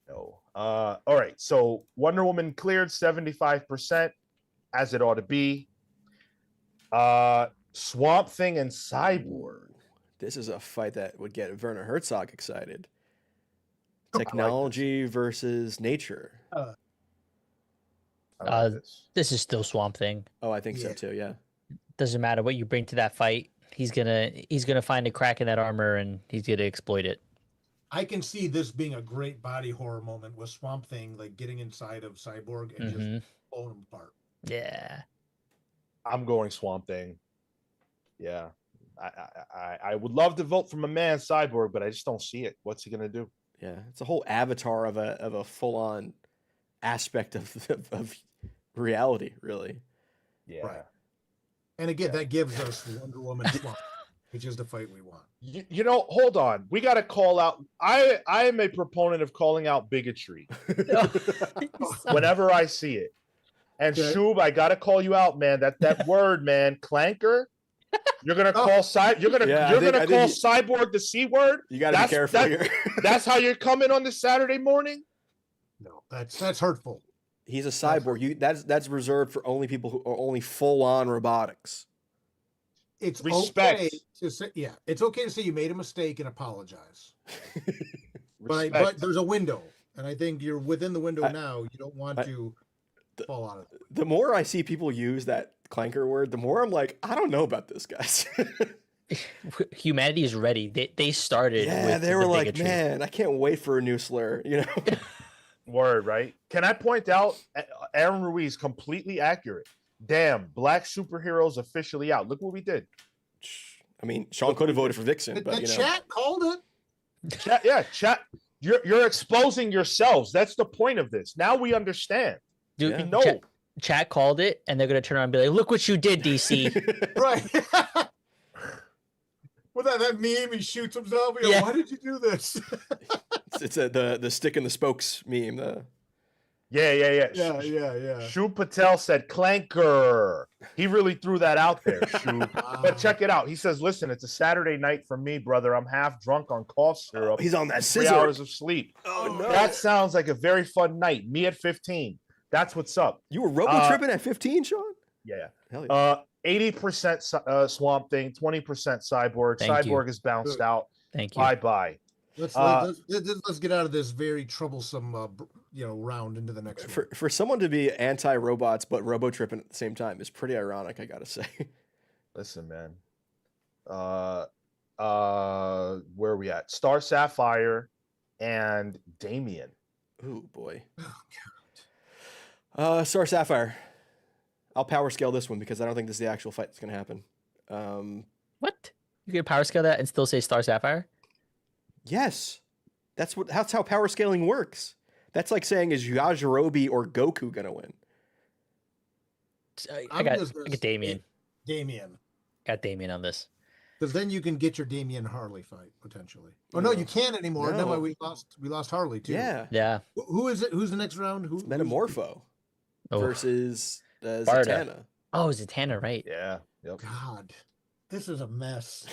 S1: No. All right. So Wonder Woman cleared 75%, as it ought to be. Swamp Thing and Cyborg.
S3: This is a fight that would get Werner Herzog excited.
S1: I like
S3: Technology versus nature.
S1: I like this.
S4: This is still Swamp Thing.
S3: Oh, I think so
S2: Yeah.
S3: too. Yeah.
S4: Doesn't matter what you bring to that fight. He's gonna find a crack in that armor and he's gonna exploit it.
S2: I can see this being a great body horror moment with Swamp Thing like getting inside of Cyborg and
S4: Mhm.
S2: just blowing him apart.
S4: Yeah.
S1: I'm going Swamp Thing. Yeah. I would love to vote for my man Cyborg, but I just don't see it. What's he gonna do?
S3: Yeah. It's a whole avatar of a full on aspect of reality, really.
S1: Yeah.
S2: Right. And again, that gives us Wonder Woman Swamp, which is the fight we want.
S1: You know, hold on. We got to call out. I am a proponent of calling out bigotry whenever I see it. And
S2: Okay.
S1: Shub, I got to call you out, man. That word, man, clanker. You're gonna call You're gonna call Cyborg the C word.
S3: You got to be careful here.
S1: That's how you're coming on this Saturday morning.
S2: No, that's hurtful.
S3: He's a cyborg. That's reserved for only people who are only full on robotics.
S2: It's
S1: Respect.
S2: okay to say, it's okay to say you made a mistake and apologize. but there's a window, and I think you're within the window now. You don't want to fall out of it.
S3: The more I see people use that clanker word, the more I'm like, I don't know about this, guys.
S4: Humanity is ready. They started.
S3: Yeah,
S4: with
S3: they were
S4: the
S3: like,
S4: bigotry.
S3: man, I can't wait for a new slur. You know.
S1: Word, right? Can I point out Aaron Ruiz completely accurate? Damn, black superheroes officially out. Look what we did.
S3: I mean, Sean could have voted for Vixen, but
S2: The chat called it.
S1: Chat. You're exposing yourselves. That's the point of this. Now we understand.
S4: Dude,
S1: We know.
S4: Chat called it, and they're gonna turn around and be like, "Look what you did, DC."
S2: Right. With that meme, he shoots himself.
S4: Yeah.
S2: Why did you do this?
S3: it's the stick and the spokes meme.
S1: Yeah.
S2: Yeah.
S1: Shub Patel said clanker. He really threw that out there, Shub. But check it out. He says, listen, it's a Saturday night for me, brother. I'm halp drunk on cough syrup.
S3: He's on that
S1: 3
S3: scissor.
S1: hours of sleep.
S3: Oh no.
S1: That sounds like a very fun night. Me at 15. That's what's up.
S3: You were robo tripping at 15, Sean?
S1: Yeah.
S3: Hell yeah.
S1: 80% Swamp Thing, 20% Cyborg.
S4: Thank you.
S1: Cyborg is bounced out.
S4: Thank you.
S1: Bye.
S2: Let's get out of this very troublesome round into the next one.
S3: For someone to be anti-robots but robo tripping at the same time is pretty ironic, I gotta say.
S1: Listen, man. Where are we at? Star Sapphire and Damien.
S3: Ooh boy.
S2: Oh, God.
S3: Star Sapphire. I'll power scale this one because I don't think this is the actual fight that's gonna happen.
S4: What? You can power scale that and still say Star Sapphire?
S3: Yes. That's how power scaling works. That's like saying, is Yajirobe or Goku gonna win?
S4: I got Damien.
S2: Damien.
S4: Got Damien on this.
S2: Because then you can get your Damien Harley fight potentially. Oh no, you can't anymore.
S3: No.
S2: Never mind, we lost Harley too.
S4: Yeah.
S2: Who is it? Who's the next round?
S3: Metamorpho versus
S4: Barda.
S3: Zatanna.
S4: Oh, Zatanna, right?
S1: Yeah. Yep.
S2: God, this is a mess.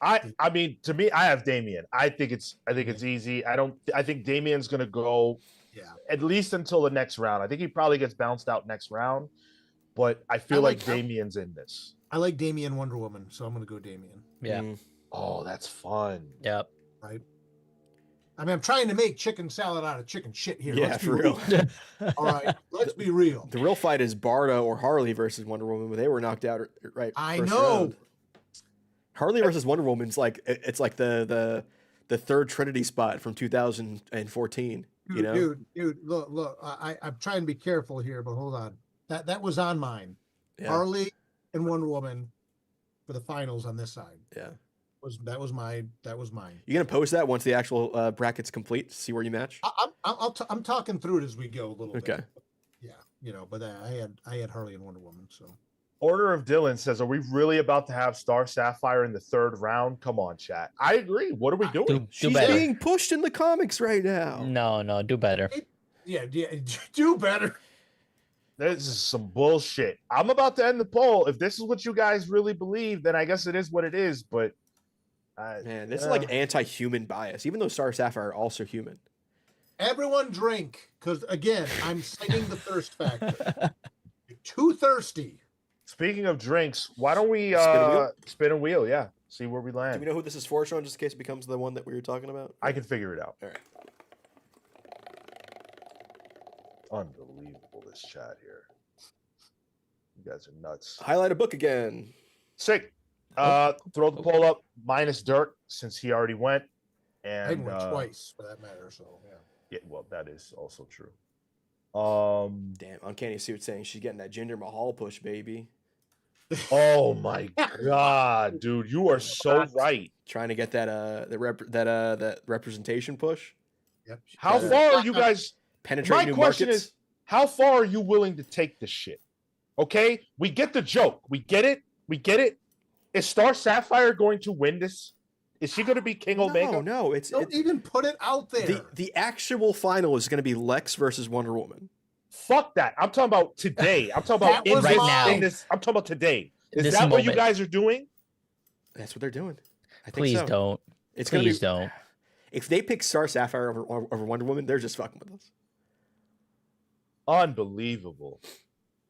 S1: I mean, to me, I have Damien. I think it's easy. I think Damien's gonna go at least until the next round. I think he probably gets bounced out next round, but I feel like Damien's in this.
S2: I like Damien Wonder Woman, so I'm gonna go Damien.
S4: Yeah.
S1: Oh, that's fun.
S4: Yep.
S2: Right. I mean, I'm trying to make chicken salad out of chicken shit here.
S3: Yeah, for real.
S2: All right, let's be real.
S3: The real fight is Barda or Harley versus Wonder Woman, but they were knocked out right.
S2: I
S3: first
S2: know.
S3: round. Harley versus Wonder Woman's like it's like the third Trinity spot from 2014. You know,
S2: dude, look. I'm trying to be careful here, but hold on. That was on mine.
S3: Yeah.
S2: Harley and Wonder Woman for the finals on this side.
S3: Yeah.
S2: That was mine.
S3: You gonna post that once the actual bracket's complete? See where you match.
S2: I'm talking through it as we go a little bit.
S3: Okay.
S2: Yeah, but I had Harley and Wonder Woman. So
S1: Order of Dylan says, "Are we really about to have Star Sapphire in the third round?" Come on, chat. I agree. What are we doing?
S4: Do
S3: She's
S4: better.
S3: being pushed in the comics right now.
S4: No, do better.
S2: yeah, do better.
S1: This is some bullshit. I'm about to end the poll. If this is what you guys really believe, then I guess it is what it is. But
S3: Man, this is like anti-human bias, even though Star Sapphire are also human.
S2: Everyone drink, because again, I'm citing the thirst factor. You're too thirsty.
S1: Speaking of drinks, why don't we spin a wheel? Yeah, see where we land.
S3: Do we know who this is for, Sean, just in case it becomes the one that we were talking about?
S1: I can figure it out.
S3: All right.
S1: Unbelievable, this chat here. You guys are nuts.
S3: Highlight a book again.
S1: Sick. Throw the poll up minus Dirk since he already went.
S2: I
S1: And
S2: went twice for that matter. So
S1: yeah, well, that is also true.
S3: Damn, Uncanny Suit saying she's getting that Jinder Mahal push, baby.
S1: Oh my god, dude, you are so right.
S3: Trying to get that that representation push.
S2: Yep.
S1: How far are you guys?
S3: Penetrate
S1: My
S3: new
S1: question
S3: markets.
S1: is, How far are you willing to take this shit? Okay, we get the joke. We get it. We get it. Is Star Sapphire going to win this? Is she going to be King Omega?
S3: No.
S2: Don't even put it out there.
S3: The actual final is going to be Lex versus Wonder Woman.
S1: Fuck that. I'm talking about today. I'm talking about
S2: That was mine.
S1: I'm talking about today. Is
S4: This
S1: that what you
S4: moment.
S1: guys are doing?
S3: That's what they're doing. I think
S4: Please
S3: so.
S4: don't.
S3: It's
S4: Please
S3: gonna be,
S4: don't.
S3: If they pick Star Sapphire over Wonder Woman, they're just fucking with us.
S1: Unbelievable.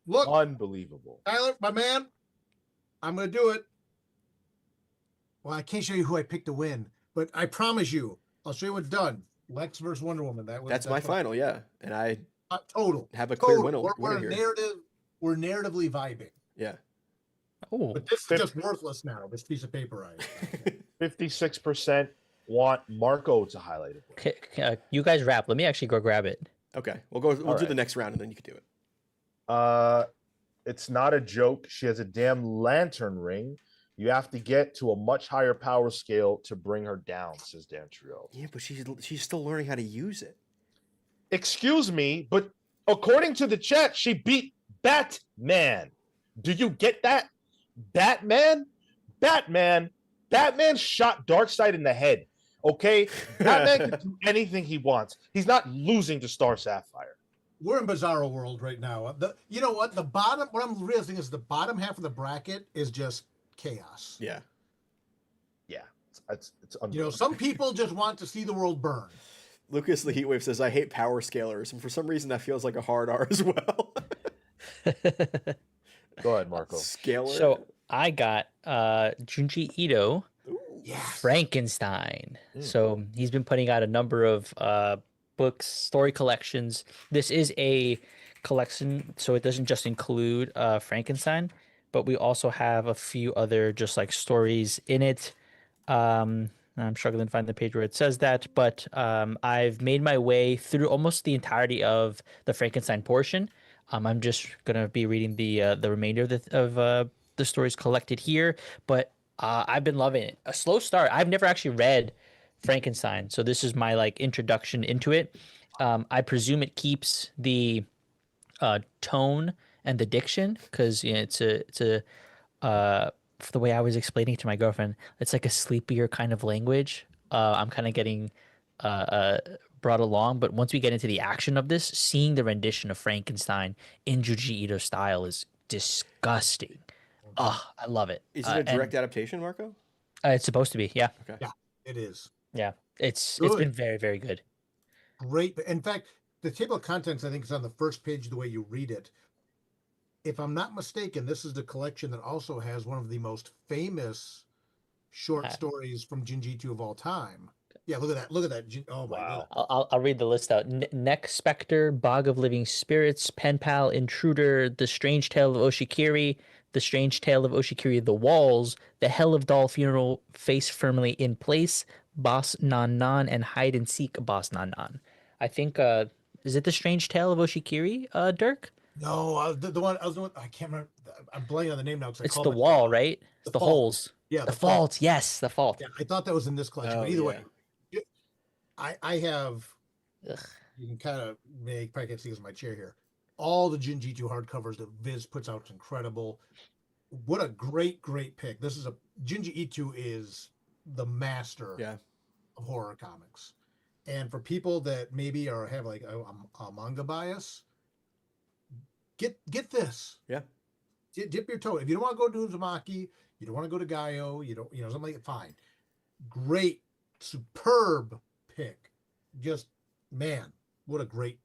S2: Look,
S1: Unbelievable.
S2: Tyler, my man, I'm going to do it. Well, I can't show you who I picked to win, but I promise you, I'll show you what's done. Lex versus Wonder Woman.
S3: That's my final, yeah. And I
S2: total.
S3: have a clear
S2: Total.
S3: winner
S2: We're
S3: here.
S2: We're narratively vibing.
S3: Yeah.
S4: Oh,
S2: But this is just worthless now, this piece of paper.
S1: 56% want Marco to highlight it.
S4: you guys wrap. Let me actually go grab it.
S3: Okay. We'll do
S1: right.
S3: the next round and then you can do it.
S1: It's not a joke. She has a damn lantern ring. You have to get to a much higher power scale to bring her down, says Dan Trio.
S3: Yeah, but she's still learning how to use it.
S1: Excuse me, but according to the chat, she beat Batman. Do you get that? Batman shot Darkseid in the head. Okay, Batman can do anything he wants. He's not losing to Star Sapphire.
S2: We're in bizarro world right now. You know what? What I'm realizing is the bottom half of the bracket is just chaos.
S3: Yeah.
S1: Yeah, it's
S2: Some people just want to see the world burn.
S3: Lucas the Heatwave says, I hate power scalers, and for some reason that feels like a hard R as well.
S1: Go ahead, Marco.
S3: Scalar.
S4: So I got Junji Ito,
S2: Yes.
S4: Frankenstein. So he's been putting out a number of books, story collections. This is a collection, so it doesn't just include Frankenstein, but we also have a few other just like stories in it. I'm struggling to find the page where it says that, but I've made my way through almost the entirety of the Frankenstein portion. I'm just gonna be reading the remainder of the stories collected here, but I've been loving it. A slow start. I've never actually read Frankenstein, so this is my like introduction into it. I presume it keeps the tone and the diction because it's a for the way I was explaining it to my girlfriend, it's like a sleepier kind of language. I'm kind of getting brought along, but once we get into the action of this, seeing the rendition of Frankenstein in Junji Ito style is disgusting. Oh, I love it.
S3: Is it a direct adaptation, Marco?
S4: It's supposed to be, yeah.
S3: Okay.
S2: Yeah, it is.
S4: Yeah, it's
S2: Good.
S4: been very, very good.
S2: Great. In fact, the table of contents, I think, is on the first page the way you read it. If I'm not mistaken, this is the collection that also has one of the most famous short stories from Junji Ito of all time. Yeah, look at that. Look at that. Oh, my
S1: Wow.
S2: God.
S4: I'll read the list out. Neck Spectre, Bog of Living Spirits, Pen Pal, Intruder, The Strange Tale of Oshikiri, The Strange Tale of Oshikiri, The Walls, The Hell of Doll Funeral, Face Firmly in Place, Boss Nan Nan, and Hide and Seek Boss Nan Nan. I think, is it The Strange Tale of Oshikiri, Dirk?
S2: No, the one I can't remember. I'm blanking on the name now.
S4: It's The Wall, right? It's the
S2: Fault.
S4: holes.
S2: Yeah,
S4: The Fault. Yes, The Fault.
S2: Yeah, I thought that was in this collection.
S3: Oh,
S2: But either
S3: yeah.
S2: way, I have.
S4: Ugh.
S2: You can kind of probably can't see this in my chair here. All the Junji Ito hardcovers that Viz puts out is incredible. What a great pick. This is Junji Ito is the master of horror comics. And for people that maybe have like a manga bias, get this.
S3: Yeah.
S2: Dip your toe. If you don't want to go to Uzumaki, you don't want to go to Gaio, something like that, fine. Great, superb pick. Just, man, what a great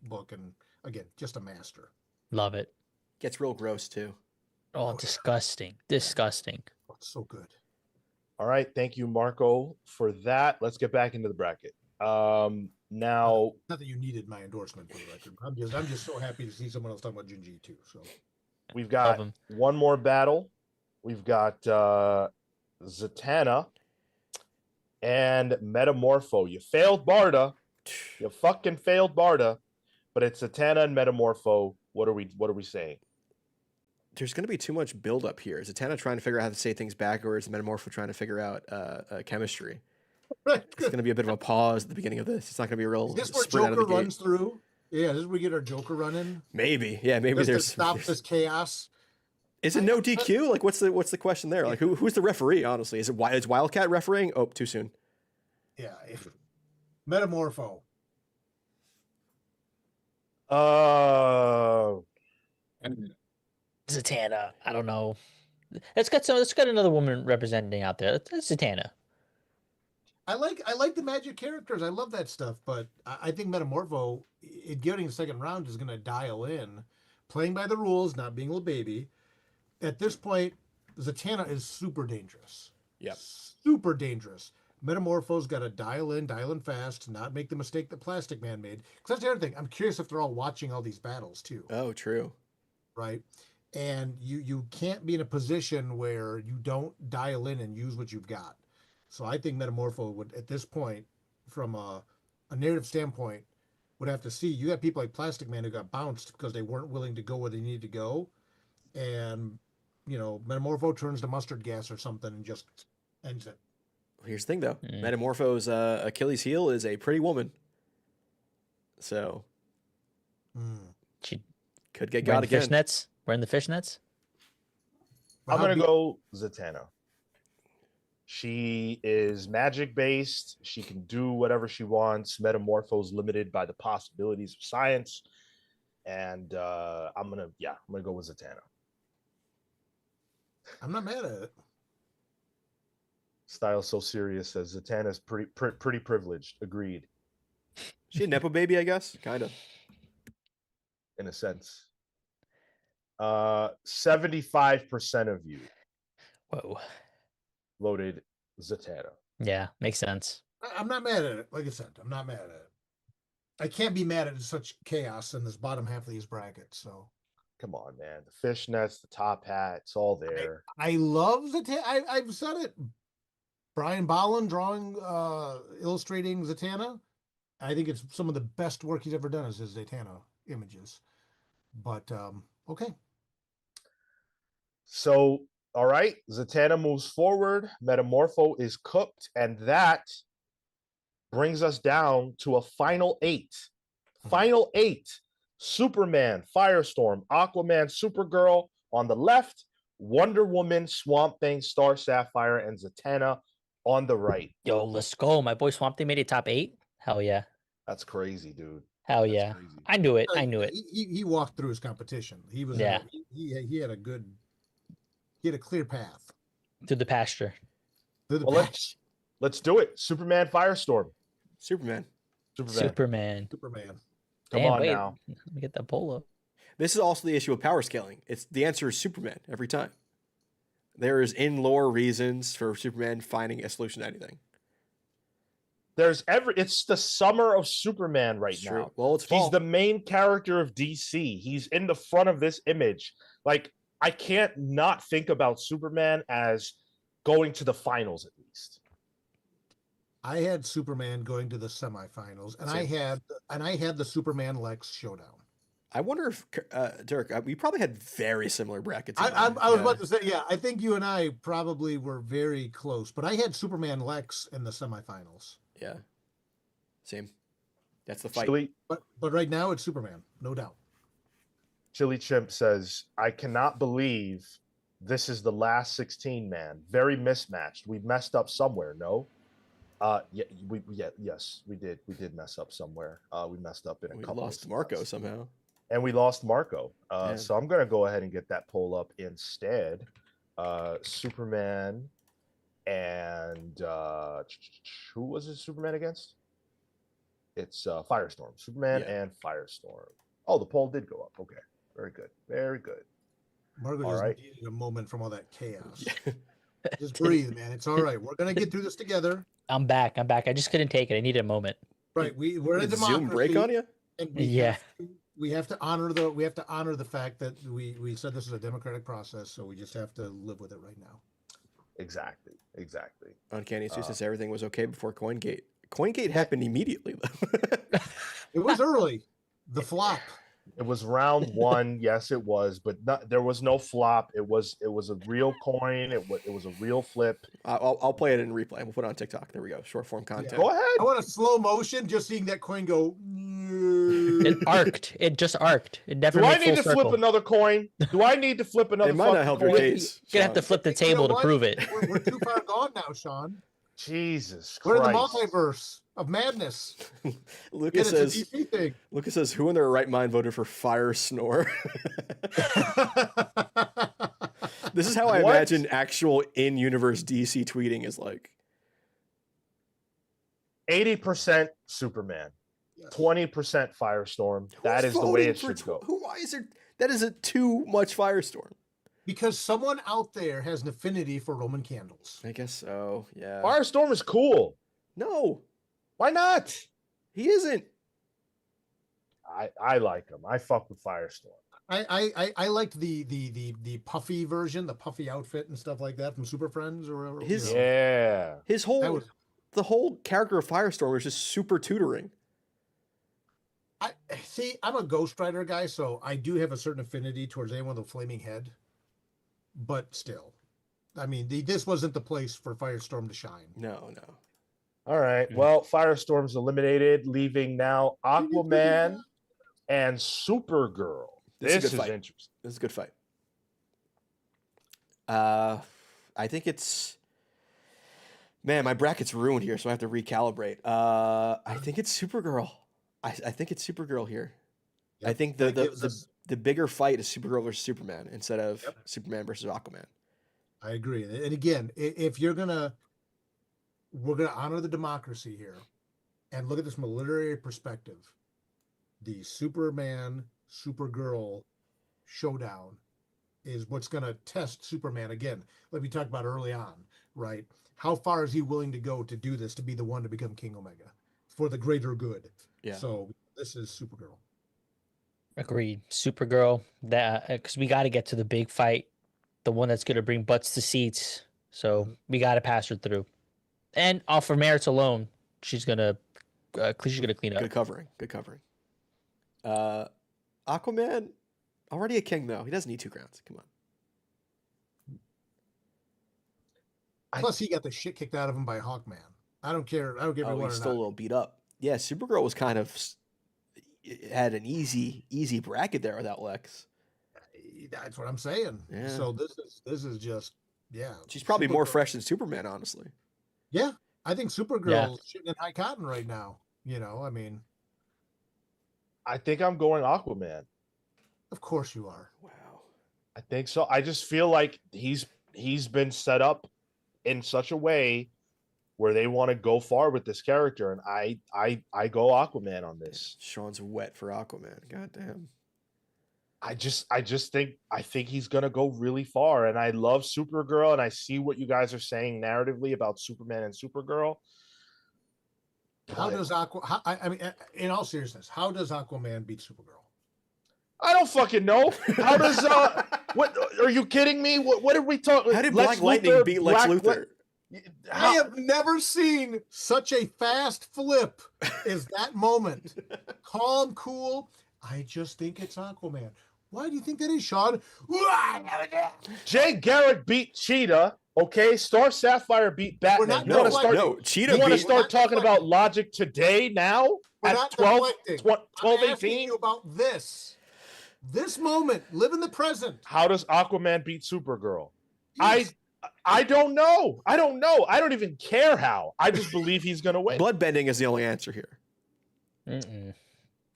S2: book. And again, just a master.
S4: Love it.
S3: Gets real gross too.
S4: Oh, disgusting. Disgusting.
S2: Oh, it's so good.
S1: All right, thank you, Marco, for that. Let's get back into the bracket. Now,
S2: Not that you needed my endorsement for the record. I'm just so happy to see someone else talking about Junji too. So
S1: we've got
S4: Love 'em.
S1: one more battle. We've got Zatanna and Metamorpho. You failed Barda. You fucking failed Barda. But it's Zatanna and Metamorpho. What are we saying?
S3: There's going to be too much buildup here. Is Zatanna trying to figure out how to say things backwards? Metamorpho trying to figure out chemistry.
S2: right.
S3: It's going to be a bit of a pause at the beginning of this. It's not going to be a real
S2: Is this where
S3: sprint out of
S2: Joker
S3: the gate.
S2: runs through? Yeah, this is where we get our Joker running.
S3: Maybe. Yeah, maybe
S2: Just to
S3: there's
S2: stop this chaos.
S3: Is it no DQ? Like what's the question there? Like who's the referee, honestly? Is Wildcat refereeing? Oh, too soon.
S2: Yeah. Metamorpho.
S4: Zatanna. I don't know. Let's got another woman representing out there. It's Zatanna.
S2: I like the magic characters. I love that stuff, but I think Metamorpho, it getting the second round is going to dial in, playing by the rules, not being a little baby. At this point, Zatanna is super dangerous.
S3: Yeah,
S2: super dangerous. Metamorpho's got to dial in fast, not make the mistake that Plastic Man made. Because that's the other thing. I'm curious if they're all watching all these battles too.
S3: Oh, true.
S2: Right. And you can't be in a position where you don't dial in and use what you've got. So I think Metamorpho would, at this point, from a narrative standpoint, would have to see. You got people like Plastic Man who got bounced because they weren't willing to go where they needed to go. And, Metamorpho turns to mustard gas or something and just ends it.
S3: Here's the thing, though. Metamorpho's Achilles heel is a pretty woman. So
S4: she
S3: could get got again.
S4: Fishnets? Wearing the fishnets?
S1: I'm going to go Zatanna. She is magic based. She can do whatever she wants. Metamorpho's limited by the possibilities of science. And I'm gonna go with Zatanna.
S2: I'm not mad at it.
S1: Style so serious says Zatanna's pretty privileged. Agreed.
S3: She a nepo baby, I guess, kind of.
S1: In a sense. 75% of you.
S4: Whoa.
S1: Voted Zatanna.
S4: Yeah, makes sense.
S2: I'm not mad at it. Like I said, I'm not mad at it. I can't be mad at such chaos in this bottom half of these brackets. So,
S1: come on, man. The fishnets, the top hat, it's all there.
S2: I love Zatanna. I've said it. Brian Bolland illustrating Zatanna. I think it's some of the best work he's ever done is his Zatanna images. But okay.
S1: So, all right, Zatanna moves forward. Metamorpho is cooked, and that brings us down to a final 8. Final 8. Superman, Firestorm, Aquaman, Supergirl on the left, Wonder Woman, Swamp Thing, Star Sapphire, and Zatanna on the right.
S4: Yo, let's go. My boy Swamp Thing made it top 8. Hell yeah.
S1: That's crazy, dude.
S4: Hell
S1: That's
S4: yeah.
S1: crazy.
S4: I knew it. I knew it.
S2: He walked through his competition. He was he had a clear path.
S4: Through the pasture.
S1: Let's do it. Superman, Firestorm.
S3: Superman.
S4: Superman.
S1: Come on now.
S4: Let me get that polo.
S3: This is also the issue of power scaling. The answer is Superman every time. There is in-lore reasons for Superman finding a solution to anything.
S1: It's the summer of Superman right now.
S3: True. Well, it's fall.
S1: He's the main character of DC. He's in the front of this image. Like, I can't not think about Superman as going to the finals at least.
S2: I had Superman going to the semifinals, and I had the Superman Lex showdown.
S3: I wonder if Dirk, we probably had very similar brackets.
S2: I was about to say, yeah, I think you and I probably were very close, but I had Superman Lex in the semifinals.
S3: Yeah, same. That's the fight.
S1: Chili,
S2: but right now it's Superman, no doubt.
S1: Chili Chimp says, I cannot believe this is the last 16 man. Very mismatched. We messed up somewhere, no? Yes, we did. We did mess up somewhere. We messed up in a couple.
S3: We lost Marco somehow.
S1: And we lost Marco. So I'm gonna go ahead and get that poll up instead. Superman and who was it Superman against? It's Firestorm. Superman and Firestorm. Oh, the poll did go up. Okay. Very good. Very good.
S2: Marco just needed a moment from all that chaos. Just breathe, man. It's all right. We're gonna get through this together.
S4: I'm back. I just couldn't take it. I needed a moment.
S2: Right. We're in a democracy.
S3: Zoom break on you?
S2: And we have to honor the fact that we said this is a democratic process, so we just have to live with it right now.
S1: Exactly.
S3: Uncanny Sue says everything was okay before CoinGate. CoinGate happened immediately though.
S2: It was early. The flop.
S1: It was round 1. Yes, it was, but there was no flop. It was a real coin. It was a real flip.
S3: I'll play it in replay. We'll put it on TikTok. There we go. Short form content.
S1: Go ahead.
S2: I want a slow motion, just seeing that coin go.
S4: It arced. It just arced. It never
S1: Do I
S4: made full
S1: need to
S4: circle.
S1: flip another coin? Do I need to flip another
S3: It might not
S1: fucking
S3: help your
S1: coin?
S3: case.
S4: You're gonna have to
S3: Sean.
S4: flip the
S2: You know
S4: table to
S2: what?
S4: prove it.
S2: We're too far gone now, Sean.
S1: Jesus
S2: We're in the
S1: Christ.
S2: multiverse of madness.
S3: Lucas
S2: It's a
S3: says,
S2: DC thing.
S3: Lucas says, who in their right mind voted for Fire Snore? This is how I
S1: What?
S3: imagine actual in-universe DC tweeting is like.
S1: 80% Superman,
S2: Yes.
S1: 20% Firestorm. That
S3: Who's
S1: is the way
S3: voting
S1: it
S3: for
S1: should go.
S3: Why is there? That isn't too much Firestorm.
S2: Because someone out there has an affinity for Roman candles.
S3: I guess so. Yeah.
S1: Firestorm is cool.
S3: No,
S1: Why not?
S3: he isn't.
S1: I like him. I fuck with Firestorm.
S2: I liked the puffy version, the puffy outfit and stuff like that from Super Friends or whatever.
S3: His-
S1: Yeah.
S3: His
S2: That
S3: whole
S2: was-
S3: the whole character of Firestorm was just super tutoring.
S2: I see. I'm a Ghost Rider guy, so I do have a certain affinity towards anyone with a flaming head. But still, I mean, this wasn't the place for Firestorm to shine.
S3: No.
S1: All right. Well, Firestorm's eliminated, leaving now Aquaman and Supergirl.
S3: This is a
S1: This
S3: good
S1: is
S3: fight.
S1: interesting.
S3: This is a good fight. I think it's. Man, my bracket's ruined here, so I have to recalibrate. I think it's Supergirl. I think it's Supergirl here. I
S2: Yep,
S3: think
S2: that gives us-
S3: the bigger fight is Supergirl versus Superman instead of
S2: Yep.
S3: Superman versus Aquaman.
S2: I agree. And again, if we're gonna honor the democracy here and look at this from a literary perspective, the Superman Supergirl showdown is what's gonna test Superman again. Like we talked about early on, right? How far is he willing to go to do this, to be the one to become King Omega for the greater good?
S3: Yeah.
S2: So this is Supergirl.
S4: Agreed. Supergirl. That because we got to get to the big fight, the one that's gonna bring butts to seats. So we got to pass her through, and off her merits alone, she's gonna clean up.
S3: Good covering. Aquaman, already a king though. He doesn't need 2 crowns. Come on.
S2: Plus, he got the shit kicked out of him by Hawkman. I don't care. I don't care if he
S3: Oh,
S2: won
S3: he's
S2: or
S3: still a
S2: not.
S3: little beat up. Yeah, Supergirl was kind of had an easy bracket there without Lex.
S2: That's what I'm saying.
S3: Yeah.
S2: So this is just
S3: She's probably more
S2: Supergirl-
S3: fresh than Superman, honestly.
S2: Yeah, I think Supergirl's shooting in high cotton right now. You know, I mean,
S1: I think I'm going Aquaman.
S2: of course you are.
S3: Wow.
S1: I think so. I just feel like he's been set up in such a way where they want to go far with this character, and I go Aquaman on this.
S3: Sean's wet for Aquaman. God damn.
S1: I think he's gonna go really far, and I love Supergirl, and I see what you guys are saying narratively about Superman and Supergirl.
S2: How
S1: But
S2: does I mean, in all seriousness, how does Aquaman beat Supergirl?
S1: I don't fucking know. How does what are you kidding me? What did we talk?
S3: How did
S1: Lex
S3: Black Lightning
S1: Luthor-
S3: beat Lex
S1: Black-
S3: Luthor?
S2: I
S1: How-
S2: have never seen such a fast flip as that moment. Calm, cool. I just think it's Aquaman. Why do you think that is, Sean?
S1: Jay Garrick beat Cheetah. Okay, Star Sapphire beat Batman.
S2: not
S1: You want to
S2: deflecting.
S1: start?
S3: No, Cheetah
S1: You want to
S3: beat.
S1: start
S2: not
S1: talking about
S2: deflecting.
S1: logic today? Now
S2: We're
S1: at
S2: not
S1: 12,
S2: deflecting.
S1: 12,
S2: I'm asking
S1: 18?
S2: you about this moment. Live in the present.
S1: How does Aquaman beat Supergirl?
S2: Yes.
S1: I don't know. I don't know. I don't even care how. I just believe he's gonna win.
S3: Bloodbending is the only answer here.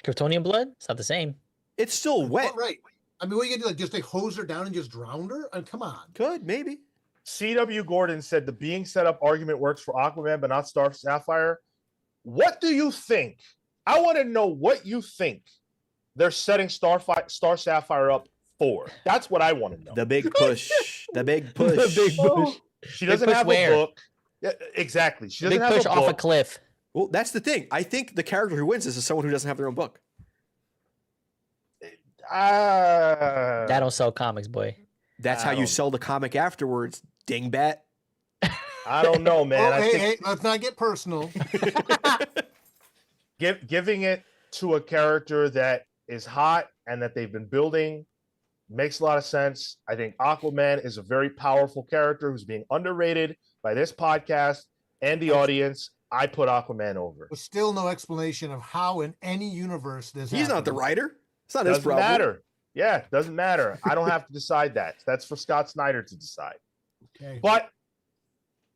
S4: Kryptonian blood? It's not the same.
S3: It's still wet.
S2: Oh, right. I mean, what are you gonna do? Like, just like hose her down and just drown her? I mean, come on.
S3: Could, maybe.
S1: C.W. Gordon said the being set up argument works for Aquaman, but not Star Sapphire. What do you think? I want to know what you think they're setting Star Sapphire up for. That's what I want to know.
S3: The big push. The big push.
S4: The big push.
S1: She
S4: Big
S1: doesn't
S4: push
S1: have
S4: where?
S1: a book. Yeah, exactly. She doesn't
S4: Big
S1: have
S4: push
S1: a
S4: off a
S1: book.
S4: cliff.
S3: Well, that's the thing. I think the character who wins this is someone who doesn't have their own book.
S1: Ah.
S4: That don't sell comics, boy.
S3: That's
S1: I
S3: how you
S1: don't
S3: sell the comic afterwards, dingbat.
S1: I don't know, man.
S2: Oh,
S1: I
S2: hey,
S1: think
S2: hey, let's not get personal.
S1: giving it to a character that is hot and that they've been building makes a lot of sense. I think Aquaman is a very powerful character who's being underrated by this podcast and the audience. I put Aquaman over.
S2: But still no explanation of how in any universe this
S3: He's not the
S2: happened.
S3: writer. It's not his
S1: Doesn't
S3: problem.
S1: matter. Yeah, doesn't matter. I don't have to decide that. That's for Scott Snyder to decide.
S2: Okay.
S1: But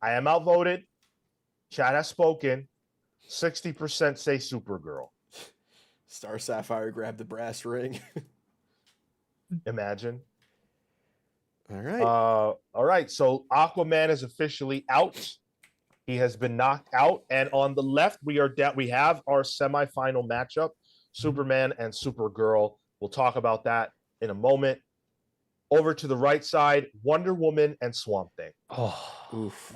S1: I am outvoted. Chat has spoken. 60% say Supergirl.
S3: Star Sapphire grabbed the brass ring.
S1: Imagine.
S3: All right.
S1: All right. So Aquaman is officially out. He has been knocked out. And on the left, we have our semifinal matchup, Superman and Supergirl. We'll talk about that in a moment. Over to the right side, Wonder Woman and Swamp Thing.
S4: Oh,
S3: Oof.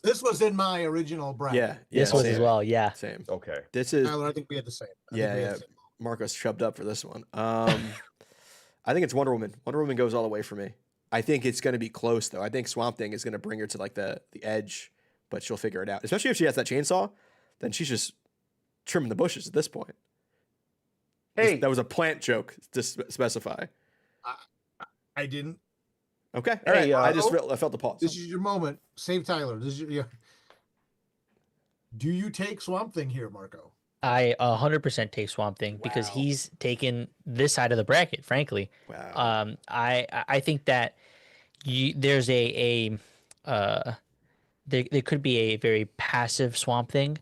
S2: This was in my original bracket.
S3: Yeah.
S4: this was
S3: same.
S4: as well. Yeah.
S3: Same.
S1: Okay.
S3: This is
S2: Tyler, I think we had the same.
S3: yeah. Marcos chubbed up for this one. I think it's Wonder Woman. Wonder Woman goes all the way for me. I think it's going to be close though. I think Swamp Thing is going to bring her to like the edge, but she'll figure it out. Especially if she has that chainsaw, then she's just trimming the bushes at this point.
S1: Hey,
S3: That was a plant joke to specify.
S2: I didn't.
S3: Okay, all right.
S1: Hey,
S3: I felt the pause.
S2: This is your moment. Save Tyler. This is your. Yeah. Do you take Swamp Thing here, Marco?
S4: I 100% take Swamp Thing because
S3: Wow.
S4: he's taken this side of the bracket, frankly.
S3: Wow.
S4: I think that there's there could be a very passive Swamp Thing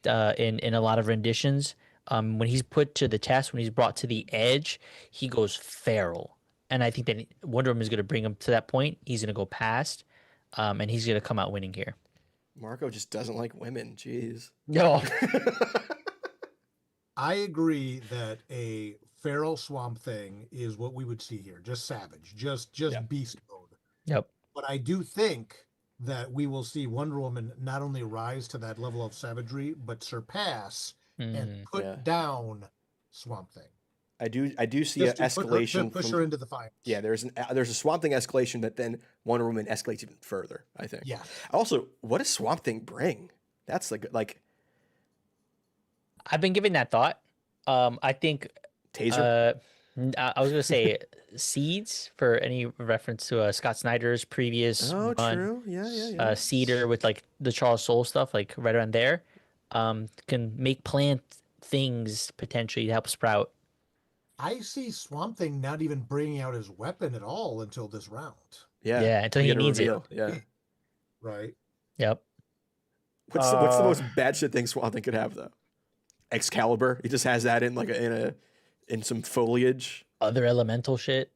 S4: in a lot of renditions. When he's put to the test, when he's brought to the edge, he goes feral. And I think that Wonder Woman is going to bring him to that point. He's going to go past, and he's going to come out winning here.
S3: Marco just doesn't like women. Jeez.
S4: No.
S2: I agree that a feral Swamp Thing is what we would see here. Just savage, just beast mode.
S4: Yep.
S2: But I do think that we will see Wonder Woman not only rise to that level of savagery, but surpass and put down Swamp Thing.
S3: I do see an escalation.
S2: Push her into the finals.
S3: Yeah, there's a Swamp Thing escalation, but then Wonder Woman escalates even further, I think.
S2: Yeah.
S3: Also, what does Swamp Thing bring? That's like
S4: I've been giving that thought. I think
S3: taser.
S4: I was gonna say seeds for any reference to Scott Snyder's previous run.
S3: True. Yeah.
S4: Cedar with like the Charles Soule stuff, like right around there, can make plant things potentially to help sprout.
S2: I see Swamp Thing not even bringing out his weapon at all until this round.
S3: Yeah.
S4: Until he needs it.
S3: Yeah.
S2: Right.
S4: Yep.
S3: What's the most bad shit thing Swamp Thing could have though? Excalibur. He just has that in like in some foliage.
S4: Other elemental shit.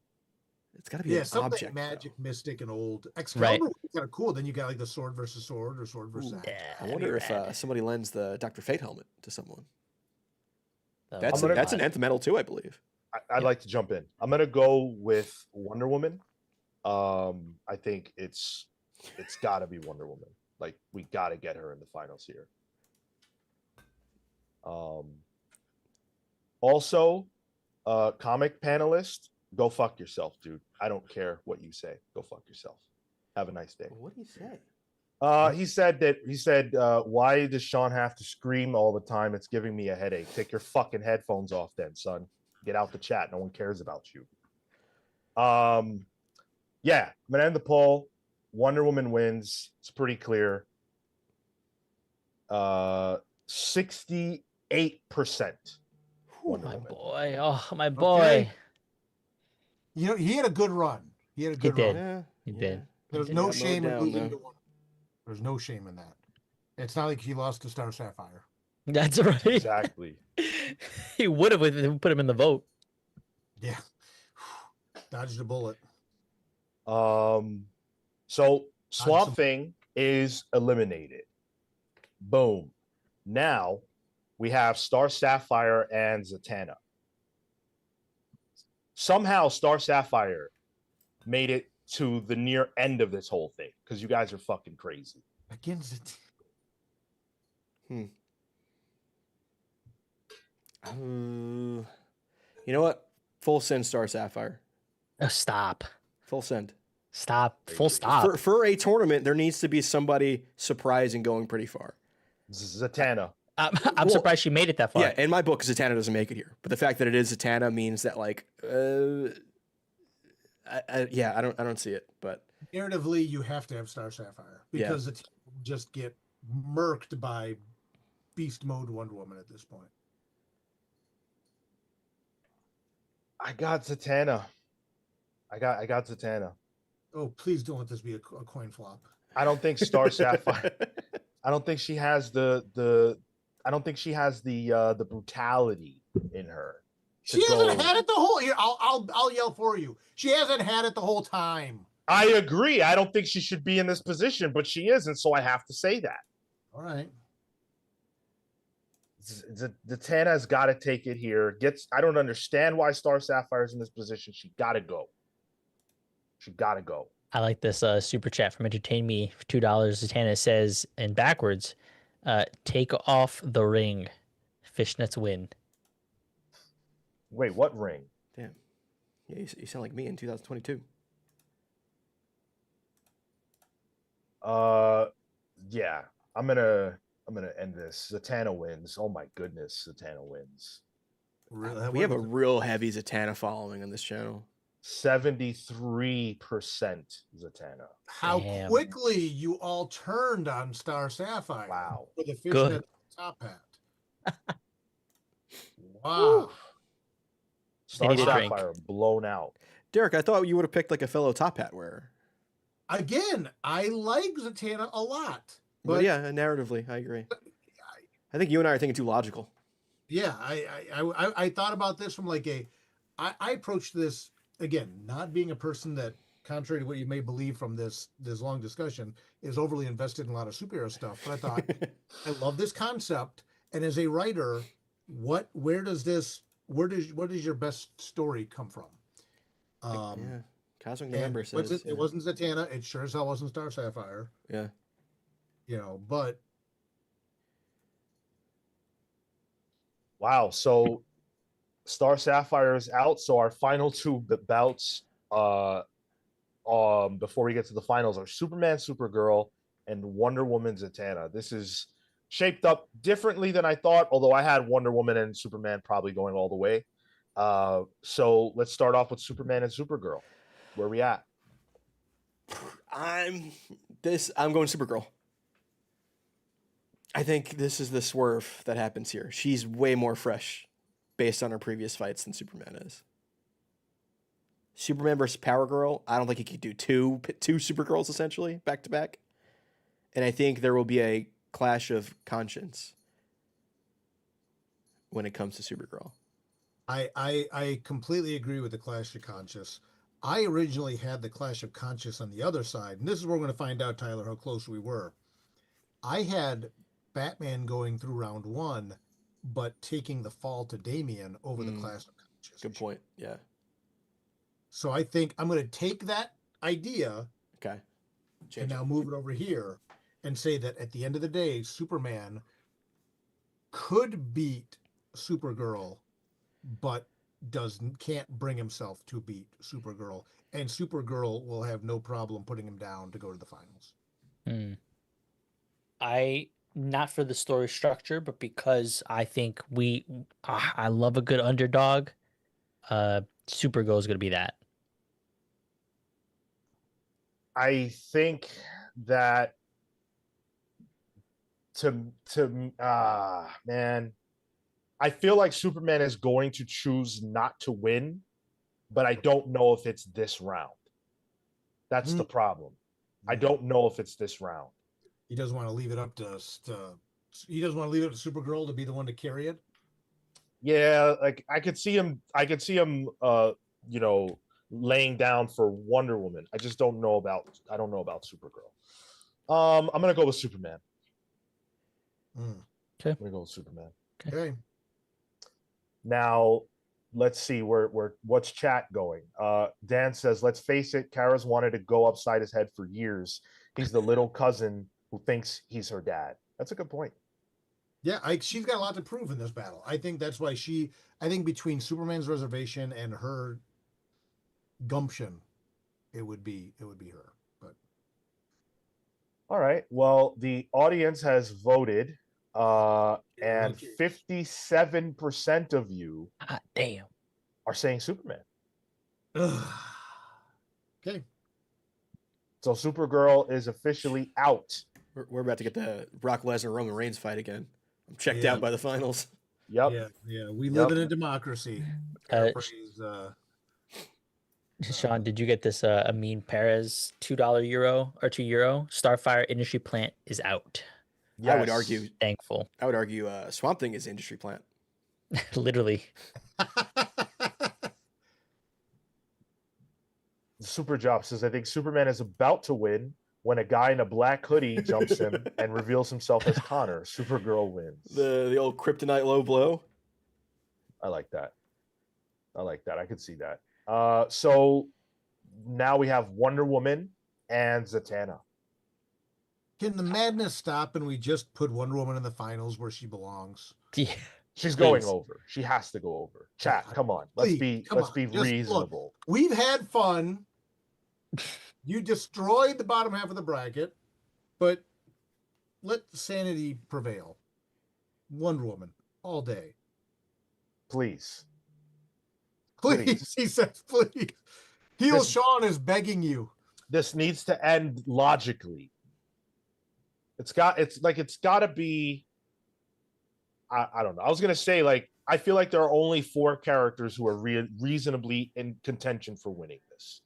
S3: It's got to be an
S2: something
S3: object.
S2: magic,
S3: though.
S2: mystic, and old. Excalibur would be kind of cool. Then you got like the sword versus sword or sword versus axe.
S3: I wonder if somebody lends the Dr. Fate helmet to someone.
S4: That's
S3: That's an nth metal too, I believe.
S1: I'd like to jump in. I'm gonna go with Wonder Woman. I think it's got to be Wonder Woman. Like we got to get her in the finals here. Also, comic panelist, go fuck yourself, dude. I don't care what you say. Go fuck yourself. Have a nice day.
S3: What did he say?
S1: He said, why does Sean have to scream all the time? It's giving me a headache. Take your fucking headphones off then, son. Get out the chat. No one cares about you. Yeah, I'm gonna end the poll. Wonder Woman wins. It's pretty clear. 68%.
S4: my
S1: Woman.
S4: boy. Oh, my boy.
S2: Okay. You know, he had a good run. He had a good
S4: did.
S2: run.
S3: Yeah,
S4: He did.
S2: There's
S3: He
S2: no
S3: got
S2: shame
S3: mowed
S2: in
S3: down,
S2: losing
S3: though.
S2: to one. There's no shame in that. It's not like he lost to Star Sapphire.
S4: That's right.
S1: Exactly.
S4: He would have put him in the vote.
S2: Yeah. Dodged a bullet.
S1: So Swamp Thing is eliminated. Boom. Now we have Star Sapphire and Zatanna. Somehow Star Sapphire made it to the near end of this whole thing because you guys are fucking crazy.
S2: Against it.
S3: You know what? Full send Star Sapphire.
S4: Oh, stop.
S3: Full send.
S4: Stop. Full stop.
S3: For a tournament, there needs to be somebody surprising going pretty far.
S1: Zatanna.
S4: I'm surprised she made it that far.
S3: Yeah, in my book, Zatanna doesn't make it here. But the fact that it is Zatanna means that like, I don't see it. But
S2: Narratively, you have to have Star Sapphire because it's just get murked by beast mode Wonder Woman at this point.
S1: I got Zatanna. I got Zatanna.
S2: Oh, please don't let this be a coin flop.
S1: I don't think Star Sapphire. I don't think she has the. I don't think she has the brutality in her.
S2: She hasn't had it the whole year. I'll yell for you. She hasn't had it the whole time.
S1: I agree. I don't think she should be in this position, but she isn't, so I have to say that.
S2: All right.
S1: Zatanna's got to take it here. I don't understand why Star Sapphire's in this position. She got to go. She got to go.
S4: I like this super chat from Entertain Me for $2. Zatanna says, and backwards, take off the ring. Fishnets win.
S1: Wait, what ring?
S3: Damn. Yeah, you sound like me in 2022.
S1: Yeah. I'm gonna end this. Zatanna wins. Oh my goodness, Zatanna wins.
S2: Really?
S3: We have a real heavy Zatanna following on this channel.
S1: 73% Zatanna.
S2: How
S4: Damn.
S2: quickly you all turned on Star Sapphire.
S1: Wow.
S2: With a
S4: Good.
S2: fishnet top hat. Wow.
S1: Star
S4: need a drink.
S1: Sapphire blown out.
S3: Derek, I thought you would have picked like a fellow top hat wearer.
S2: Again, I like Zatanna a lot.
S3: But yeah, narratively, I agree. I think you and I are thinking too logical.
S2: Yeah, I thought about this from like I approached this again, not being a person that, contrary to what you may believe from this long discussion, is overly invested in a lot of superhero stuff. But I thought, I love this concept, and as a writer, where does your best story come from?
S3: Yeah, Cosmic November says
S2: it wasn't Zatanna. It sure as hell wasn't Star Sapphire.
S3: Yeah.
S2: But
S1: Wow. So Star Sapphire is out. So our final two bouts before we get to the finals are Superman, Supergirl, and Wonder Woman Zatanna. This is shaped up differently than I thought, although I had Wonder Woman and Superman probably going all the way. So let's start off with Superman and Supergirl. Where are we at?
S3: I'm going Supergirl. I think this is the swerve that happens here. She's way more fresh based on her previous fights than Superman is. Superman versus Power Girl, I don't think he could do two Supergirls essentially back to back. And I think there will be a clash of conscience when it comes to Supergirl.
S2: I completely agree with the clash of conscience. I originally had the clash of conscience on the other side, and this is where we're going to find out, Tyler, how close we were. I had Batman going through round one, but taking the fall to Damian over the clash of conscience.
S3: Good point. Yeah.
S2: So I think I'm going to take that idea and now move it over here and say that at the end of the day, Superman could beat Supergirl, but can't bring himself to beat Supergirl, and Supergirl will have no problem putting him down to go to the finals.
S4: Not for the story structure, but because I think I love a good underdog. Supergirl is going to be that.
S1: I think that man, I feel like Superman is going to choose not to win, but I don't know if it's this round. That's the problem. I don't know if it's this round.
S2: He doesn't want to leave it up to he doesn't want to leave it to Supergirl to be the one to carry it.
S1: Yeah, like I could see him laying down for Wonder Woman. I don't know about Supergirl. I'm gonna go with Superman.
S4: Okay.
S1: I'm gonna go with Superman.
S2: Okay.
S1: Now let's see what's chat going. Dan says, let's face it, Kara's wanted to go upside his head for years. He's the little cousin who thinks he's her dad. That's a good point.
S2: Yeah, she's got a lot to prove in this battle. I think that's why I think between Superman's reservation and her gumption, it would be her. But
S1: all right. Well, the audience has voted, and 57% of you
S4: damn
S1: are saying Superman.
S2: Okay.
S1: So Supergirl is officially out
S3: We're about to get the Brock Lesnar Roman Reigns fight again. I'm checked
S2: Yeah.
S3: out by the finals.
S1: Yep.
S2: Yeah. We live in a democracy. Paraphrase.
S4: Sean, did you get this Amin Perez $2 or €2? Starfire industry plant is out.
S3: I would
S1: Yes.
S3: argue.
S4: Thankful.
S3: I would argue Swamp Thing is industry plant.
S4: Literally.
S1: Super Job says, I think Superman is about to win when a guy in a black hoodie jumps him and reveals himself as Connor. Supergirl wins.
S3: The old kryptonite low blow.
S1: I like that. I could see that. So now we have Wonder Woman and Zatanna.
S2: Can the madness stop and we just put Wonder Woman in the finals where she belongs?
S4: Yeah.
S1: She's
S4: Please.
S1: going over. She has to go over. Chat, come on. Let's be
S2: Just
S1: reasonable.
S2: Look, we've had fun. You destroyed the bottom half of the bracket, but let sanity prevail. Wonder Woman all day.
S1: Please.
S2: Please, he says, please. Heel Sean is begging you.
S1: This needs to end logically. It's got to be. I don't know. I was gonna say, like, I feel like there are only 4 characters who are reasonably in contention for winning this,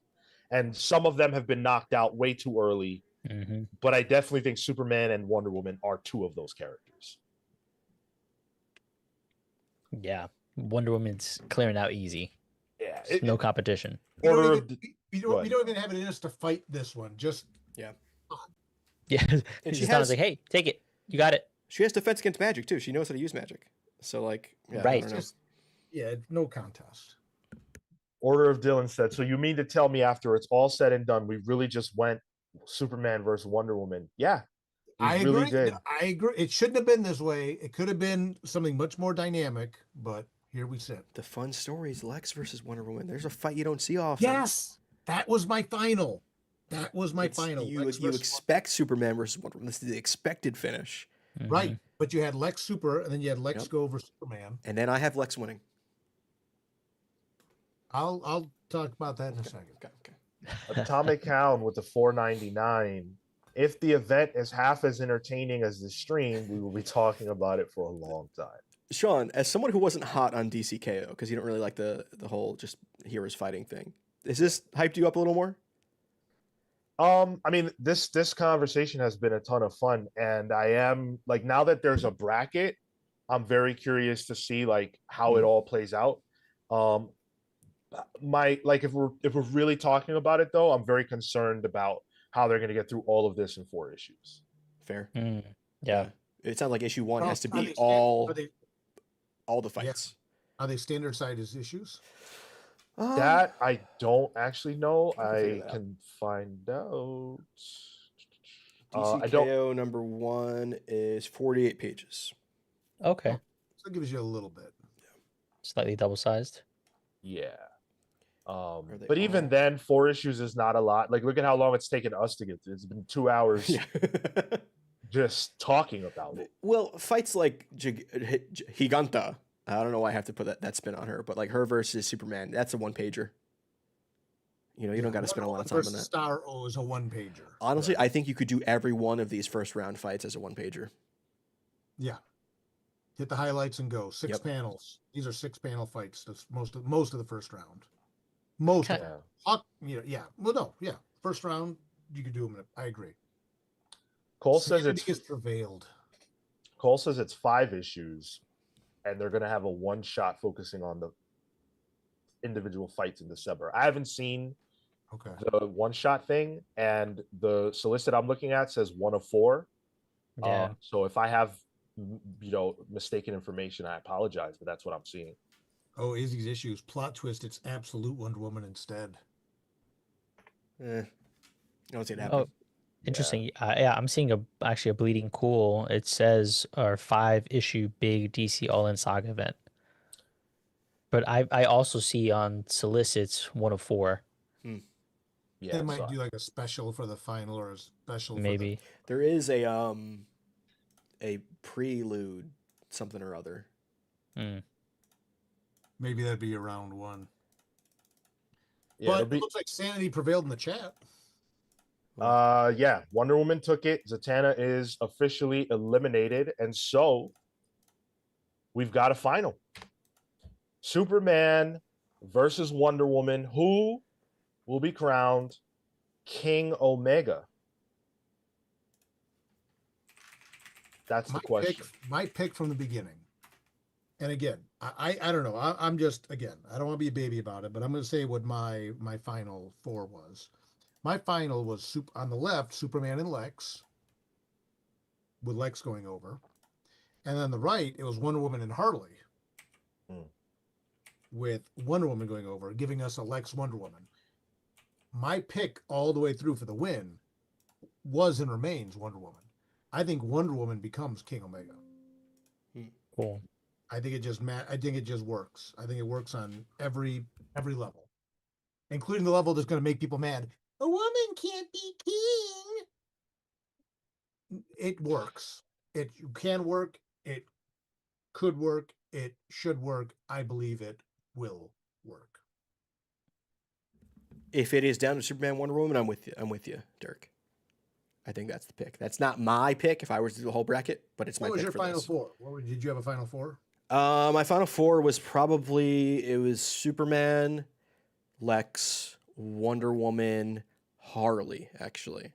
S1: and some of them have been knocked out way too early.
S4: Mm-hmm.
S1: But I definitely think Superman and Wonder Woman are 2 of those characters.
S4: Yeah. Wonder Woman's clearing out easy.
S1: Yeah.
S4: No competition.
S2: We
S1: Order
S2: don't, even have it in us to fight this one. Just
S4: Yeah.
S3: And she
S4: Zatanna's
S3: has
S4: like, hey, take it. You got it.
S3: She has defense against magic too. She knows how to use magic. So like, yeah,
S4: Right.
S3: I don't know.
S2: yeah, no contest.
S1: Order of Dylan said, so you mean to tell me after it's all said and done, we really just went Superman versus Wonder Woman? Yeah.
S2: I
S1: really
S2: agree.
S1: did.
S2: I agree. It shouldn't have been this way. It could have been something much more dynamic, but here we sit.
S3: The fun stories, Lex versus Wonder Woman. There's a fight you don't see often.
S2: Yes, that was my final. That was my final.
S3: You expect Superman versus Wonder Woman. This is the expected finish.
S4: Mm-hmm.
S2: Right, but you had Lex Super, and then you had Lex go over Superman.
S3: And then I have Lex winning.
S2: I'll talk about that in a second.
S3: Okay.
S1: Atomic Hound with the $4.99. If the event is half as entertaining as the stream, we will be talking about it for a long time.
S3: Sean, as someone who wasn't hot on DCKO, because you don't really like the whole just heroes fighting thing, is this hyped you up a little more?
S1: I mean, this conversation has been a ton of fun, and I am like, now that there's a bracket, I'm very curious to see like how it all plays out. If we're really talking about it though, I'm very concerned about how they're going to get through all of this in 4 issues.
S3: Fair.
S4: Yeah.
S3: It sounds like issue 1 has to be
S2: all
S3: the fights.
S2: Yeah. Are they standard size issues?
S1: That I don't actually know. I
S3: out.
S1: can find out.
S3: DCKO number 1 is 48 pages.
S4: Okay.
S2: So it gives you a little bit.
S4: Slightly double sized.
S1: Yeah.
S3: they
S1: But even
S3: all-
S1: then, 4 issues is not a lot. Like, look at how long it's taken us to get through. It's been 2 hours
S3: Yeah.
S1: just talking about it.
S3: Well, fights like Giganta. I don't know why I have to put that spin on her, but like her versus Superman, that's a 1-pager. You know, you don't got to spend a lot of time on that.
S2: Star O is a 1-pager.
S3: Honestly, I think you could do every one of these first round fights as a 1-pager.
S2: Yeah. Hit the highlights and go. 6 panels. These are 6-panel fights. That's most of the first round. Most of them. Well, no, yeah. First round, you could do them. I agree.
S1: Cole says it's
S2: prevailed.
S1: Cole says it's 5 issues, and they're gonna have a one-shot focusing on the individual fights in December. I haven't seen the one-shot thing, and the solicit I'm looking at says 1 of 4.
S4: Yeah.
S1: So if I have mistaken information, I apologize, but that's what I'm seeing.
S2: Oh, Izzy's issues. Plot twist, it's absolute Wonder Woman instead.
S3: I don't see it happen.
S4: Oh, interesting. Yeah, I'm seeing actually a Bleeding Cool. It says our 5-issue big DC All-In Saga event. But I also see on solicits 1 of 4.
S1: Yeah,
S2: They might do like a special for the final or a special
S4: Maybe.
S3: There is a prelude something or other.
S2: Maybe that'd be a round 1.
S1: Yeah,
S2: But it looks like sanity prevailed in the chat.
S1: Yeah, Wonder Woman took it. Zatanna is officially eliminated, and so we've got a final. Superman versus Wonder Woman. Who will be crowned King Omega? That's the question.
S2: My pick from the beginning. And again, I don't know. I'm just, again, I don't want to be a baby about it, but I'm going to say what my final four was. My final was on the left, Superman and Lex, with Lex going over. And on the right, it was Wonder Woman and Harley, with Wonder Woman going over, giving us a Lex Wonder Woman. My pick all the way through for the win was and remains Wonder Woman. I think Wonder Woman becomes King Omega.
S4: Cool.
S2: I think it just works. I think it works on every level, including the level that's going to make people mad. A woman can't be king. It works. It can work. It could work. It should work. I believe it will work.
S3: If it is down to Superman, Wonder Woman, I'm with you. I'm with you, Dirk. I think that's the pick. That's not my pick if I was to do the whole bracket, but it's my pick.
S2: What was your
S3: for
S2: final
S3: this.
S2: four? Did you have a final four?
S3: My final four was probably Superman, Lex, Wonder Woman, Harley, actually.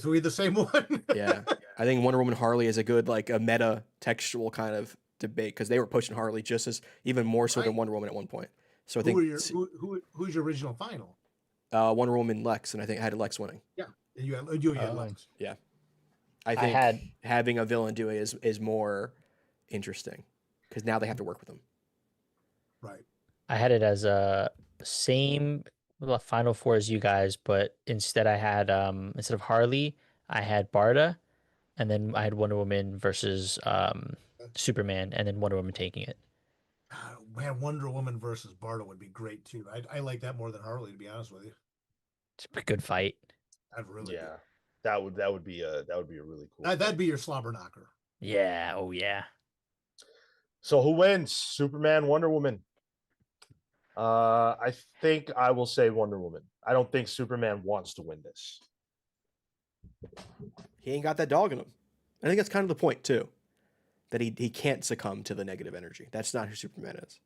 S2: So we had the same one.
S3: Yeah. I think Wonder Woman Harley is a good, like, a meta textual kind of debate, because they were pushing Harley just as even more so than Wonder Woman at one point. So I think
S2: who's your original final?
S3: Wonder Woman Lex, and I think I had Lex winning.
S2: Yeah. And you had Lex.
S3: Yeah. I think having a villain do it is more interesting, because now they have to work with them.
S2: Right.
S4: I had it as a same final four as you guys, but instead I had instead of Harley, I had Barda, and then I had Wonder Woman versus Superman, and then Wonder Woman taking it.
S2: Man, Wonder Woman versus Barda would be great too. I like that more than Harley, to be honest with you.
S4: It's a good fight.
S2: I'd really
S1: Yeah. That would be a really cool.
S2: That'd be your slobber knocker.
S4: Yeah. Oh yeah.
S1: So who wins? Superman, Wonder Woman. I think I will say Wonder Woman. I don't think Superman wants to win this.
S3: He ain't got that dog in him. I think that's kind of the point too, that he can't succumb to the negative energy. That's not who Superman is.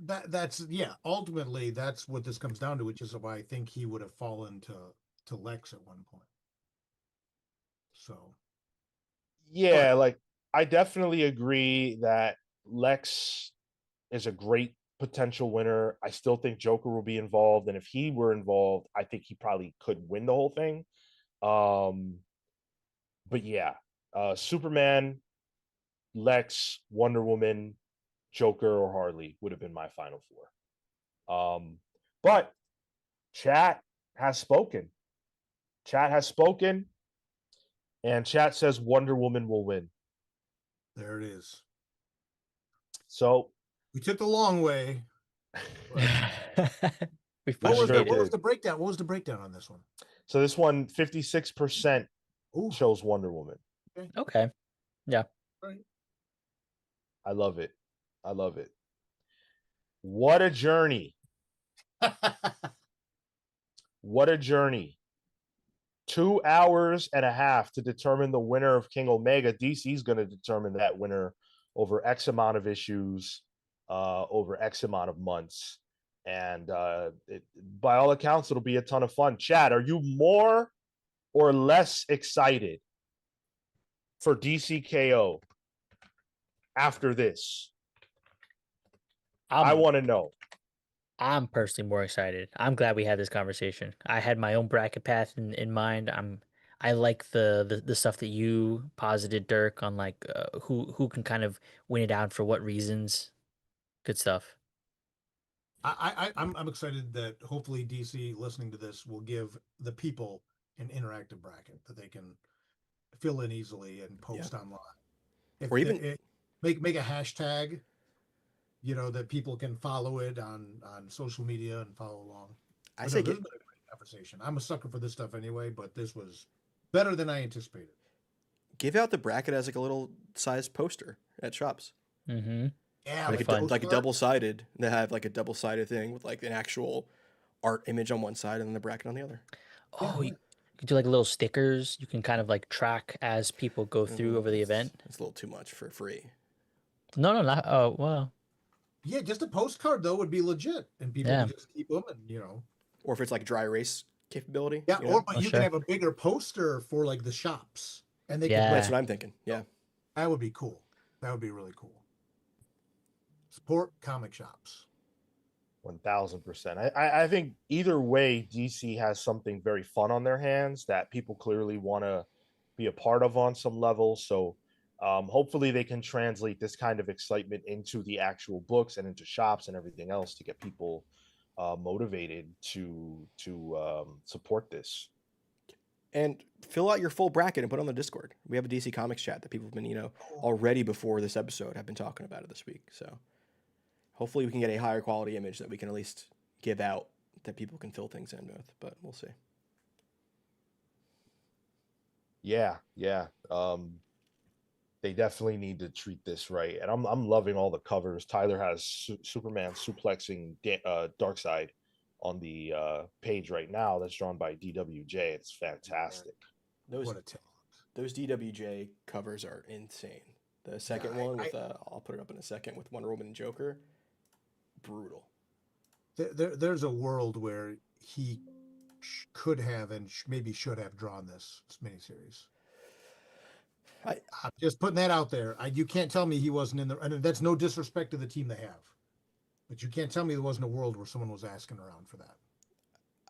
S2: That's ultimately that's what this comes down to, which is why I think he would have fallen to Lex at one point. So
S1: yeah, like I definitely agree that Lex is a great potential winner. I still think Joker will be involved, and if he were involved, I think he probably could win the whole thing. But yeah, Superman, Lex, Wonder Woman, Joker, or Harley would have been my final four. But chat has spoken. Chat has spoken, and chat says Wonder Woman will win.
S2: there it is.
S1: So
S2: We took the long way.
S4: We
S2: What was
S4: finally made it.
S2: the breakdown? What was the breakdown on this one?
S1: So this one, 56% chose Wonder Woman.
S4: Okay. Yeah.
S2: Right.
S1: I love it. I love it. What a journey. What a journey. 2 hours and a half to determine the winner of King Omega. DC's going to determine that winner over X amount of issues, over X amount of months. And by all accounts, it'll be a ton of fun. Chad, are you more or less excited for DCKO after this? I want to know.
S4: I'm personally more excited. I'm glad we had this conversation. I had my own bracket path in mind. I like the stuff that you posited, Dirk, on like who can kind of win it out for what reasons. Good stuff.
S2: I'm excited that hopefully DC listening to this will give the people an interactive bracket that they can fill in easily and post online.
S3: Or even
S2: make a hashtag, that people can follow it on social media and follow along.
S3: I say
S2: this has been a great conversation. I'm a sucker for this stuff anyway, but this was better than I anticipated.
S3: Give out the bracket as like a little sized poster at shops.
S4: Mm-hmm.
S2: Yeah,
S3: like a double-sided. They have like a double-sided thing with like an actual art image on one side and then the bracket on the other.
S4: Oh, could do like little stickers. You can kind of like track as people go through over the event.
S3: It's a little too much for free.
S4: No, not. Oh, well.
S2: Yeah, just a postcard though would be legit, and people
S4: Yeah.
S2: would just keep them, and
S3: Or if it's like dry erase capability.
S2: Yeah,
S3: you know?
S2: but
S4: Oh,
S2: you
S4: sure.
S2: can have a bigger poster for like the shops, and they
S4: Yeah.
S2: can.
S3: That's what I'm thinking. Yeah.
S2: That would be cool. That would be really cool. Support comic shops.
S1: 1000%. I think either way, DC has something very fun on their hands that people clearly want to be a part of on some level. So hopefully they can translate this kind of excitement into the actual books and into shops and everything else to get people motivated to support this.
S3: And fill out your full bracket and put it on the Discord. We have a DC Comics chat that people have been, already before this episode have been talking about it this week. So hopefully we can get a higher quality image that we can at least give out that people can fill things in with, but we'll see.
S1: Yeah. They definitely need to treat this right, and I'm loving all the covers. Tyler has Superman suplexing Darkseid on the page right now. That's drawn by DWJ. It's fantastic.
S3: Those
S2: What a talent.
S3: those DWJ covers are insane. The second one with I'll put it up in a second with Wonder Woman and Joker, brutal.
S2: There's a world where he could have and maybe should have drawn this miniseries. I'm just putting that out there. You can't tell me he wasn't in the. And that's no disrespect to the team they have, but you can't tell me there wasn't a world where someone was asking around for that.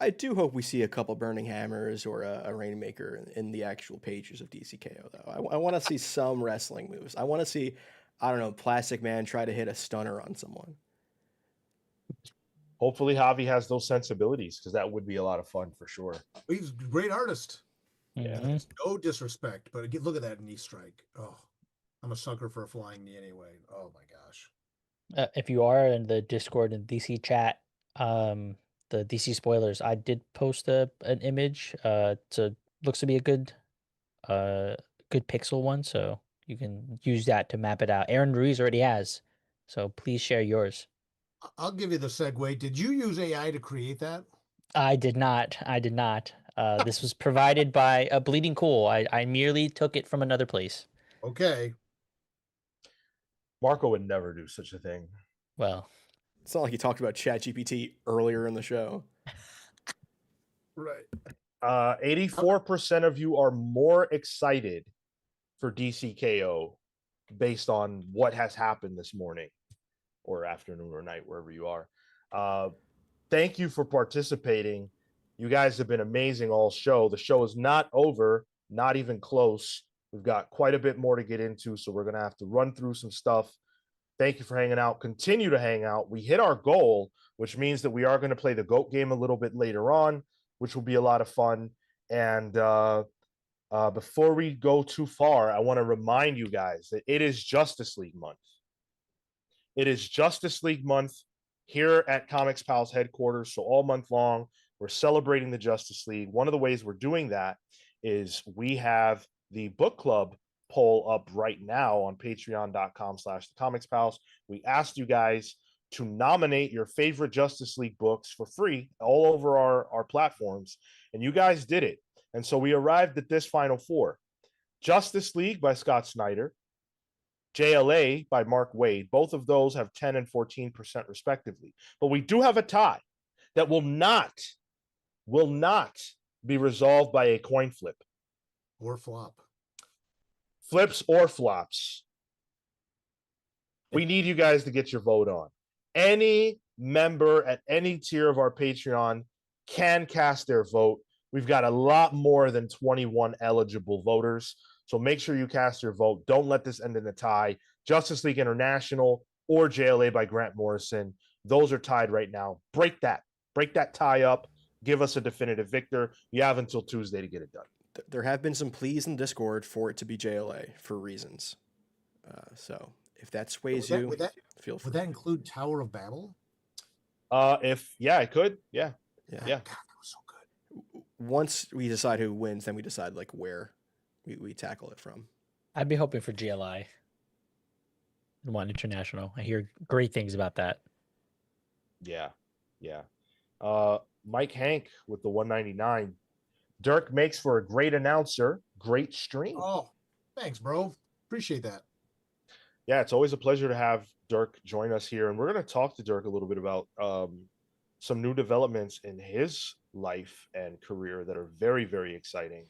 S3: I do hope we see a couple burning hammers or a rainmaker in the actual pages of DCKO, though. I want to see some wrestling moves. I want to see, I don't know, Plastic Man try to hit a stunner on someone.
S1: Hopefully Javi has those sensibilities, because that would be a lot of fun for sure.
S2: He's a great artist.
S1: Yeah.
S2: And no disrespect, but look at that knee strike. Oh, I'm a sucker for a flying knee anyway. Oh my gosh.
S4: If you are in the Discord and DC chat, the DC spoilers, I did post an image. Looks to be a good pixel one, so you can use that to map it out. Aaron Ruiz already has, so please share yours.
S2: I'll give you the segue. Did you use AI to create that?
S4: I did not. This was provided by a Bleeding Cool. I merely took it from another place.
S2: Okay.
S1: Marco would never do such a thing.
S4: Well,
S3: it's not like he talked about ChatGPT earlier in the show.
S2: Right.
S1: 84% of you are more excited for DCKO based on what has happened this morning or afternoon or night, wherever you are. Thank you for participating. You guys have been amazing all show. The show is not over, not even close. We've got quite a bit more to get into, so we're going to have to run through some stuff. Thank you for hanging out. Continue to hang out. We hit our goal, which means that we are going to play the GOAT game a little bit later on, which will be a lot of fun. And before we go too far, I want to remind you guys that it is Justice League month. It is Justice League month here at Comics Pals headquarters. So all month long, we're celebrating the Justice League. One of the ways we're doing that is we have the book club poll up right now on patreon.com/thecomicspals. We asked you guys to nominate your favorite Justice League books for free all over our platforms, and you guys did it. And so we arrived at this final four: Justice League by Scott Snyder, JLA by Mark Waid. Both of those have 10 and 14% respectively. But we do have a tie that will not be resolved by a coin flip.
S2: Or flop.
S1: Flips or flops. We need you guys to get your vote on. Any member at any tier of our Patreon can cast their vote. We've got a lot more than 21 eligible voters. So make sure you cast your vote. Don't let this end in a tie. Justice League International or JLA by Grant Morrison. Those are tied right now. Break that tie up. Give us a definitive victor. You have until Tuesday to get it done.
S3: There have been some pleas in Discord for it to be JLA for reasons. So if that sways feel free.
S2: Would that include Tower of Babel?
S1: It could. Yeah.
S2: God, that was so good.
S3: Once we decide who wins, then we decide like where we tackle it from.
S4: I'd be hoping for GLI. One International. I hear great things about that.
S1: Yeah. Mike Hank with the 199. Dirk makes for a great announcer, great stream.
S2: Oh, thanks, bro. Appreciate that.
S1: Yeah, it's always a pleasure to have Dirk join us here. And we're going to talk to Dirk a little bit about some new developments in his life and career that are very, very exciting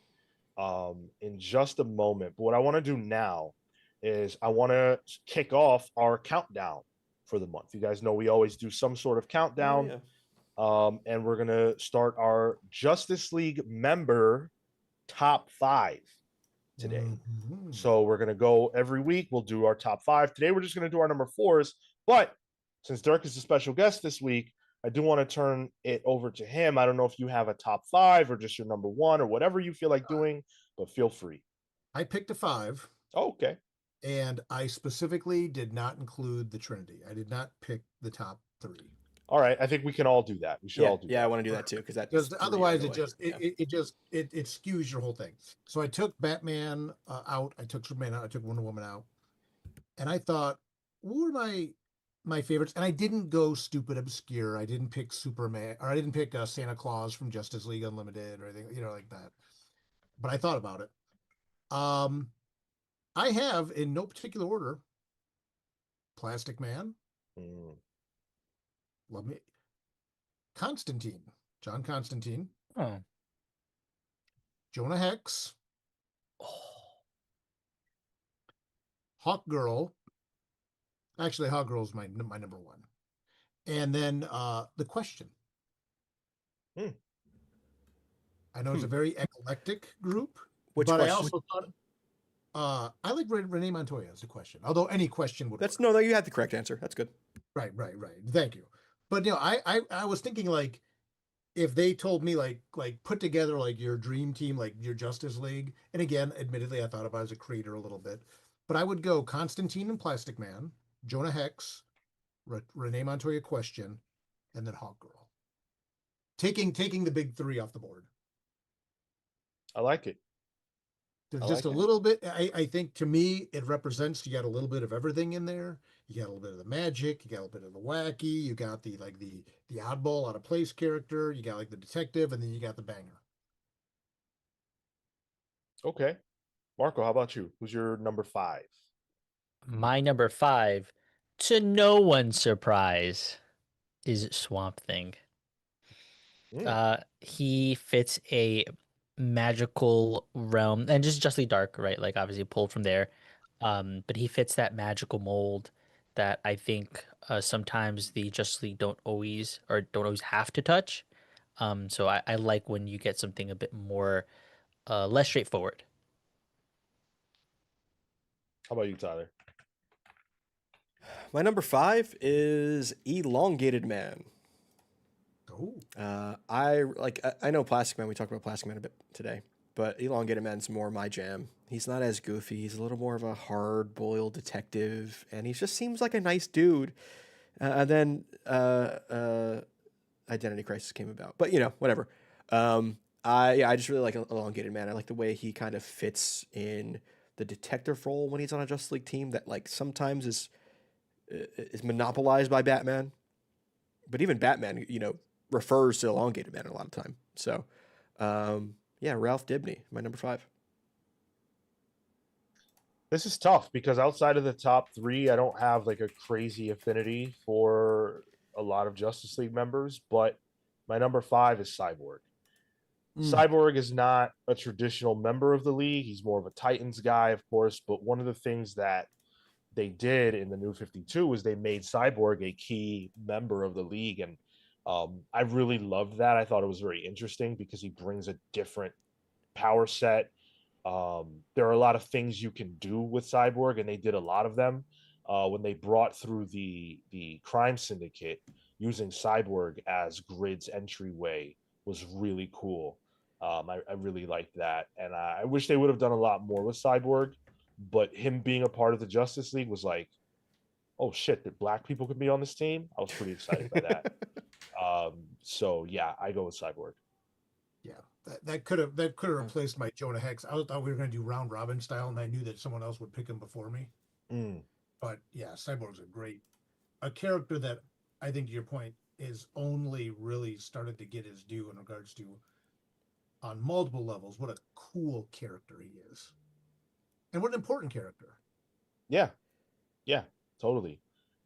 S1: in just a moment. But what I want to do now is I want to kick off our countdown for the month. You guys know we always do some sort of countdown. And we're going to start our Justice League member top 5 today.
S2: Mhm.
S1: So we're going to go every week. We'll do our top 5. Today, we're just going to do our number 4s. But since Dirk is a special guest this week, I do want to turn it over to him. I don't know if you have a top 5 or just your number 1 or whatever you feel like doing, but feel free.
S2: I picked a 5.
S1: Oh, okay.
S2: And I specifically did not include the Trinity. I did not pick the top 3.
S1: All right. I think we can all do that. We should all do that.
S3: Yeah, I want to do that too because that's
S2: otherwise it skews your whole thing. So I took Batman out. I took Superman out. I took Wonder Woman out. And I thought, what were my favorites? And I didn't go stupid obscure. I didn't pick Superman, or I didn't pick Santa Claus from Justice League Unlimited or anything, like that. But I thought about it. I have, in no particular order, Plastic Man. Love me. Constantine. John Constantine.
S4: Oh.
S2: Jonah Hex. Hawk Girl. Actually, Hawk Girl is my number 1. And then The Question. I know it's a very eclectic group, but question? I also thought I like Renee Montoya as The Question. Although any question would.
S3: No, you had the correct answer. That's good.
S2: Right. Thank you. But I was thinking like, if they told me like put together like your dream team, like your Justice League, and again, admittedly, I thought about it as a creator a little bit, but I would go Constantine and Plastic Man, Jonah Hex, Renee Montoya Question, and then Hawk Girl. Taking the big 3 off the board.
S1: I like it.
S2: There's just a little bit. I think to me it represents. You got a little bit of everything in there. You got a little bit of the magic. You got a little bit of the wacky. You got the oddball, out of place character. You got like the detective, and then you got the banger.
S1: Okay, Marco, how about you? Who's your number 5?
S4: My number 5, to no one's surprise, is Swamp Thing. He fits a magical realm, and just Justly Dark, right? Like obviously pulled from there, but he fits that magical mold that I think sometimes the Justice League don't always have to touch. So I like when you get something a bit more less straightforward.
S1: How about you, Tyler?
S3: My number 5 is Elongated Man.
S2: Oh.
S3: I know Plastic Man. We talked about Plastic Man a bit today, but Elongated Man's more my jam. He's not as goofy. He's a little more of a hard-boiled detective, and he just seems like a nice dude. And then Identity Crisis came about, but whatever. I just really like Elongated Man. I like the way he kind of fits in the detective role when he's on a Justice League team that like sometimes is monopolized by Batman, but even Batman, refers to Elongated Man a lot of time. So, Ralph Dibny, my number 5.
S1: This is tough because outside of the top 3, I don't have like a crazy affinity for a lot of Justice League members, but my number 5 is Cyborg. Cyborg is not a traditional member of the league. He's more of a Titans guy, of course, but one of the things that they did in the New 52 was they made Cyborg a key member of the league, and I really loved that. I thought it was very interesting because he brings a different power set. There are a lot of things you can do with Cyborg, and they did a lot of them. When they brought through the crime syndicate, using Cyborg as Grid's entryway was really cool. I really liked that, and I wish they would have done a lot more with Cyborg. But him being a part of the Justice League was like, oh shit, that black people could be on this team. I was pretty excited by that. So yeah, I go with Cyborg.
S2: Yeah, that could have replaced my Jonah Hex. I thought we were going to do round robin style, and I knew that someone else would pick him before me. But yeah, Cyborg's a character that I think, to your point, is only really started to get his due in regards to on multiple levels what a cool character he is. And what an important character.
S1: Yeah. Yeah, totally.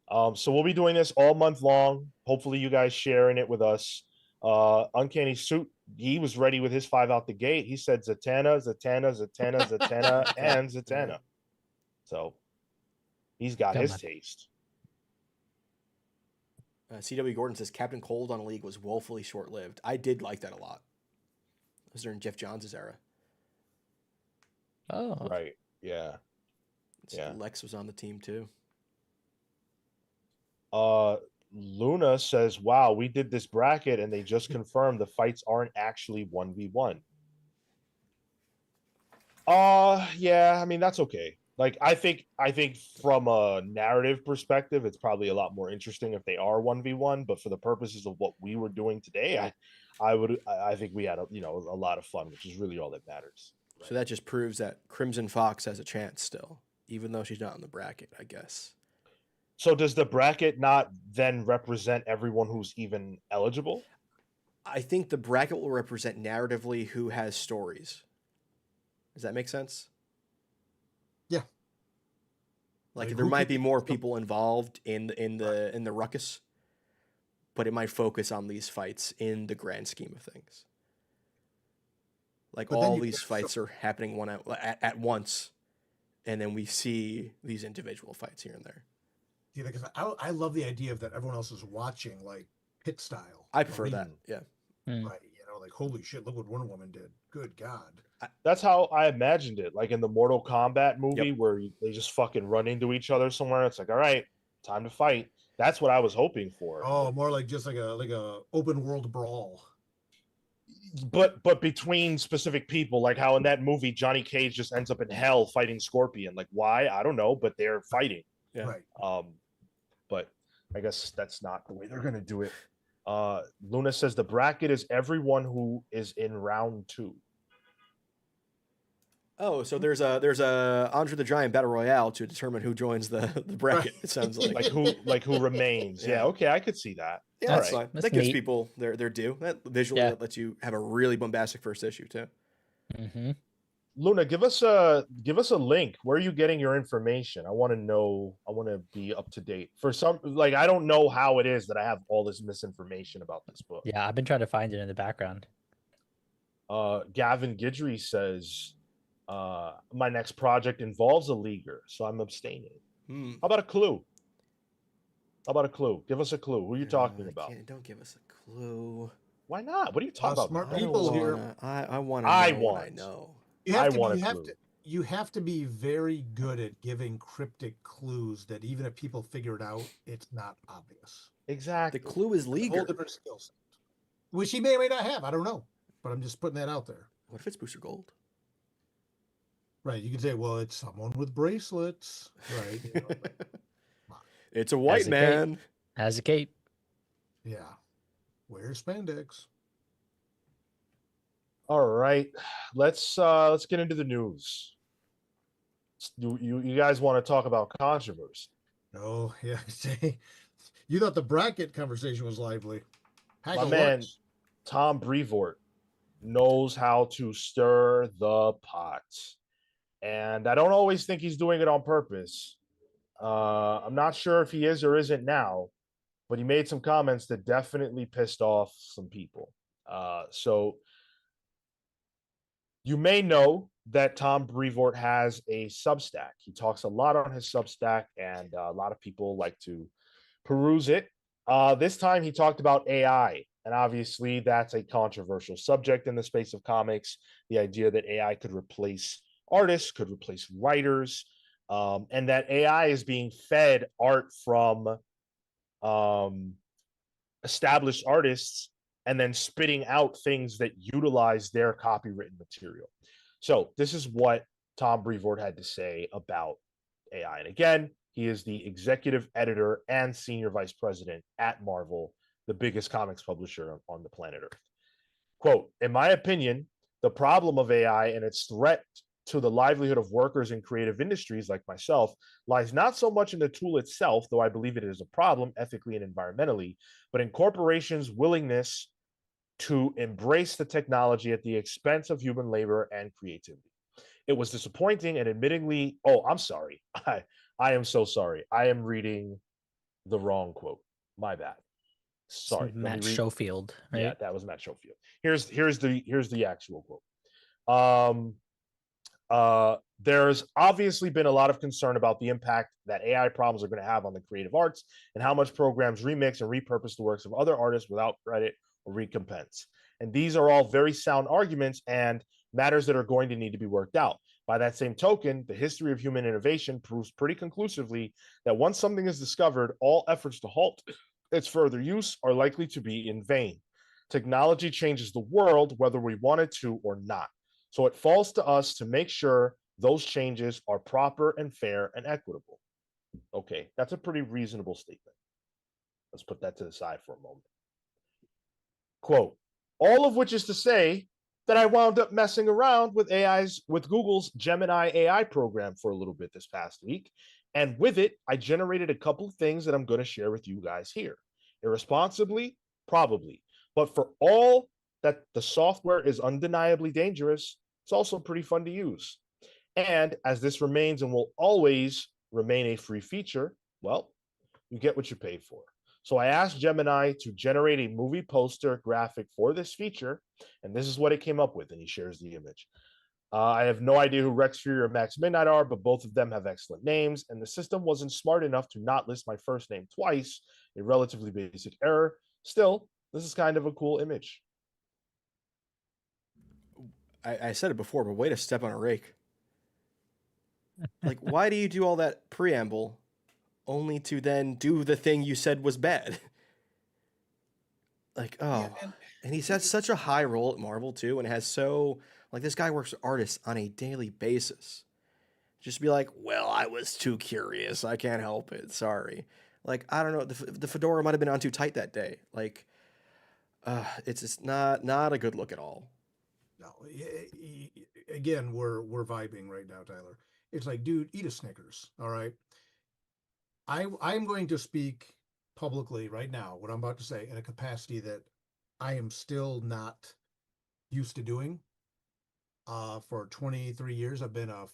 S1: So we'll be doing this all month long. Hopefully you guys sharing it with us. Uncanny Suit, he was ready with his 5 out the gate. He said Zatanna, Zatanna, Zatanna, Zatanna, and Zatanna. So he's got his taste.
S3: CW Gordon says Captain Cold on League was woefully short-lived. I did like that a lot. It was during Jeff Johns' era.
S4: Oh,
S1: Right. Yeah. Yeah.
S3: Lex was on the team too.
S1: Luna says, wow, we did this bracket and they just confirmed the fights aren't actually 1v1. Yeah, I mean, that's okay. Like, I think from a narrative perspective, it's probably a lot more interesting if they are 1v1, but for the purposes of what we were doing today, I think we had a lot of fun, which is really all that matters.
S3: Right? So that just proves that Crimson Fox has a chance still, even though she's not in the bracket, I guess.
S1: So does the bracket not then represent everyone who's even eligible?
S3: I think the bracket will represent narratively who has stories. Does that make sense?
S2: Yeah.
S3: Like there might be more people involved in the ruckus, but it might focus on these fights in the grand scheme of things. Like all these fights are happening at once, and then we see these individual fights here and there.
S2: Yeah, because I love the idea of that everyone else is watching, like pit style.
S3: I prefer that. Yeah.
S2: Right. Like, holy shit, look what Wonder Woman did. Good God.
S1: That's how I imagined it. Like in the Mortal Kombat movie where they just fucking run into each other somewhere. It's like, all right, time to fight. That's what I was hoping for.
S2: Oh, more like just like a open world brawl.
S1: But between specific people, like how in that movie Johnny Cage just ends up in hell fighting Scorpion. Like why? I don't know, but they're fighting.
S3: Yeah.
S2: Right.
S1: But I guess that's not the way they're gonna do it. Luna says the bracket is everyone who is in round 2.
S3: Oh, so there's a Andre the Giant Battle Royale to determine who joins the bracket. Right. It sounds like
S1: who remains. Yeah, okay, I could see that.
S3: Yeah, that's fine. That gives people their due. That visually that lets you have a really bombastic first issue too.
S4: Mm-hmm.
S1: Luna, give us a link. Where are you getting your information? I want to know. I want to be up to date. For some, like I don't know how it is that I have all this misinformation about this book.
S4: Yeah, I've been trying to find it in the background.
S1: Gavin Guidry says, my next project involves a leaguer, so I'm abstaining. How about a clue? Give us a clue. Who are you talking about?
S3: Don't give us a clue.
S1: Why not? What are you talking about?
S2: Smart people here.
S3: I want to know.
S2: You have to be very good at giving cryptic clues that even if people figure it out, it's not obvious.
S1: Exactly.
S3: The clue is leaguer.
S2: A whole different skill set, which he may or may not have. I don't know, but I'm just putting that out there.
S3: What if it's Booster Gold?
S2: Right. You can say, well, it's someone with bracelets. Right.
S3: It's a white man.
S4: Has a cape.
S2: Yeah. Wears spandex.
S1: All right. Let's get into the news. You guys want to talk about controversy?
S2: Oh, yeah. You thought the bracket conversation was lively.
S1: My man, Tom Brevoort knows how to stir the pot. And I don't always think he's doing it on purpose. I'm not sure if he is or isn't now, but he made some comments that definitely pissed off some people. So you may know that Tom Brevoort has a Substack. He talks a lot on his Substack, and a lot of people like to peruse it. This time he talked about AI, and obviously that's a controversial subject in the space of comics. The idea that AI could replace artists, could replace writers, and that AI is being fed art from established artists and then spitting out things that utilize their copywritten material. So this is what Tom Brevoort had to say about AI. And again, he is the executive editor and senior vice president at Marvel, the biggest comics publisher on the planet Earth. Quote, in my opinion, the problem of AI and its threat to the livelihood of workers in creative industries like myself lies not so much in the tool itself, though I believe it is a problem ethically and environmentally, but in corporations' willingness to embrace the technology at the expense of human labor and creativity. It was disappointing and admittingly, oh, I'm sorry. I am so sorry. I am reading the wrong quote. My bad. Sorry. Let me
S4: Matt
S1: read.
S4: Schofield, right?
S1: Yeah, that was Matt Schofield. Here's the actual quote. There's obviously been a lot of concern about the impact that AI problems are going to have on the creative arts and how much programs remix and repurpose the works of other artists without credit or recompense. And these are all very sound arguments and matters that are going to need to be worked out. By that same token, the history of human innovation proves pretty conclusively that once something is discovered, all efforts to halt its further use are likely to be in vain. Technology changes the world whether we want it to or not. So it falls to us to make sure those changes are proper and fair and equitable. Okay, that's a pretty reasonable statement. Let's put that to the side for a moment. Quote, all of which is to say that I wound up messing around with Google's Gemini AI program for a little bit this past week. And with it, I generated a couple of things that I'm going to share with you guys here. Irresponsibly, probably. But for all that the software is undeniably dangerous, it's also pretty fun to use. And as this remains and will always remain a free feature, well, you get what you pay for. So I asked Gemini to generate a movie poster graphic for this feature, and this is what it came up with, and he shares the image. I have no idea who Rex Fury or Max Midnight are, but both of them have excellent names, and the system wasn't smart enough to not list my first name twice, a relatively basic error. Still, this is kind of a cool image.
S3: I said it before, but way to step on a rake. Like, why do you do all that preamble only to then do the thing you said was bad? Like, oh.
S2: Yeah,
S3: and he's had such a high role at Marvel, too, and has so, like, this guy works with artists on a daily basis. Just be like, well, I was too curious. I can't help it. Sorry. Like, I don't know. The fedora might have been on too tight that day. Like, it's just not a good look at all.
S2: No, again, we're vibing right now, Tyler. It's like, dude, eat a Snickers. All right. I'm going to speak publicly right now, what I'm about to say, in a capacity that I am still not used to doing. For 23 years, I've been a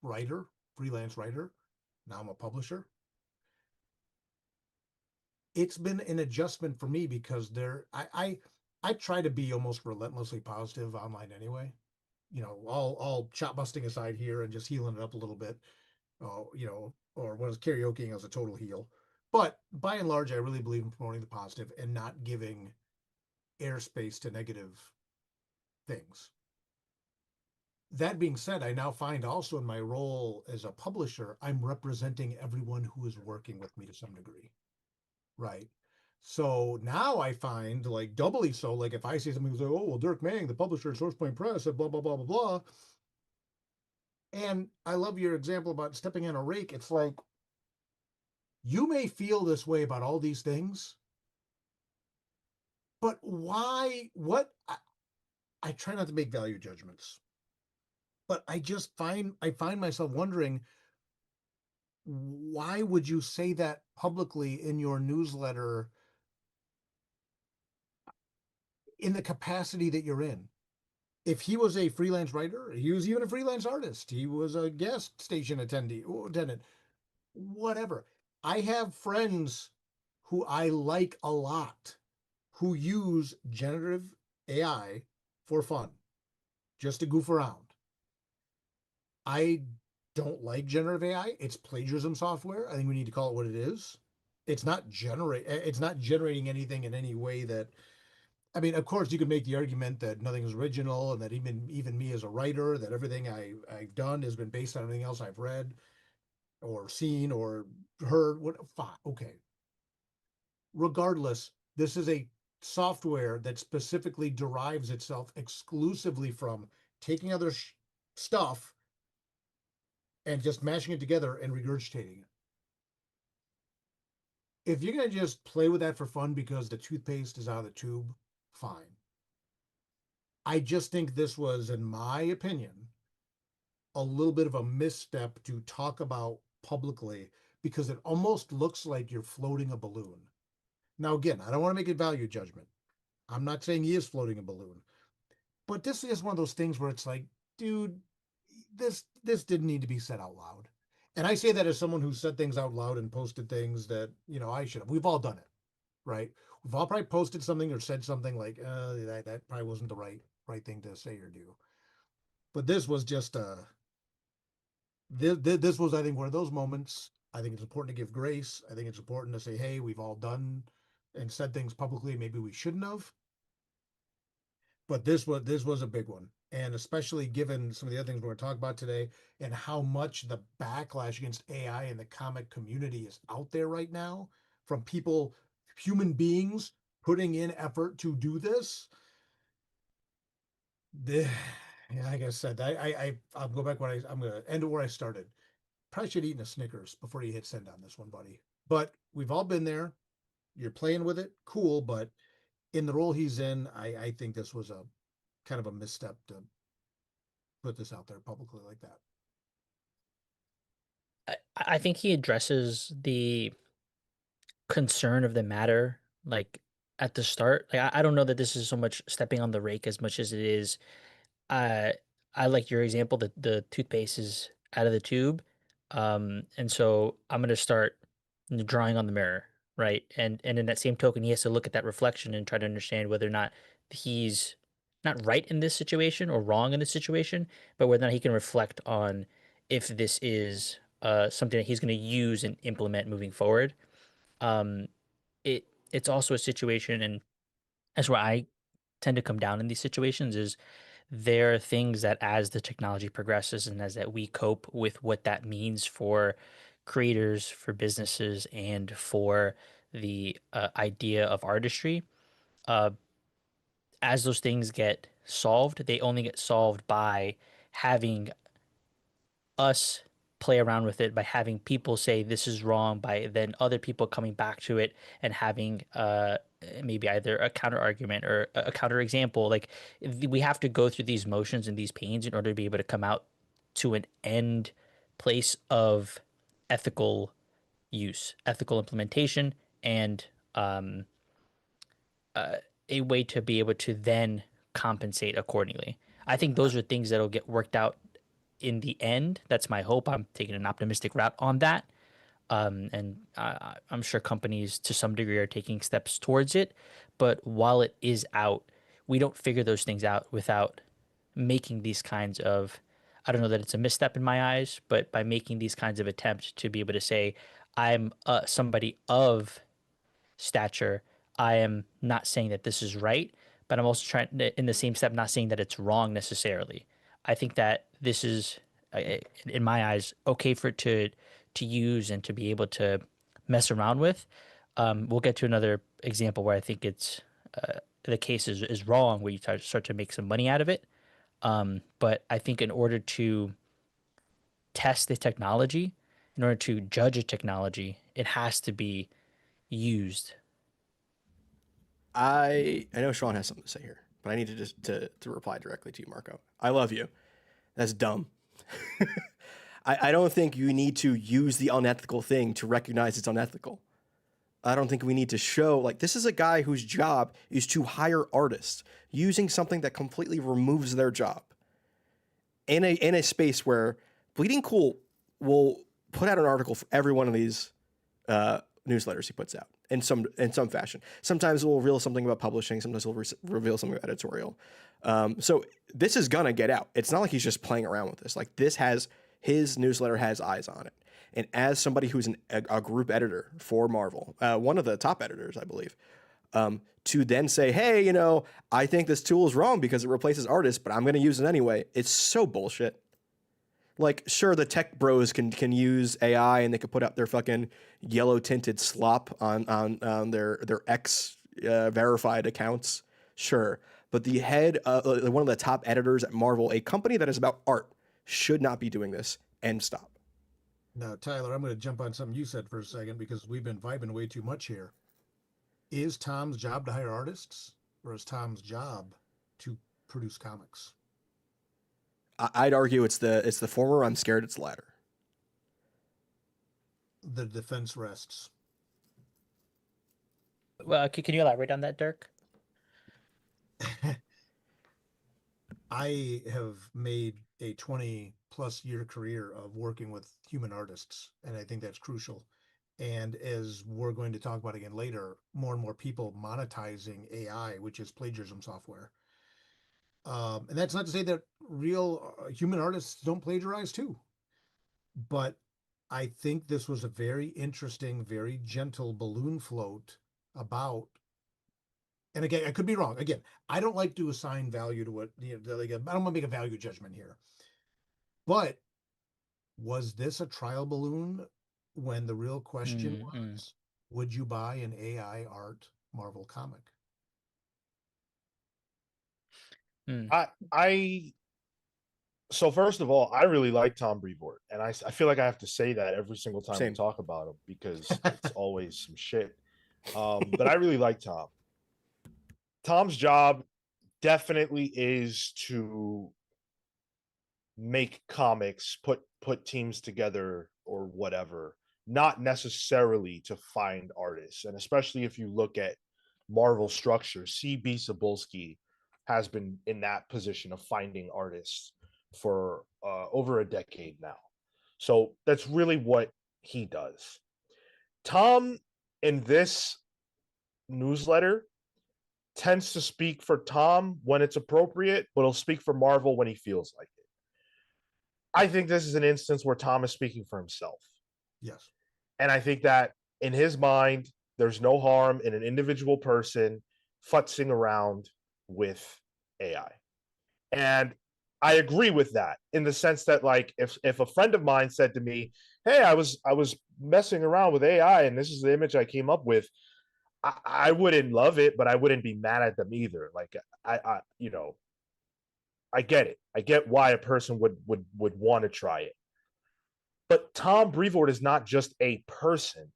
S2: freelance writer. Now I'm a publisher. It's been an adjustment for me because I try to be almost relentlessly positive online anyway. You know, all chop busting aside here and just healing it up a little bit. You know, or was karaokeing as a total heel. But by and large, I really believe in promoting the positive and not giving airspace to negative things. That being said, I now find also in my role as a publisher, I'm representing everyone who is working with me to some degree. Right. So now I find like doubly so, like if I see something like, oh, well, Dirk Mang, the publisher at SourcePoint Press, said blah, blah, blah, blah, blah. And I love your example about stepping in a rake. It's like, you may feel this way about all these things, but why? I try not to make value judgments, but I find myself wondering, why would you say that publicly in your newsletter in the capacity that you're in? If he was a freelance writer, he was even a freelance artist, he was a guest station attendant, whatever. I have friends who I like a lot who use generative AI for fun, just to goof around. I don't like generative AI. It's plagiarism software. I think we need to call it what it is. It's not generating anything in any way that, I mean, of course you could make the argument that nothing is original and that even me as a writer, that everything I've done has been based on anything else I've read or seen or heard. What? Fine. Okay. Regardless, this is a software that specifically derives itself exclusively from taking other stuff and just mashing it together and regurgitating it. If you're going to just play with that for fun because the toothpaste is out of the tube, fine. I just think this was, in my opinion, a little bit of a misstep to talk about publicly because it almost looks like you're floating a balloon. Now, again, I don't want to make a value judgment. I'm not saying he is floating a balloon, but this is one of those things where it's like, dude, this didn't need to be said out loud. And I say that as someone who said things out loud and posted things that, I should have. We've all done it, right? We've all probably posted something or said something like, that probably wasn't the right thing to say or do. But this was just this was, I think, one of those moments. I think it's important to give grace. I think it's important to say, hey, we've all done and said things publicly maybe we shouldn't have. But this was a big one, and especially given some of the other things we're going to talk about today, and how much the backlash against AI in the comic community is out there right now from people, human beings putting in effort to do this. Yeah, like I said, I'll go back when I'm going to end it where I started. Probably should have eaten a Snickers before you hit send on this one, buddy. But we've all been there. You're playing with it, cool. But in the role he's in, I think this was a kind of a misstep to put this out there publicly like that.
S4: I think he addresses the concern of the matter like at the start. Like I don't know that this is so much stepping on the rake as much as it is. I I like your example that the toothpaste is out of the tube, and so I'm gonna start drawing on the mirror, right? And in that same token, he has to look at that reflection and try to understand whether or not he's not right in this situation or wrong in this situation, but whether or not he can reflect on if this is something that he's going to use and implement moving forward. Um, it's also a situation, and that's where I tend to come down in these situations is there are things that as the technology progresses and as that we cope with what that means for creators, for businesses, and for the idea of artistry, uh, as those things get solved, they only get solved by having us play around with it, by having people say this is wrong, by then other people coming back to it and having maybe either a counter argument or a counter example. Like we have to go through these motions and these pains in order to be able to come out to an end place of ethical use, ethical implementation, and um, uh, a way to be able to then compensate accordingly. I think those are things that'll get worked out in the end. That's my hope. I'm taking an optimistic route on that. And I'm sure companies to some degree are taking steps towards it. But while it is out, we don't figure those things out without making these kinds of, I don't know that it's a misstep in my eyes, but by making these kinds of attempts to be able to say, I'm somebody of stature. I am not saying that this is right, but I'm also trying to, in the same step, not saying that it's wrong necessarily. I think that this is, in my eyes, okay for it to use and to be able to mess around with. We'll get to another example where I think it's the case is wrong, where you start to make some money out of it. But I think in order to test the technology, in order to judge a technology, it has to be used.
S3: I know Sean has something to say here, but I need to just to reply directly to you, Marco. I love you. That's dumb. I don't think you need to use the unethical thing to recognize it's unethical. I don't think we need to show, like, this is a guy whose job is to hire artists using something that completely removes their job in a space where Bleeding Cool will put out an article for every one of these newsletters he puts out in some fashion. Sometimes it will reveal something about publishing. Sometimes it will reveal something about editorial. So this is gonna get out. It's not like he's just playing around with this. Like, his newsletter has eyes on it. And as somebody who's a group editor for Marvel, one of the top editors, I believe, to then say, hey, I think this tool is wrong because it replaces artists, but I'm going to use it anyway. It's so bullshit. Like, sure, the tech bros can use AI and they could put out their fucking yellow tinted slop on their X verified accounts. Sure. But the head, one of the top editors at Marvel, a company that is about art, should not be doing this. End stop.
S2: Now, Tyler, I'm going to jump on something you said for a second because we've been vibing way too much here. Is Tom's job to hire artists, or is Tom's job to produce comics?
S3: I'd argue it's the former. I'm scared it's the latter.
S2: The defense rests.
S4: Well, can you elaborate on that, Dirk?
S2: I have made a 20+ year career of working with human artists, and I think that's crucial. And as we're going to talk about again later, more and more people monetizing AI, which is plagiarism software. And that's not to say that real human artists don't plagiarize too, but I think this was a very interesting, very gentle balloon float about. And again, I could be wrong. Again, I don't like to assign value to what, like, I don't want to make a value judgment here. But was this a trial balloon when the real question was, would you buy an AI art Marvel comic?
S1: I so first of all, I really like Tom Brevoort, and I feel like I have to say that every single time we
S3: Same.
S1: talk about him because it's always some shit. But I really like Tom. Tom's job definitely is to make comics, put teams together or whatever, not necessarily to find artists. And especially if you look at Marvel structure, CB Cebulski has been in that position of finding artists for over a decade now. So that's really what he does. Tom, in this newsletter, tends to speak for Tom when it's appropriate, but he'll speak for Marvel when he feels like it. I think this is an instance where Tom is speaking for himself.
S2: Yes.
S1: And I think that in his mind, there's no harm in an individual person futzing around with AI. And I agree with that in the sense that, like, if a friend of mine said to me, "Hey, I was messing around with AI and this is the image I came up with," I wouldn't love it, but I wouldn't be mad at them either. Like, I get it. I get why a person would want to try it. But Tom Brevoort is not just a person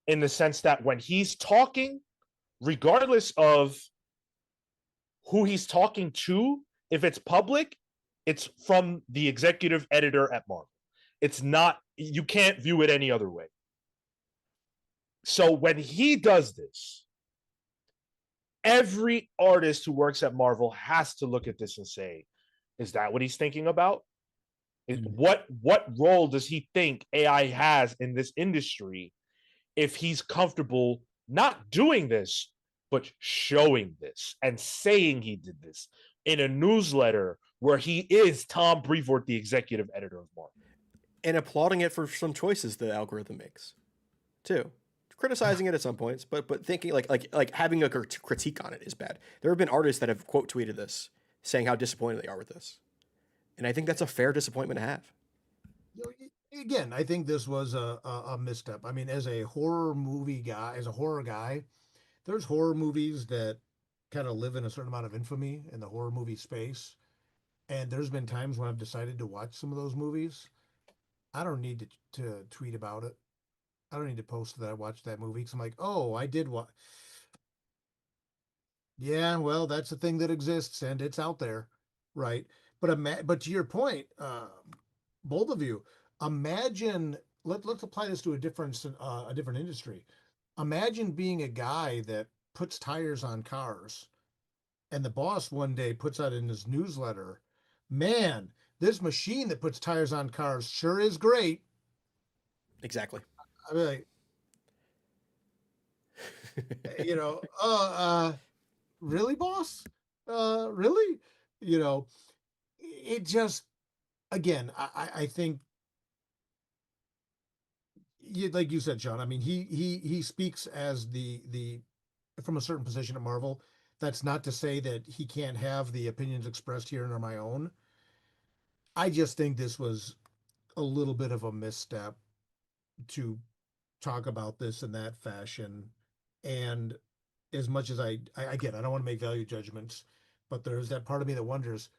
S1: in the sense that when he's talking, regardless of who he's talking to, if it's public, it's from the executive editor at Marvel. It's not, you can't view it any other way. So when he does this, every artist who works at Marvel has to look at this and say, is that what he's thinking about? What role does he think AI has in this industry if he's comfortable not doing this, but showing this and saying he did this in a newsletter where he is Tom Brevoort, the executive editor of Marvel?
S3: And applauding it for some choices the algorithm makes, too. Criticizing it at some points, but thinking like having a critique on it is bad. There have been artists that have quote tweeted this, saying how disappointed they are with this, and I think that's a fair disappointment to have.
S2: Again, I think this was a misstep. I mean, as a horror movie guy, as a horror guy, there's horror movies that kind of live in a certain amount of infamy in the horror movie space. And there's been times when I've decided to watch some of those movies. I don't need to tweet about it. I don't need to post that I watched that movie because I'm like, oh, I did what? Yeah, well, that's a thing that exists and it's out there, right? But to your point, both of you, imagine let's apply this to a different industry. Imagine being a guy that puts tires on cars, and the boss one day puts out in his newsletter, "Man, this machine that puts tires on cars sure is great."
S3: Exactly.
S2: I'd be like, you know, really, boss? Really? You know, it just, again, I think, like you said, Sean. I mean, he speaks as the from a certain position at Marvel. That's not to say that he can't have the opinions expressed here and are my own. I just think this was a little bit of a misstep to talk about this in that fashion. And as much as again, I don't want to make value judgments, but there's that part of me that wonders,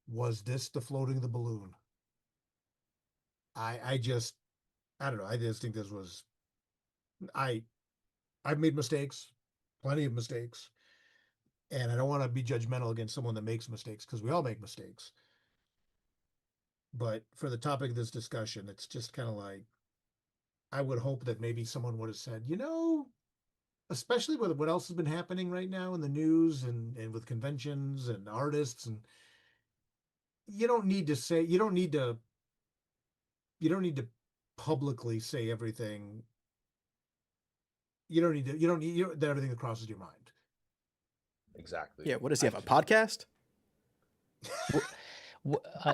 S2: was this the floating the balloon? I just, I don't know. I just think this was, I, I've made mistakes, plenty of mistakes. And I don't want to be judgmental against someone that makes mistakes because we all make mistakes. But for the topic of this discussion, it's just kind of like, I would hope that maybe someone would have said, especially with what else has been happening right now in the news and with conventions and artists, and you don't need to say you don't need to publicly say everything. You don't need that everything that crosses your mind.
S1: Exactly.
S3: Yeah. What does he have? A podcast?
S4: Wh- uh,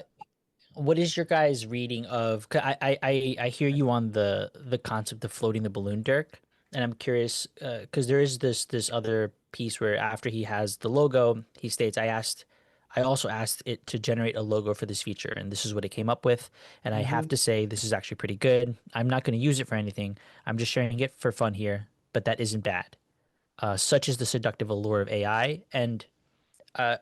S4: what is your guys' reading of? 'Cause I hear you on the concept of floating the balloon, Dirk, and I'm curious because there is this other piece where after he has the logo, he states, I also asked it to generate a logo for this feature, and this is what it came up with. And I have to say, this is actually pretty good. I'm not going to use it for anything. I'm just sharing it for fun here, but that isn't bad. Such is the seductive allure of AI, and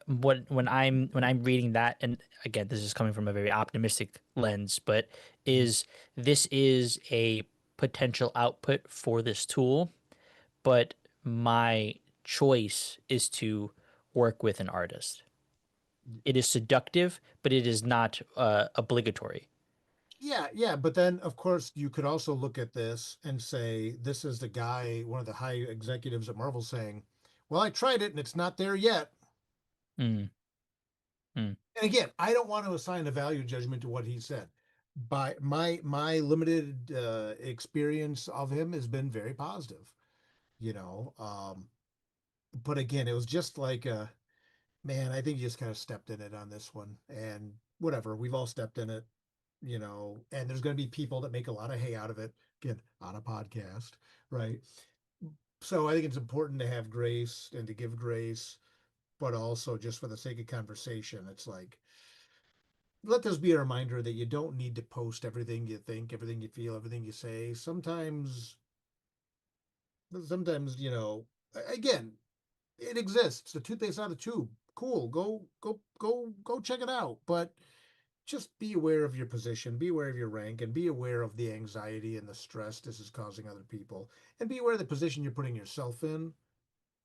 S4: when I'm reading that, and again, this is coming from a very optimistic lens, but this is a potential output for this tool, but my choice is to work with an artist. It is seductive, but it is not obligatory.
S2: Yeah, but then of course you could also look at this and say this is the guy, one of the high executives at Marvel saying, "Well, I tried it and it's not there yet."
S4: Mm, mm,
S2: And again, I don't want to assign a value judgment to what he said. By my limited experience of him has been very positive, you know. But again, it was just like man, I think he just kind of stepped in it on this one. And whatever, we've all stepped in it, you know, and there's going to be people that make a lot of hay out of it, again, on a podcast, right? So I think it's important to have grace and to give grace, but also just for the sake of conversation, it's like, let this be a reminder that you don't need to post everything you think, everything you feel, everything you say. Sometimes, you know, again, it exists. The toothpaste out of the tube. Cool. Go check it out. But just be aware of your position, be aware of your rank, and be aware of the anxiety and the stress this is causing other people. And be aware of the position you're putting yourself in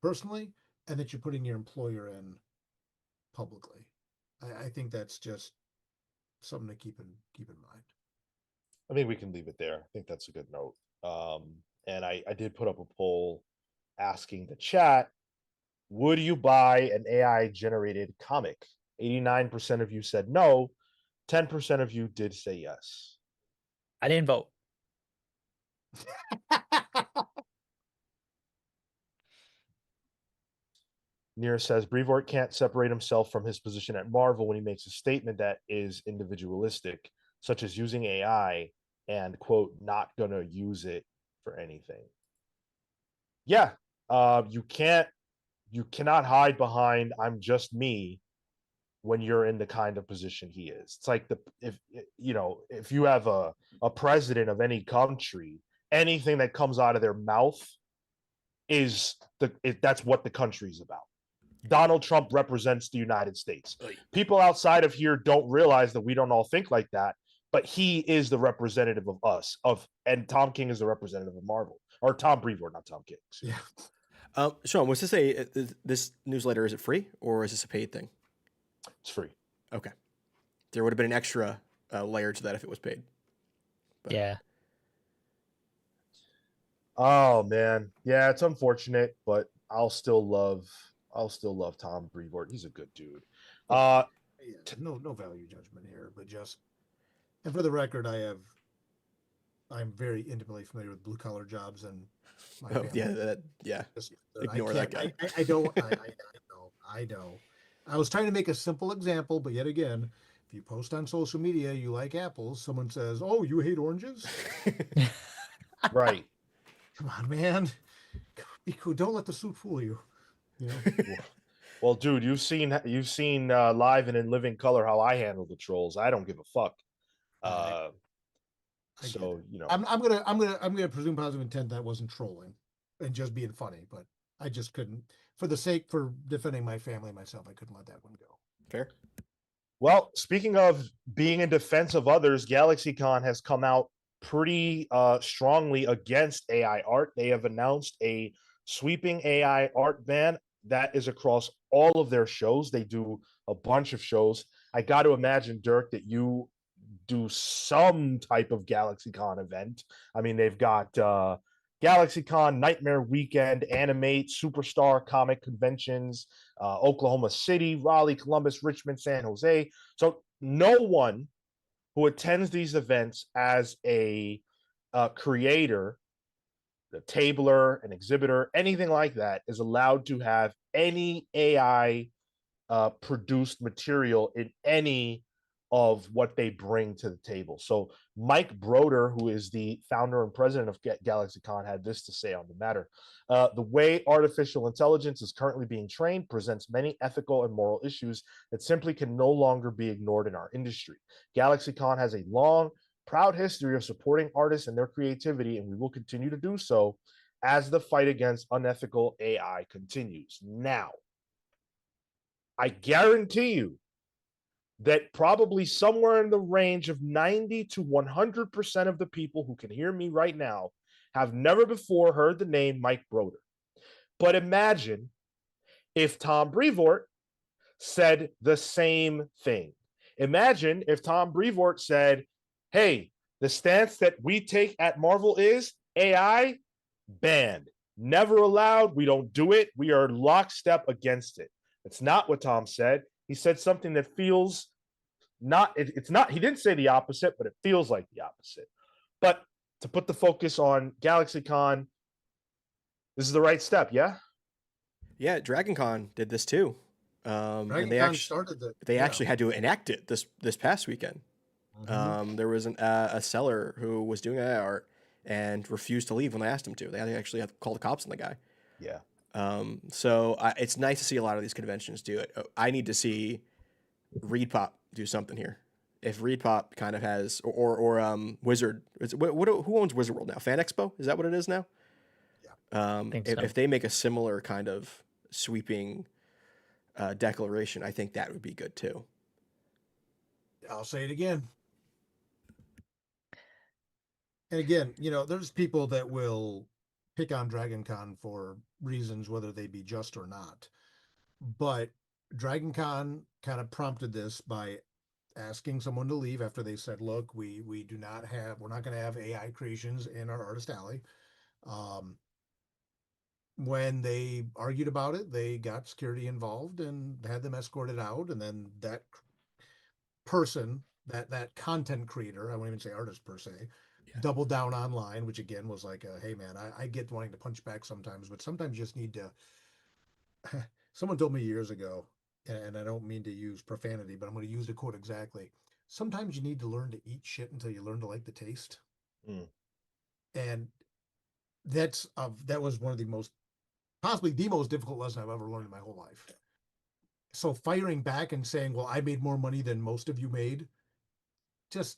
S2: personally, and that you're putting your employer in publicly. I think that's just something to keep in mind.
S1: I think we can leave it there. I think that's a good note. And I did put up a poll asking the chat, would you buy an AI generated comic? 89% of you said no, 10% of you did say yes.
S4: I didn't vote.
S1: Near says Brevoort can't separate himself from his position at Marvel when he makes a statement that is individualistic, such as using AI and, quote, not going to use it for anything. Yeah, you cannot hide behind I'm just me when you're in the kind of position he is. It's like if you have a president of any country, anything that comes out of their mouth is that's what the country's about. Donald Trump represents the United States. People outside of here don't realize that we don't all think like that, but he is the representative of us. And Tom King is the representative of Marvel, or Tom Brevoort, not Tom King.
S2: Yeah.
S3: Sean, was this newsletter? Is it free or is this a paid thing?
S1: It's free.
S3: Okay, there would have been an extra layer to that if it was paid.
S4: But. Yeah.
S1: Oh man, yeah, it's unfortunate, but I'll still love Tom Brevoort. He's a good dude.
S2: Yeah, no value judgment here, but just, and for the record, I'm very intimately familiar with blue collar jobs and my family.
S3: Yeah.
S2: Just,
S3: Ignore that guy.
S2: I don't. I know. I was trying to make a simple example, but yet again, if you post on social media you like apples, someone says, "Oh, you hate oranges."
S1: Right.
S2: Come on, man. Be cool. Don't let the suit fool you. You know.
S1: Well, dude, you've seen live and in living color how I handle the trolls. I don't give a fuck. So you know,
S2: I'm gonna presume positive intent that wasn't trolling and just being funny, but I just couldn't, for defending my family and myself, I couldn't let that one go.
S3: Fair.
S1: Well, speaking of being in defense of others, GalaxyCon has come out pretty strongly against AI art. They have announced a sweeping AI art ban that is across all of their shows. They do a bunch of shows. I got to imagine, Dirk, that you do some type of GalaxyCon event. I mean, they've got GalaxyCon, Nightmare Weekend, Animate, Superstar Comic Conventions, Oklahoma City, Raleigh, Columbus, Richmond, San Jose. So no one who attends these events as a creator, a tabler, an exhibitor, anything like that is allowed to have any AI produced material in any of what they bring to the table. So Mike Broder, who is the founder and president of GalaxyCon, had this to say on the matter. The way artificial intelligence is currently being trained presents many ethical and moral issues that simply can no longer be ignored in our industry. GalaxyCon has a long, proud history of supporting artists and their creativity, and we will continue to do so as the fight against unethical AI continues. Now, I guarantee you that probably somewhere in the range of 90 to 100% of the people who can hear me right now have never before heard the name Mike Broder. But imagine if Tom Brevoort said the same thing. Imagine if Tom Brevoort said, hey, the stance that we take at Marvel is AI banned, never allowed. We don't do it. We are lockstep against it. It's not what Tom said. He said something that feels it's not, he didn't say the opposite, but it feels like the opposite. But to put the focus on GalaxyCon, this is the right step, yeah?
S3: Yeah, DragonCon did this too. And they actually had to enact it this past weekend. There was a seller who was doing art and refused to leave when they asked him to. They actually had to call the cops on the guy.
S1: Yeah.
S3: So it's nice to see a lot of these conventions do it. I need to see ReedPop do something here. If ReedPop kind of has, or Wizard, who owns Wizard World now? Fan Expo? Is that what it is now?
S2: Yeah.
S3: If they make a similar kind of sweeping declaration, I think that would be good too.
S2: I'll say it again. And again, there's people that will pick on DragonCon for reasons, whether they be just or not. But DragonCon kind of prompted this by asking someone to leave after they said, look, we're not going to have AI creations in our artist alley. When they argued about it, they got security involved and had them escorted out. And then that person, that content creator, I won't even say artist per se, doubled down online, which again was like, hey man, I get wanting to punch back sometimes, but sometimes you just need to. Someone told me years ago, and I don't mean to use profanity, but I'm going to use the quote exactly. Sometimes you need to learn to eat shit until you learn to like the taste. And that was one of the possibly the most difficult lesson I've ever learned in my whole life. So firing back and saying, well, I made more money than most of you made, just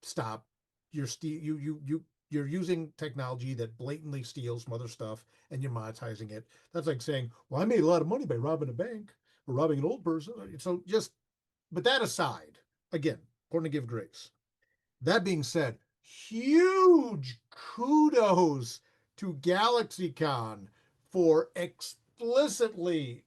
S2: stop. You're using technology that blatantly steals from other stuff and you're monetizing it. That's like saying, well, I made a lot of money by robbing a bank or robbing an old person. So but that aside, again, important to give grace. That being said, huge kudos to GalaxyCon for explicitly,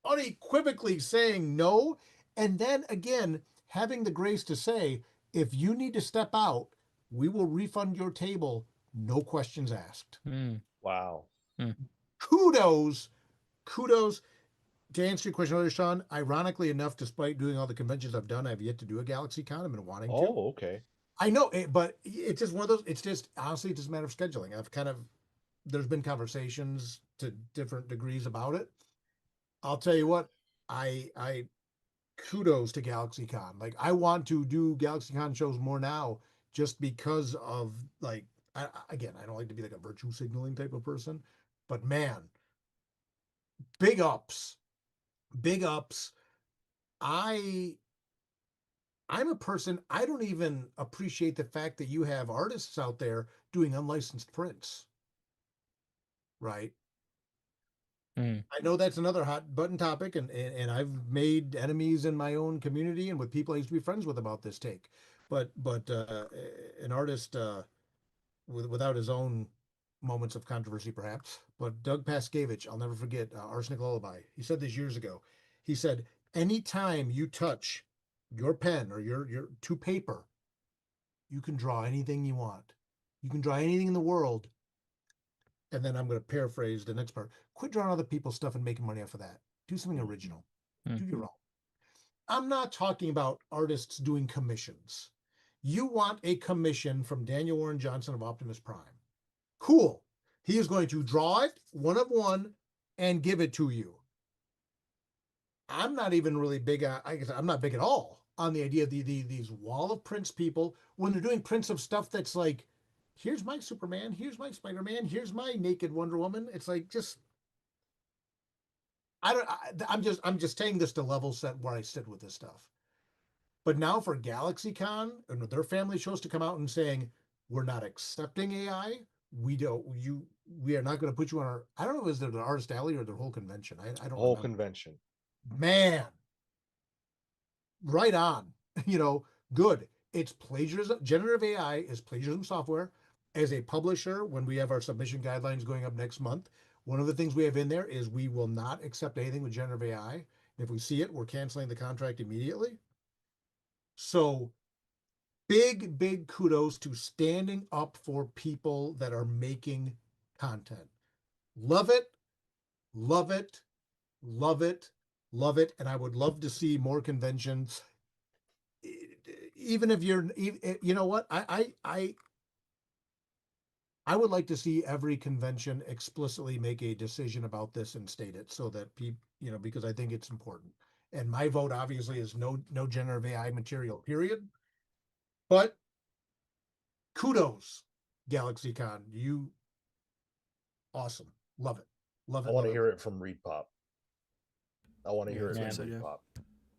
S2: unequivocally saying no. And then again, having the grace to say, if you need to step out, we will refund your table, no questions asked.
S1: Wow.
S2: Kudos. To answer your question earlier, Sean, ironically enough, despite doing all the conventions I've done, I've yet to do a GalaxyCon. I've been wanting to.
S1: Oh, okay.
S2: I know, but it's just one of those, it's just, honestly, it's just a matter of scheduling. There's been conversations to different degrees about it. I'll tell you what, I kudos to GalaxyCon. Like, I want to do GalaxyCon shows more now just because of, like, I don't like to be like a virtue signaling type of person, but man, big ups. I'm a person, I don't even appreciate the fact that you have artists out there doing unlicensed prints. Right? I know that's another hot button topic, and I've made enemies in my own community and with people I used to be friends with about this take. But an artist without his own moments of controversy, perhaps. But Doug Paskevich, I'll never forget, Arsenic Lullaby. He said this years ago. He said, anytime you touch your pen or your to paper, you can draw anything you want. You can draw anything in the world and then I'm going to paraphrase the next part. Quit drawing other people's stuff and making money off of that. Do something original. Do your own. I'm not talking about artists doing commissions. You want a commission from Daniel Warren Johnson of Optimus Prime. Cool. He is going to draw it one of one and give it to you. I'm not even really big on, I guess I'm not big at all on the idea of these wall of prints people when they're doing prints of stuff that's like, here's my Superman, here's my Spider-Man, here's my naked Wonder Woman. It's like, just, I'm just saying this to level set where I sit with this stuff. But now for GalaxyCon and their family chose to come out and saying, we're not accepting AI. We are not going to put you on our, I don't know, is it the Artist Alley or the whole convention? I don't
S1: Whole
S2: remember.
S1: convention.
S2: Man, right on. Good. It's plagiarism. Generative AI is plagiarism software. As a publisher, when we have our submission guidelines going up next month, one of the things we have in there is we will not accept anything with generative AI. If we see it, we're canceling the contract immediately. So big kudos to standing up for people that are making content. Love it, love it, love it, love it. And I would love to see more conventions. Even if you know what, I would like to see every convention explicitly make a decision about this and state it so that people, because I think it's important. And my vote obviously is no generative AI material, period. But kudos, GalaxyCon. You awesome. Love it. Love it.
S1: I want to hear it from Reed Pop. I want to hear it
S3: Yeah,
S1: from
S3: yeah.
S1: Reed Pop.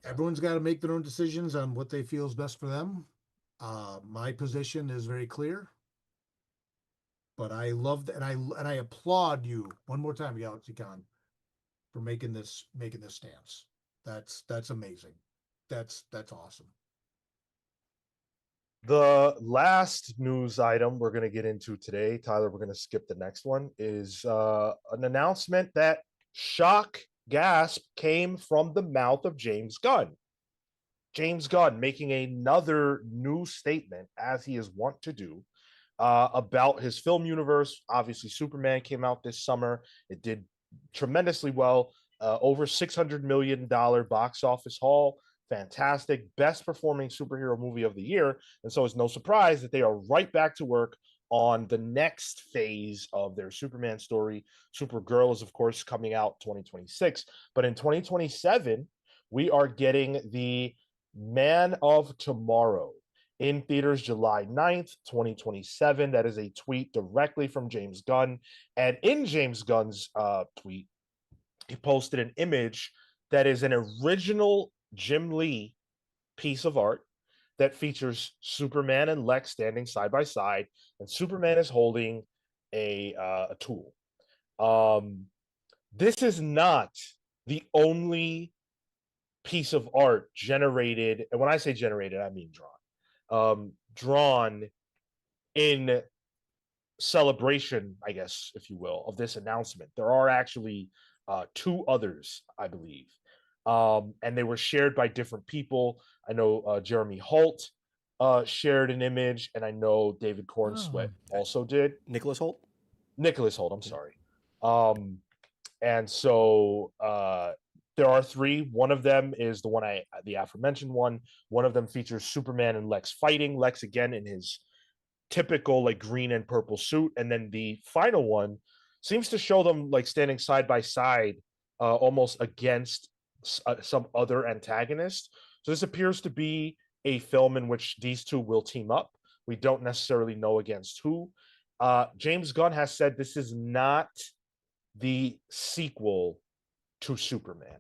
S2: Everyone's got to make their own decisions on what they feel is best for them. My position is very clear. But I love and I applaud you one more time, GalaxyCon, for making this stance. That's amazing. That's awesome.
S1: The last news item we're going to get into today, Tyler, we're going to skip the next one, is an announcement that shock gasp came from the mouth of James Gunn. James Gunn making another new statement, as he is wont to do, about his film universe. Obviously, Superman came out this summer. It did tremendously well, over $600 million box office haul. Fantastic, best performing superhero movie of the year. And so it's no surprise that they are right back to work on the next phase of their Superman story. Supergirl is, of course, coming out 2026. But in 2027, we are getting the Man of Tomorrow in theaters July 9th, 2027. That is a tweet directly from James Gunn. And in James Gunn's tweet, he posted an image that is an original Jim Lee piece of art that features Superman and Lex standing side by side, and Superman is holding a tool. This is not the only piece of art generated, and when I say generated, I mean drawn in celebration, I guess, if you will, of this announcement. There are actually two others, I believe. And they were shared by different people. I know Jeremy Holt shared an image, and I know David Cornsweet also did.
S3: Nicholas Holt,
S1: I'm sorry. And so there are three. One of them is the one the aforementioned one. One of them features Superman and Lex fighting. Lex again in his typical like green and purple suit, and then the final one seems to show them like standing side by side, almost against some other antagonist. So this appears to be a film in which these two will team up. We don't necessarily know against who. James Gunn has said this is not the sequel to Superman.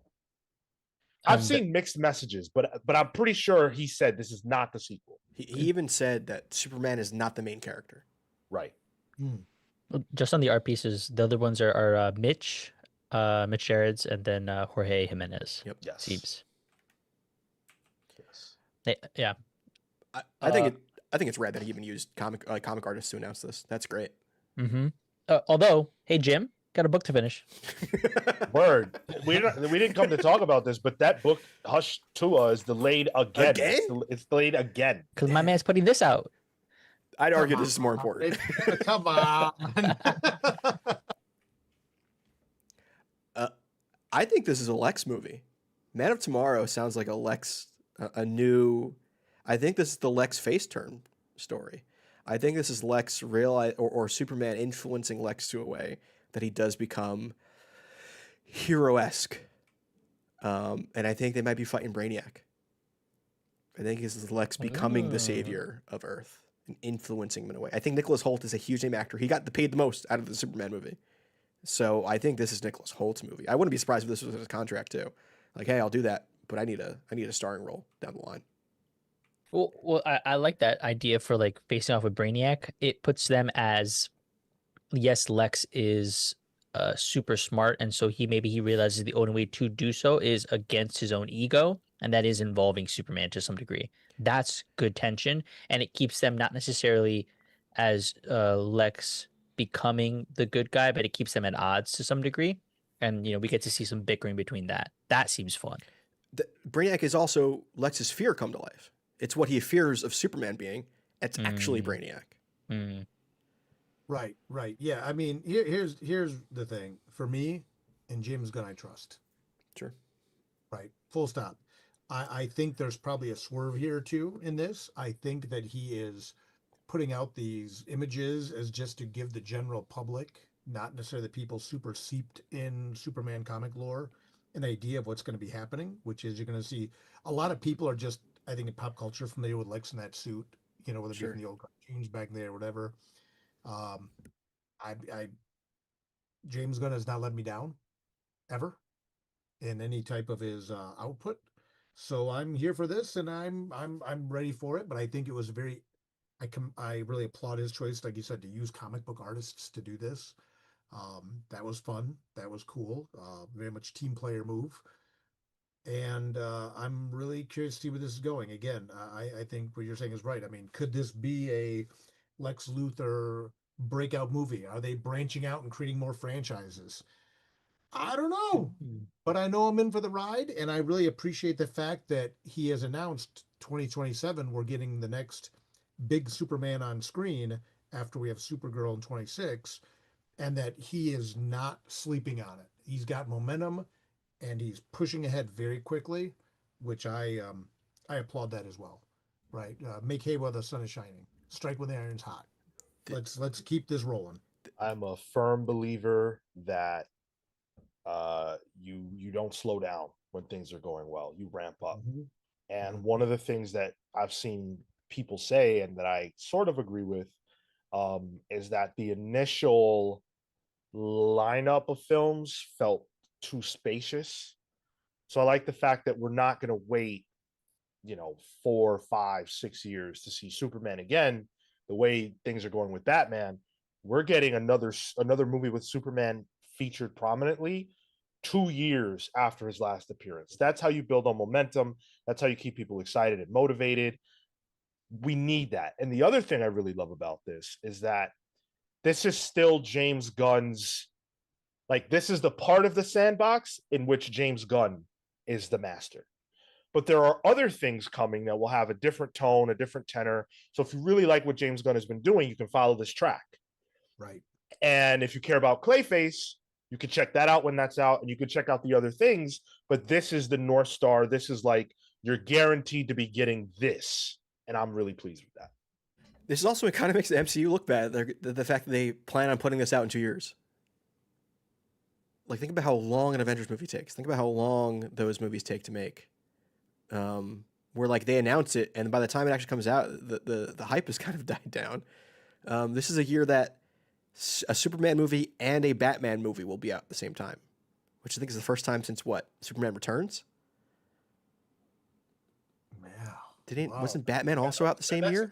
S1: I've seen mixed messages, but I'm pretty sure he said this is not the sequel.
S3: he even said that Superman is not the main character.
S1: Right.
S4: Just on the art pieces, the other ones are Mitch Gerrits, and then Jorge Jimenez.
S3: Yep.
S1: Yes.
S4: Seems.
S1: Yes.
S4: Yeah.
S3: I think it's rad that he even used comic artists to announce this. That's great.
S4: Mm-hmm. Although, hey Jim, got a book to finish.
S1: Word. We didn't come to talk about this, but that book, Hush Tua, is delayed again. It's delayed again.
S4: Because my man's putting this out.
S3: I'd argue this is more important.
S2: Come on.
S3: I think this is a Lex movie. Man of Tomorrow sounds like a Lex, a new. I think this is the Lex face turn story. I think this is Lex realize or Superman influencing Lex to a way that he does become hero-esque. And I think they might be fighting Brainiac. I think this is Lex becoming the savior of Earth and influencing him in a way. I think Nicholas Hoult is a huge name actor. He got paid the most out of the Superman movie. So I think this is Nicholas Holt's movie. I wouldn't be surprised if this was his contract too. Like, hey, I'll do that, but I need a starring role down the line.
S4: Well, I like that idea for like facing off with Brainiac. It puts them as, yes, Lex is super smart, and so he realizes the only way to do so is against his own ego, and that is involving Superman to some degree. That's good tension, and it keeps them not necessarily as Lex becoming the good guy, but it keeps them at odds to some degree, and we get to see some bickering between that. That seems fun.
S3: Brainiac is also Lex's fear come to life. It's what he fears of Superman being. It's actually Brainiac.
S2: Right. Yeah, I mean, here's the thing. For me, and James Gunn I trust.
S3: Sure.
S2: Right. Full stop. I think there's probably a swerve here or two in this. I think that he is putting out these images as just to give the general public, not necessarily the people super seeped in Superman comic lore, an idea of what's going to be happening, which is you're going to see a lot of people are just, I think, in pop culture familiar with Lex in that suit, whether it be from the old cartoons back there or whatever. I James Gunn has not let me down ever in any type of his output. So I'm here for this, and I'm ready for it. But I think it was I really applaud his choice, like you said, to use comic book artists to do this. That was fun. That was cool. Very much team player move. And I'm really curious to see where this is going. Again, I think what you're saying is right. I mean, could this be a Lex Luthor breakout movie? Are they branching out and creating more franchises? I don't know, but I know I'm in for the ride, and I really appreciate the fact that he has announced 2027 we're getting the next big Superman on screen after we have Supergirl in 26, and that he is not sleeping on it. He's got momentum, and he's pushing ahead very quickly, which I applaud that as well. Right, make hay while the sun is shining. Strike when the iron's hot. Let's keep this rolling.
S1: I'm a firm believer that you don't slow down when things are going well. You ramp up. And one of the things that I've seen people say, and that I sort of agree with, is that the initial lineup of films felt too spacious. So I like the fact that we're not going to wait, 4, 5, 6 years to see Superman again. The way things are going with Batman, we're getting another movie with Superman featured prominently 2 years after his last appearance. That's how you build on momentum. That's how you keep people excited and motivated. We need that. And the other thing I really love about this is that this is still James Gunn's, this is the part of the sandbox in which James Gunn is the master. But there are other things coming that will have a different tone, a different tenor. So if you really like what James Gunn has been doing, you can follow this track.
S2: Right.
S1: And if you care about Clayface, you can check that out when that's out, and you can check out the other things. But this is the North Star. This is you're guaranteed to be getting this. And I'm really pleased with that.
S3: This is also, it kind of makes the MCU look bad. The fact that they plan on putting this out in 2 years. Think about how long an Avengers movie takes. Think about how long those movies take to make. Where they announce it, and by the time it actually comes out, the hype has kind of died down. This is a year that a Superman movie and a Batman movie will be out at the same time, which I think is the first time since Superman Returns?
S2: Yeah.
S3: Wasn't Batman also out the same year?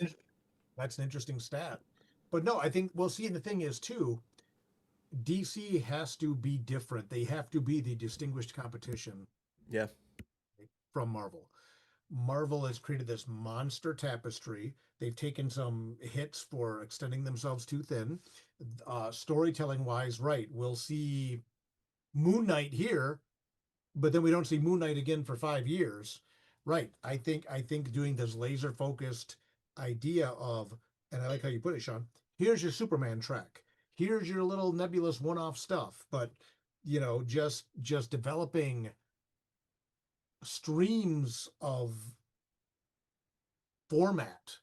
S2: That's an interesting stat. But no, I think, and the thing is too, DC has to be different. They have to be the distinguished competition.
S3: Yeah.
S2: From Marvel. Marvel has created this monster tapestry. They've taken some hits for extending themselves too thin. Storytelling wise, right. We'll see Moon Knight here, but then we don't see Moon Knight again for 5 years. Right. I think doing this laser focused idea of, and I like how you put it, Sean, here's your Superman track. Here's your little nebulous one-off stuff, but just developing streams of format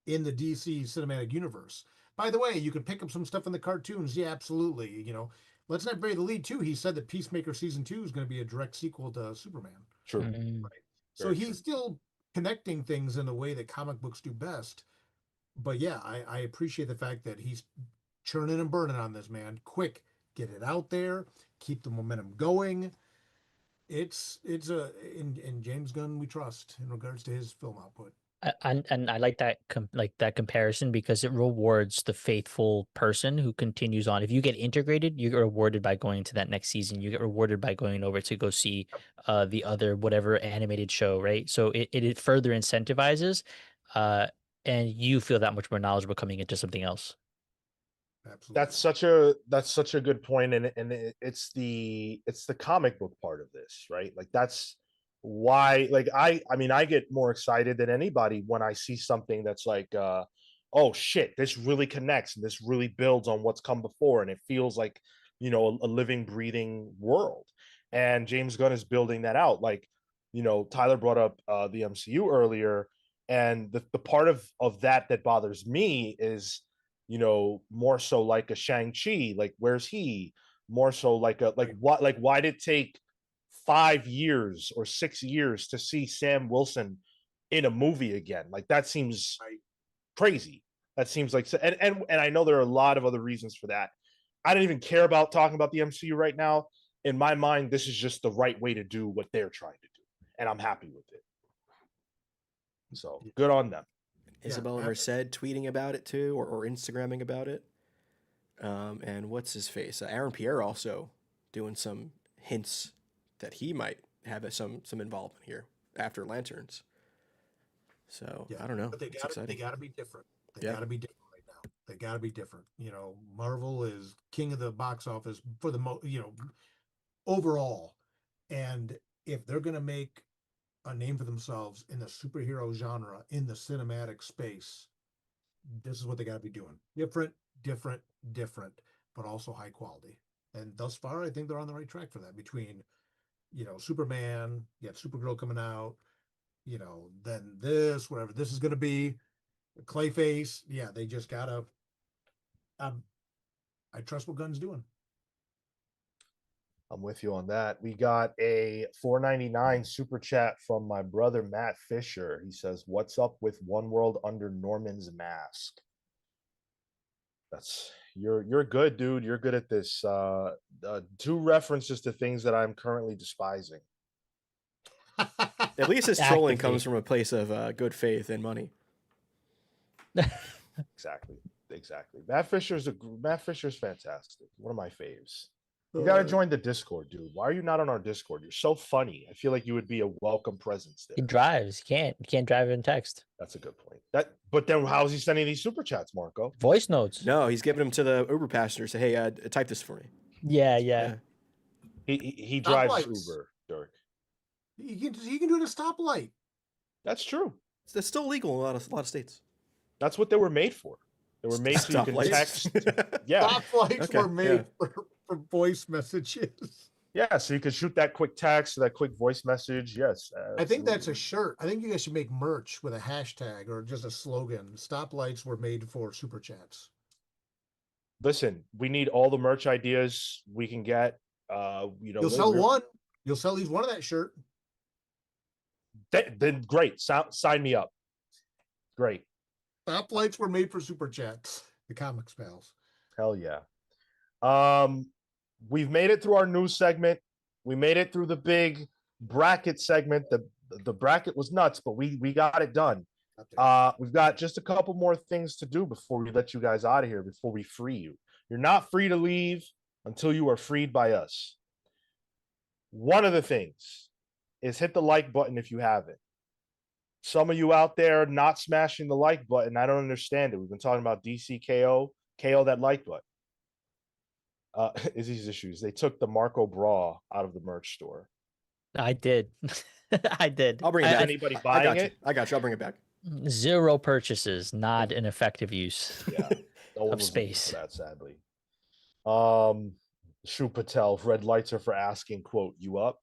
S2: in the DC cinematic universe. By the way, you can pick up some stuff in the cartoons. Yeah, absolutely. Let's not bury the lead too. He said that Peacemaker season 2 is going to be a direct sequel to Superman.
S1: True.
S4: Mm.
S2: So
S1: Very
S2: he's
S1: true.
S2: still connecting things in the way that comic books do best. But yeah, I appreciate the fact that he's churning and burning on this, man. Quick, get it out there, keep the momentum going. It's in James Gunn we trust in regards to his film output.
S4: And I like that that comparison because it rewards the faithful person who continues on. If you get integrated, you get rewarded by going to that next season. You get rewarded by going over to go see the other whatever animated show, right? So it further incentivizes, and you feel that much more knowledgeable coming into something else.
S2: Absolutely.
S1: That's such a good point, and it's the comic book part of this, right? Like that's why, like I mean I get more excited than anybody when I see something that's like oh shit, this really connects and this really builds on what's come before, and it feels like a living breathing world. And James Gunn is building that out. Like Tyler brought up the MCU earlier, and the part of that bothers me is more so like a Shang-Chi, like where's he? More so like why did it take 5 years or 6 years to see Sam Wilson in a movie again? Like that seems crazy. That seems like, and I know there are a lot of other reasons for that. I don't even care about talking about the MCU right now. In my mind, this is just the right way to do what they're trying to do, and I'm happy with it. So good on them.
S3: Isabella Merced tweeting about it too, or Instagramming about it. And what's his face? Aaron Pierre also doing some hints that he might have some involvement here after Lanterns. So I don't know.
S2: But they gotta be different. They
S3: Yeah.
S2: gotta be different right now. They gotta be different. Marvel is king of the box office for the overall. And if they're gonna make a name for themselves in the superhero genre in the cinematic space, this is what they got to be doing. Different, but also high quality. And thus far, I think they're on the right track for that. Between, Superman, you got Supergirl coming out, then this, whatever this is going to be, Clayface. Yeah, they just gotta. I trust what Gunn's doing.
S1: I'm with you on that. We got a $4.99 super chat from my brother Matt Fisher. He says, "What's up with One World under Norman's mask?" You're good, dude. You're good at this. Two references to things that I'm currently despising.
S3: At least his trolling comes from a place of good faith and money.
S1: Exactly. Matt Fisher's fantastic. One of my faves. You got to join the Discord, dude. Why are you not on our Discord? You're so funny. I feel like you would be a welcome presence there.
S4: He drives. You can't drive in text.
S1: That's a good point. But then how's he sending these super chats, Marco?
S4: Voice notes.
S3: No, he's giving them to the Uber passenger. Say, hey, type this for me.
S4: Yeah.
S1: He drives Uber, Dirk.
S2: He can do it at a stoplight.
S1: That's true.
S3: That's still legal in a lot of states.
S1: That's what they were made for. They were made so you can text. Yeah,
S2: stoplights were made for voice messages.
S1: Yeah, so you could shoot that quick text, that quick voice message. Yes,
S2: I think that's a shirt. I think you guys should make merch with a hashtag or just a slogan. Stoplights were made for super chats.
S1: Listen, we need all the merch ideas we can get.
S2: You'll sell one. You'll sell at least one of that shirt.
S1: Then great. Sign me up. Great.
S2: Stoplights were made for super chats. The comics pals.
S1: Hell yeah. We've made it through our news segment. We made it through the big bracket segment. The bracket was nuts, but we got it done. We've got just a couple more things to do before we let you guys out of here, before we free you. You're not free to leave until you are freed by us. One of the things is hit the like button if you haven't. Some of you out there not smashing the like button, I don't understand it. We've been talking about DCKO, KO that like button. Izzy's issues. They took the Marco bra out of the merch store.
S4: I did. I did.
S3: I'll bring it back.
S1: Anybody buying it?
S3: I got you. I'll bring it back.
S4: 0 purchases, not an effective use
S1: Yeah,
S4: of space.
S1: that sadly. Shu Patel, red lights are for asking, quote, you up?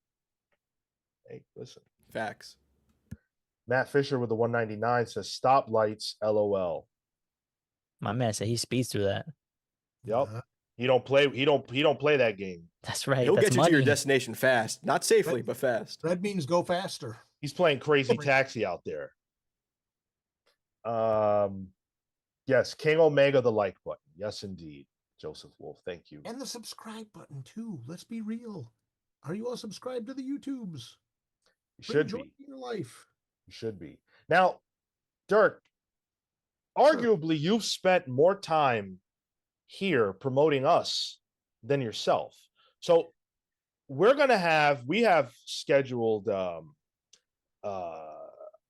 S1: Hey, listen.
S3: Facts.
S1: Matt Fisher with the 199 says, stop lights, LOL.
S4: My man said he speeds through that.
S1: Yep.
S2: Uh,
S1: He don't play that game.
S4: That's right.
S3: He'll
S4: That's
S3: get you to your
S4: money.
S3: destination fast. Not safely, but fast.
S2: red means go faster.
S1: He's playing crazy taxi out there. Yes, King Omega, the like button. Yes, indeed. Joseph Wolf, thank you.
S2: And the subscribe button too. Let's be real. Are you all subscribed to the YouTubes?
S1: You should
S2: Enjoy
S1: be.
S2: your life.
S1: You should be. Now, Dirk, arguably you've spent more time here promoting us than yourself. So we have scheduled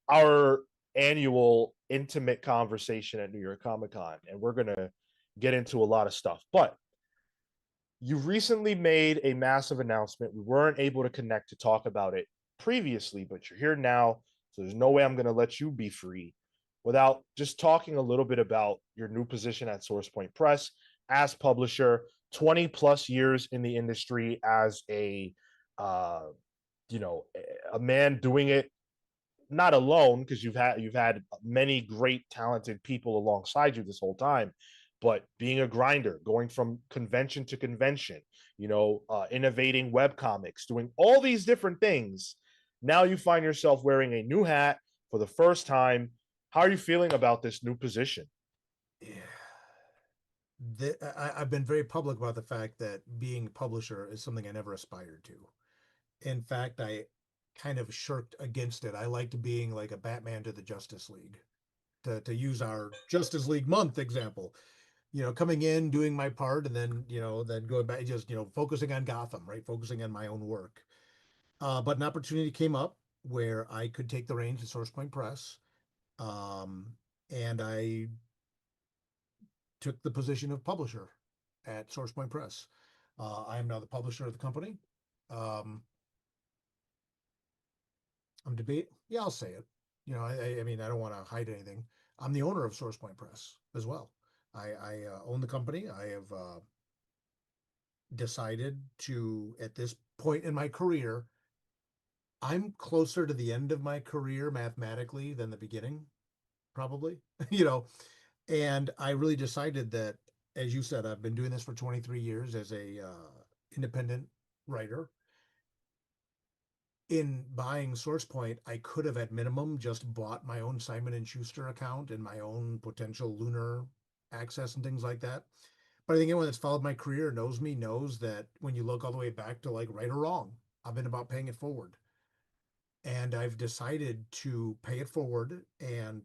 S1: our annual intimate conversation at New York Comic Con, and we're gonna get into a lot of stuff. But you recently made a massive announcement. We weren't able to connect to talk about it previously, but you're here now, so there's no way I'm gonna let you be free without just talking a little bit about your new position at SourcePoint Press as publisher, 20 plus years in the industry as a a man doing it not alone, because you've had many great talented people alongside you this whole time, but being a grinder, going from convention to convention, innovating web comics, doing all these different things. Now you find yourself wearing a new hat for the first time. How are you feeling about this new position?
S2: Yeah. I've been very public about the fact that being a publisher is something I never aspired to. In fact, I kind of shirked against it. I liked being like a Batman to the Justice League, to use our Justice League month example. Coming in, doing my part, and then going back, just focusing on Gotham, right? Focusing on my own work. But an opportunity came up where I could take the reins at SourcePoint Press, and I took the position of publisher at SourcePoint Press. I am now the publisher of the company. I'm debate. Yeah, I'll say it. I mean, I don't want to hide anything. I'm the owner of SourcePoint Press as well. I own the company. I have decided to, at this point in my career, I'm closer to the end of my career mathematically than the beginning, probably. And I really decided that, as you said, I've been doing this for 23 years as a independent writer. In buying SourcePoint, I could have at minimum just bought my own Simon & Schuster account and my own potential Lunar access and things like that. But I think anyone that's followed my career knows that when you look all the way back to like right or wrong, I've been about paying it forward. And I've decided to pay it forward and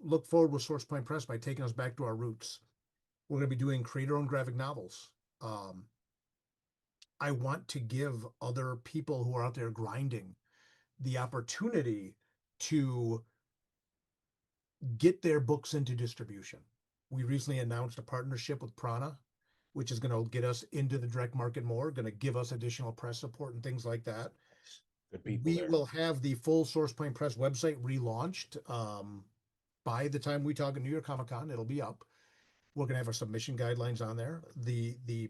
S2: look forward with SourcePoint Press by taking us back to our roots. We're going to be doing creator-owned graphic novels. I want to give other people who are out there grinding the opportunity to get their books into distribution. We recently announced a partnership with Prana, which is going to get us into the direct market more, going to give us additional press support and things like that.
S1: Good people
S2: We
S1: there.
S2: will have the full SourcePoint Press website relaunched. By the time we talk at New York Comic Con, it'll be up. We're going to have our submission guidelines on there. The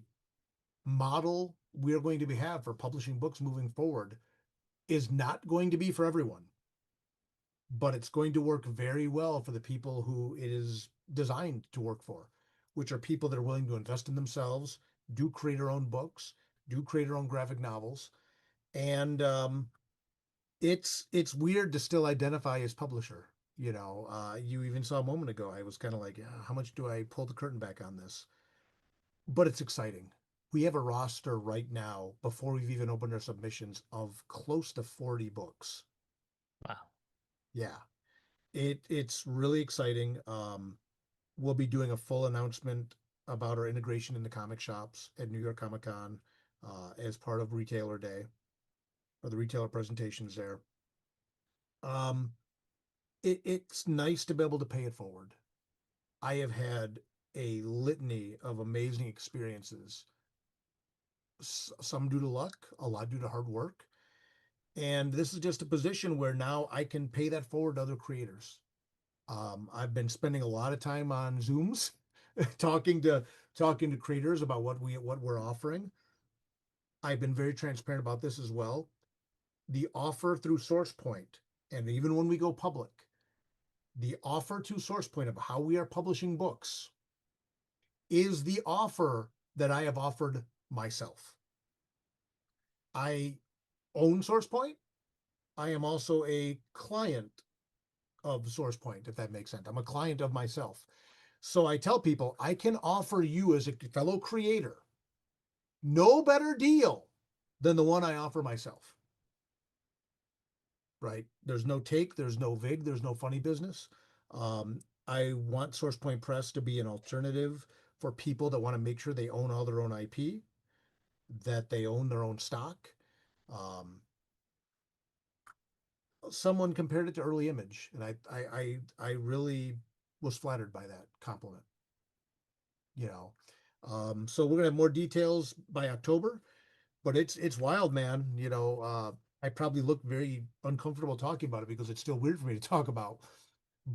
S2: model we're going to have for publishing books moving forward is not going to be for everyone, but it's going to work very well for the people who it is designed to work for, which are people that are willing to invest in themselves, do creator-owned books, do creator-owned graphic novels. And it's weird to still identify as publisher. You even saw a moment ago, I was kind of like, yeah, how much do I pull the curtain back on this? But it's exciting. We have a roster right now, before we've even opened our submissions, of close to 40 books.
S4: Wow.
S2: Yeah, it's really exciting. We'll be doing a full announcement about our integration into comic shops at New York Comic Con as part of Retailer Day, or the retailer presentations there. It's nice to be able to pay it forward. I have had a litany of amazing experiences, some due to luck, a lot due to hard work. And this is just a position where now I can pay that forward to other creators. I've been spending a lot of time on Zooms, talking to creators about what we're offering. I've been very transparent about this as well. The offer through SourcePoint, and even when we go public, the offer to SourcePoint of how we are publishing books is the offer that I have offered myself. I own SourcePoint. I am also a client of SourcePoint, if that makes sense. I'm a client of myself. So I tell people I can offer you as a fellow creator no better deal than the one I offer myself. Right? There's no take, there's no vig, there's no funny business. I want SourcePoint Press to be an alternative for people that want to make sure they own all their own IP, that they own their own stock. Someone compared it to Early Image, and I really was flattered by that compliment. You know, so we're gonna have more details by October, but it's wild, man. I probably look very uncomfortable talking about it because it's still weird for me to talk about.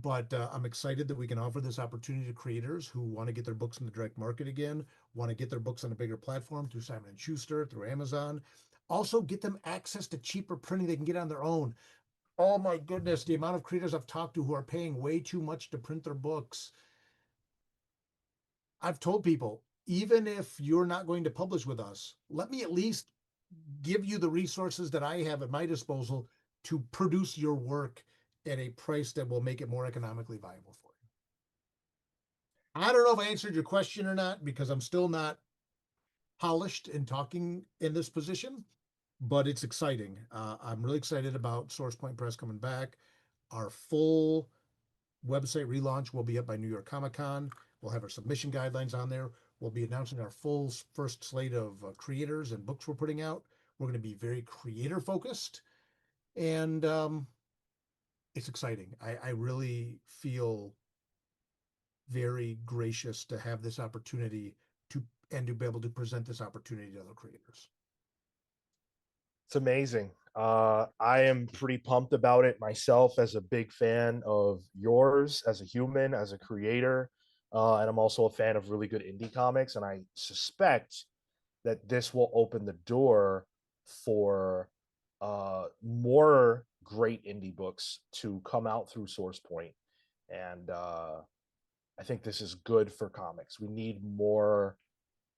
S2: But I'm excited that we can offer this opportunity to creators who want to get their books in the direct market again, want to get their books on a bigger platform through Simon & Schuster, through Amazon. Also get them access to cheaper printing they can get on their own. Oh my goodness, the amount of creators I've talked to who are paying way too much to print their books. I've told people, even if you're not going to publish with us, let me at least give you the resources that I have at my disposal to produce your work at a price that will make it more economically viable for you. I don't know if I answered your question or not because I'm still not polished in talking in this position, but it's exciting. I'm really excited about SourcePoint Press coming back. Our full website relaunch will be up by New York Comic Con. We'll have our submission guidelines on there. We'll be announcing our full first slate of creators and books we're putting out. We're going to be very creator focused, and it's exciting. I really feel very gracious to have this opportunity to be able to present this opportunity to other creators.
S1: It's amazing. I am pretty pumped about it myself as a big fan of yours as a human, as a creator. And I'm also a fan of really good indie comics. And I suspect that this will open the door for more great indie books to come out through SourcePoint. And I think this is good for comics. We need more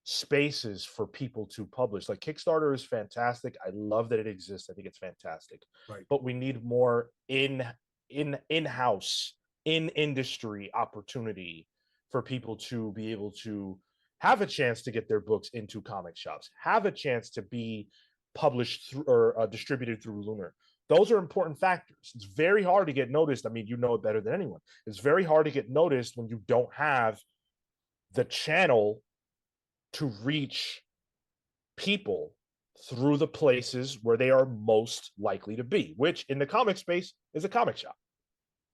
S1: spaces for people to publish. Like Kickstarter is fantastic. I love that it exists. I think it's fantastic.
S2: Right.
S1: But we need more in-house, in industry opportunity for people to be able to have a chance to get their books into comic shops, have a chance to be published through or distributed through Lunar. Those are important factors. It's very hard to get noticed. I mean, you know it better than anyone. It's very hard to get noticed when you don't have the channel to reach people through the places where they are most likely to be, which in the comic space is a comic shop.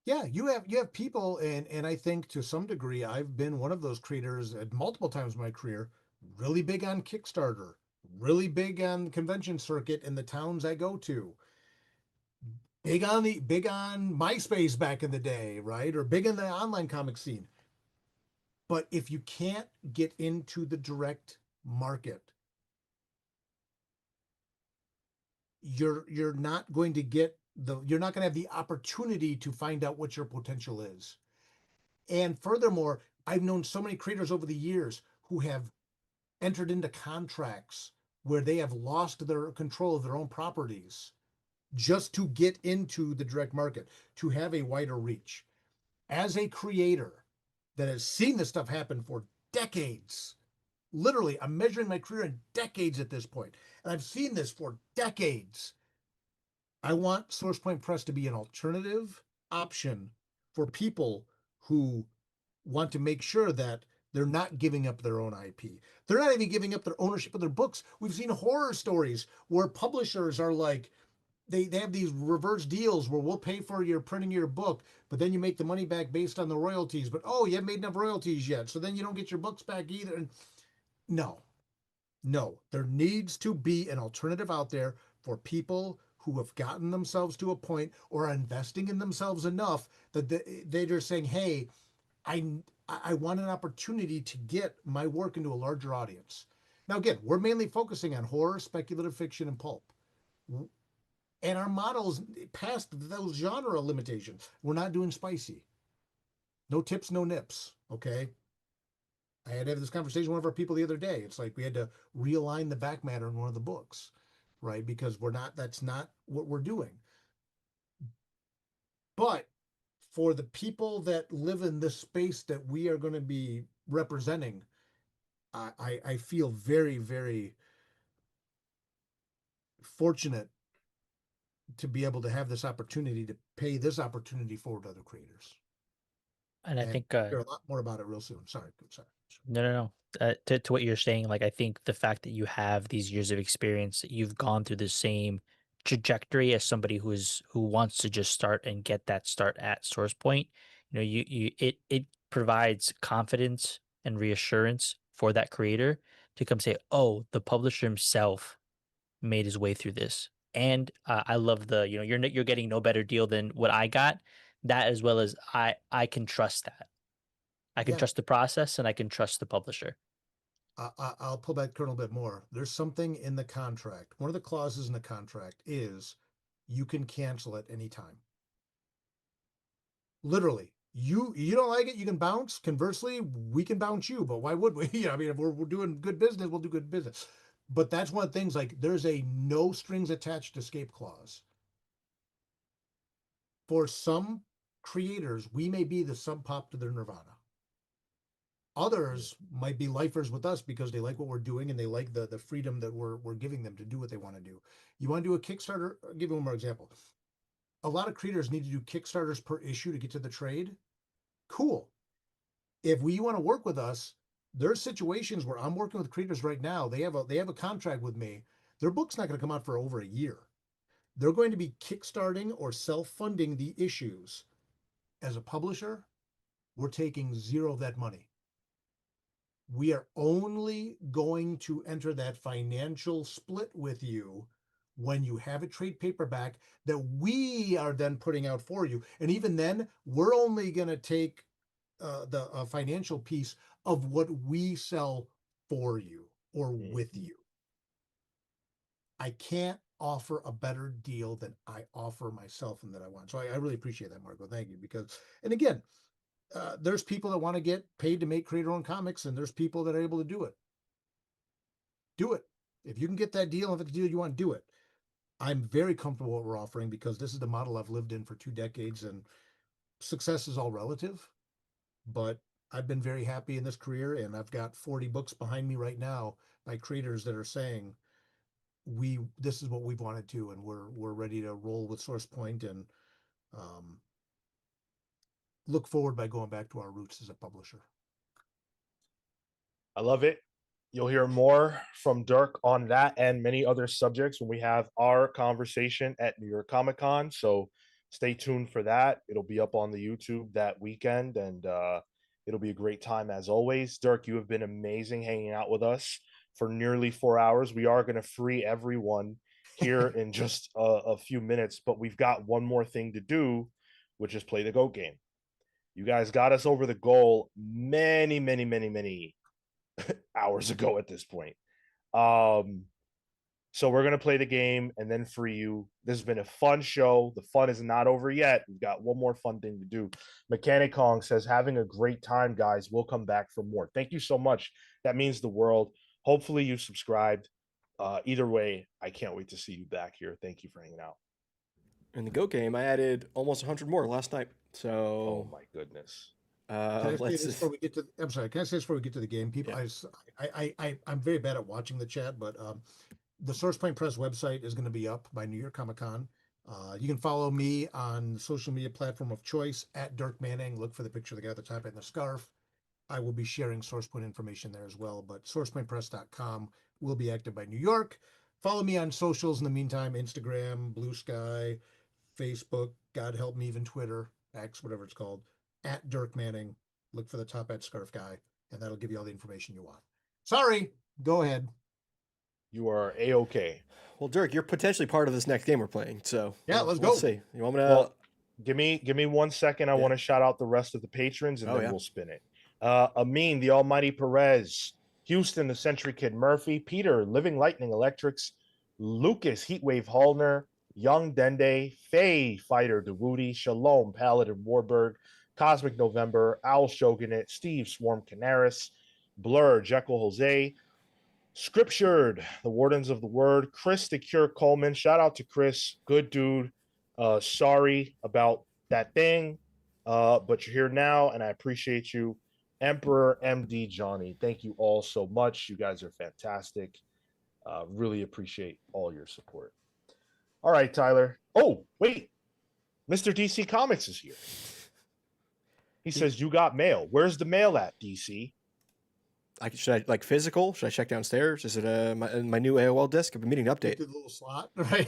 S2: Yeah, you have people, and I think to some degree I've been one of those creators at multiple times in my career, really big on Kickstarter, really big on the convention circuit in the towns I go to. Big on MySpace back in the day, right? Or big in the online comic scene. But if you can't get into the direct market, you're not going to get you're not going to have the opportunity to find out what your potential is. And furthermore, I've known so many creators over the years who have entered into contracts where they have lost their control of their own properties just to get into the direct market, to have a wider reach. As a creator that has seen this stuff happen for decades, literally, I'm measuring my career in decades at this point, and I've seen this for decades. I want SourcePoint Press to be an alternative option for people who want to make sure that they're not giving up their own IP. They're not even giving up their ownership of their books. We've seen horror stories where publishers are like, they have these reverse deals where we'll pay for your printing your book, but then you make the money back based on the royalties. But oh, you haven't made enough royalties yet, so then you don't get your books back either. And no, there needs to be an alternative out there for people who have gotten themselves to a point or are investing in themselves enough that they're just saying, hey, I want an opportunity to get my work into a larger audience. Now, again, we're mainly focusing on horror, speculative fiction, and pulp. And our models past those genre limitations. We're not doing spicy. No tips, no nips. Okay. I had to have this conversation with one of our people the other day. It's like we had to realign the back matter in one of the books, right? Because that's not what we're doing. But for the people that live in this space that we are going to be representing, I feel very, very fortunate to be able to have this opportunity to pay this opportunity forward to other creators.
S4: And I think
S2: hear a lot more about it real soon. Sorry.
S4: no. To what you're saying, like I think the fact that you have these years of experience, that you've gone through the same trajectory as somebody who wants to just start and get that start at source point, it provides confidence and reassurance for that creator to come say, oh, the publisher himself made his way through this. And I love you're getting no better deal than what I got. That, as well as I can trust that. I can trust the process, and I can trust the publisher.
S2: I'll pull back the curtain a bit more. There's something in the contract. One of the clauses in the contract is you can cancel at any time. Literally, you don't like it, you can bounce. Conversely, we can bounce you, but why would we? I mean, if we're doing good business, we'll do good business. But that's one of the things, like there's a no strings attached escape clause. For some creators, we may be the sub pop to their nirvana. Others might be lifers with us because they like what we're doing and they like the freedom that we're giving them to do what they want to do. You want to do a Kickstarter? I'll give you one more example. A lot of creators need to do Kickstarters per issue to get to the trade. Cool. If we want to work with us, there's situations where I'm working with creators right now. They have a contract with me. Their book's not going to come out for over a year. They're going to be kickstarting or self-funding the issues. As a publisher, we're taking zero of that money. We are only going to enter that financial split with you when you have a trade paperback that we are then putting out for you. And even then, we're only going to take the financial piece of what we sell for you or with you. I can't offer a better deal than I offer myself and that I want. So I really appreciate that, Marco. Thank you. Because, and again, there's people that want to get paid to make creator-owned comics, and there's people that are able to do it. Do it. If you can get that deal, if it's a deal you want, do it. I'm very comfortable with what we're offering because this is the model I've lived in for 2 decades, and success is all relative. But I've been very happy in this career, and I've got 40 books behind me right now by creators that are saying, this is what we've wanted to, and we're ready to roll with SourcePoint and look forward by going back to our roots as a publisher.
S1: I love it. You'll hear more from Dirk on that and many other subjects when we have our conversation at New York Comic Con. So stay tuned for that. It'll be up on the YouTube that weekend, and it'll be a great time as always. Dirk, you have been amazing hanging out with us for nearly 4 hours. We are going to free everyone here in just a few minutes, but we've got one more thing to do, which is play the GOAT game. You guys got us over the goal many hours ago at this point. So we're going to play the game and then free you. This has been a fun show. The fun is not over yet. We've got one more fun thing to do. Mechanic Kong says, having a great time, guys. We'll come back for more. Thank you so much. That means the world. Hopefully you subscribed. Either way, I can't wait to see you back here. Thank you for hanging out.
S3: In the GOAT game, I added almost 100 more last night. So,
S1: oh my goodness.
S2: Can I say this before we get to? I'm sorry. Can I say this before we get to the game? People, yeah. I'm very bad at watching the chat, but the SourcePoint Press website is going to be up by New York Comic Con. You can follow me on social media platform of choice at Dirk Manning. Look for the picture of the guy at the top and the scarf. I will be sharing SourcePoint information there as well, but SourcePointPress.com will be active by New York. Follow me on socials in the meantime: Instagram, Bluesky, Facebook, God help me, even Twitter, X, whatever it's called, at Dirk Manning. Look for the top hat scarf guy, and that'll give you all the information you want. Sorry, go ahead.
S1: You are A-okay.
S3: Well, Dirk, you're potentially part of this next game we're playing, so
S2: yeah, let's
S3: we'll
S2: go.
S3: See. You want me to?
S1: Well, give me 1 second. I want to shout out the rest of the patrons, and then we'll spin it. Amin, the Almighty Perez, Houston, the Century Kid Murphy, Peter, Living Lightning Electrics, Lucas, Heatwave Hallner, Young Dende, Faye, Fighter DeWoody, Shalom, Paladin Warburg, Cosmic November, Owl Shogunate, Steve, Swarm Canaris, Blur, Jekyll Jose, Scriptured, the Wardens of the Word, Chris the Cure Coleman. Shout out to Chris, good dude. Sorry about that thing, but you're here now, and I appreciate you. Emperor MD Johnny, thank you all so much. You guys are fantastic. Really appreciate all your support. All right, Tyler. Oh, wait. Mr. DC Comics is here. He says, you got mail. Where's the mail at, DC?
S3: Should I like physical? Should I check downstairs? Is it my new AOL disc? I've been meaning to update.
S2: The little slot, right?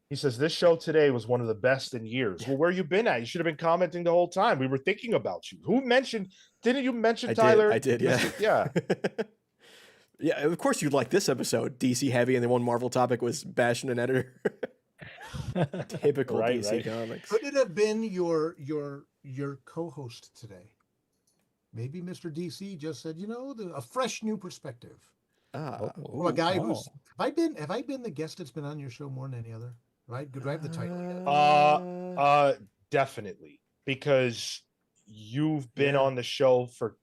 S1: He says, this show today was one of the best in years. Well, where you been at? You should have been commenting the whole time. We were thinking about you. Who mentioned, didn't you mention Tyler?
S3: I did, yeah.
S1: Yeah.
S3: Yeah, of course you'd like this episode, DC heavy, and the one Marvel topic was bashing an editor. Typical
S1: Right,
S3: DC
S1: right.
S3: Comics.
S2: Could it have been your co-host today? Maybe Mr. DC just said, a fresh new perspective. From a guy who's have I been the guest that's been on your show more than any other? Right? Do I have the title yet?
S1: Definitely, because you've been on the show for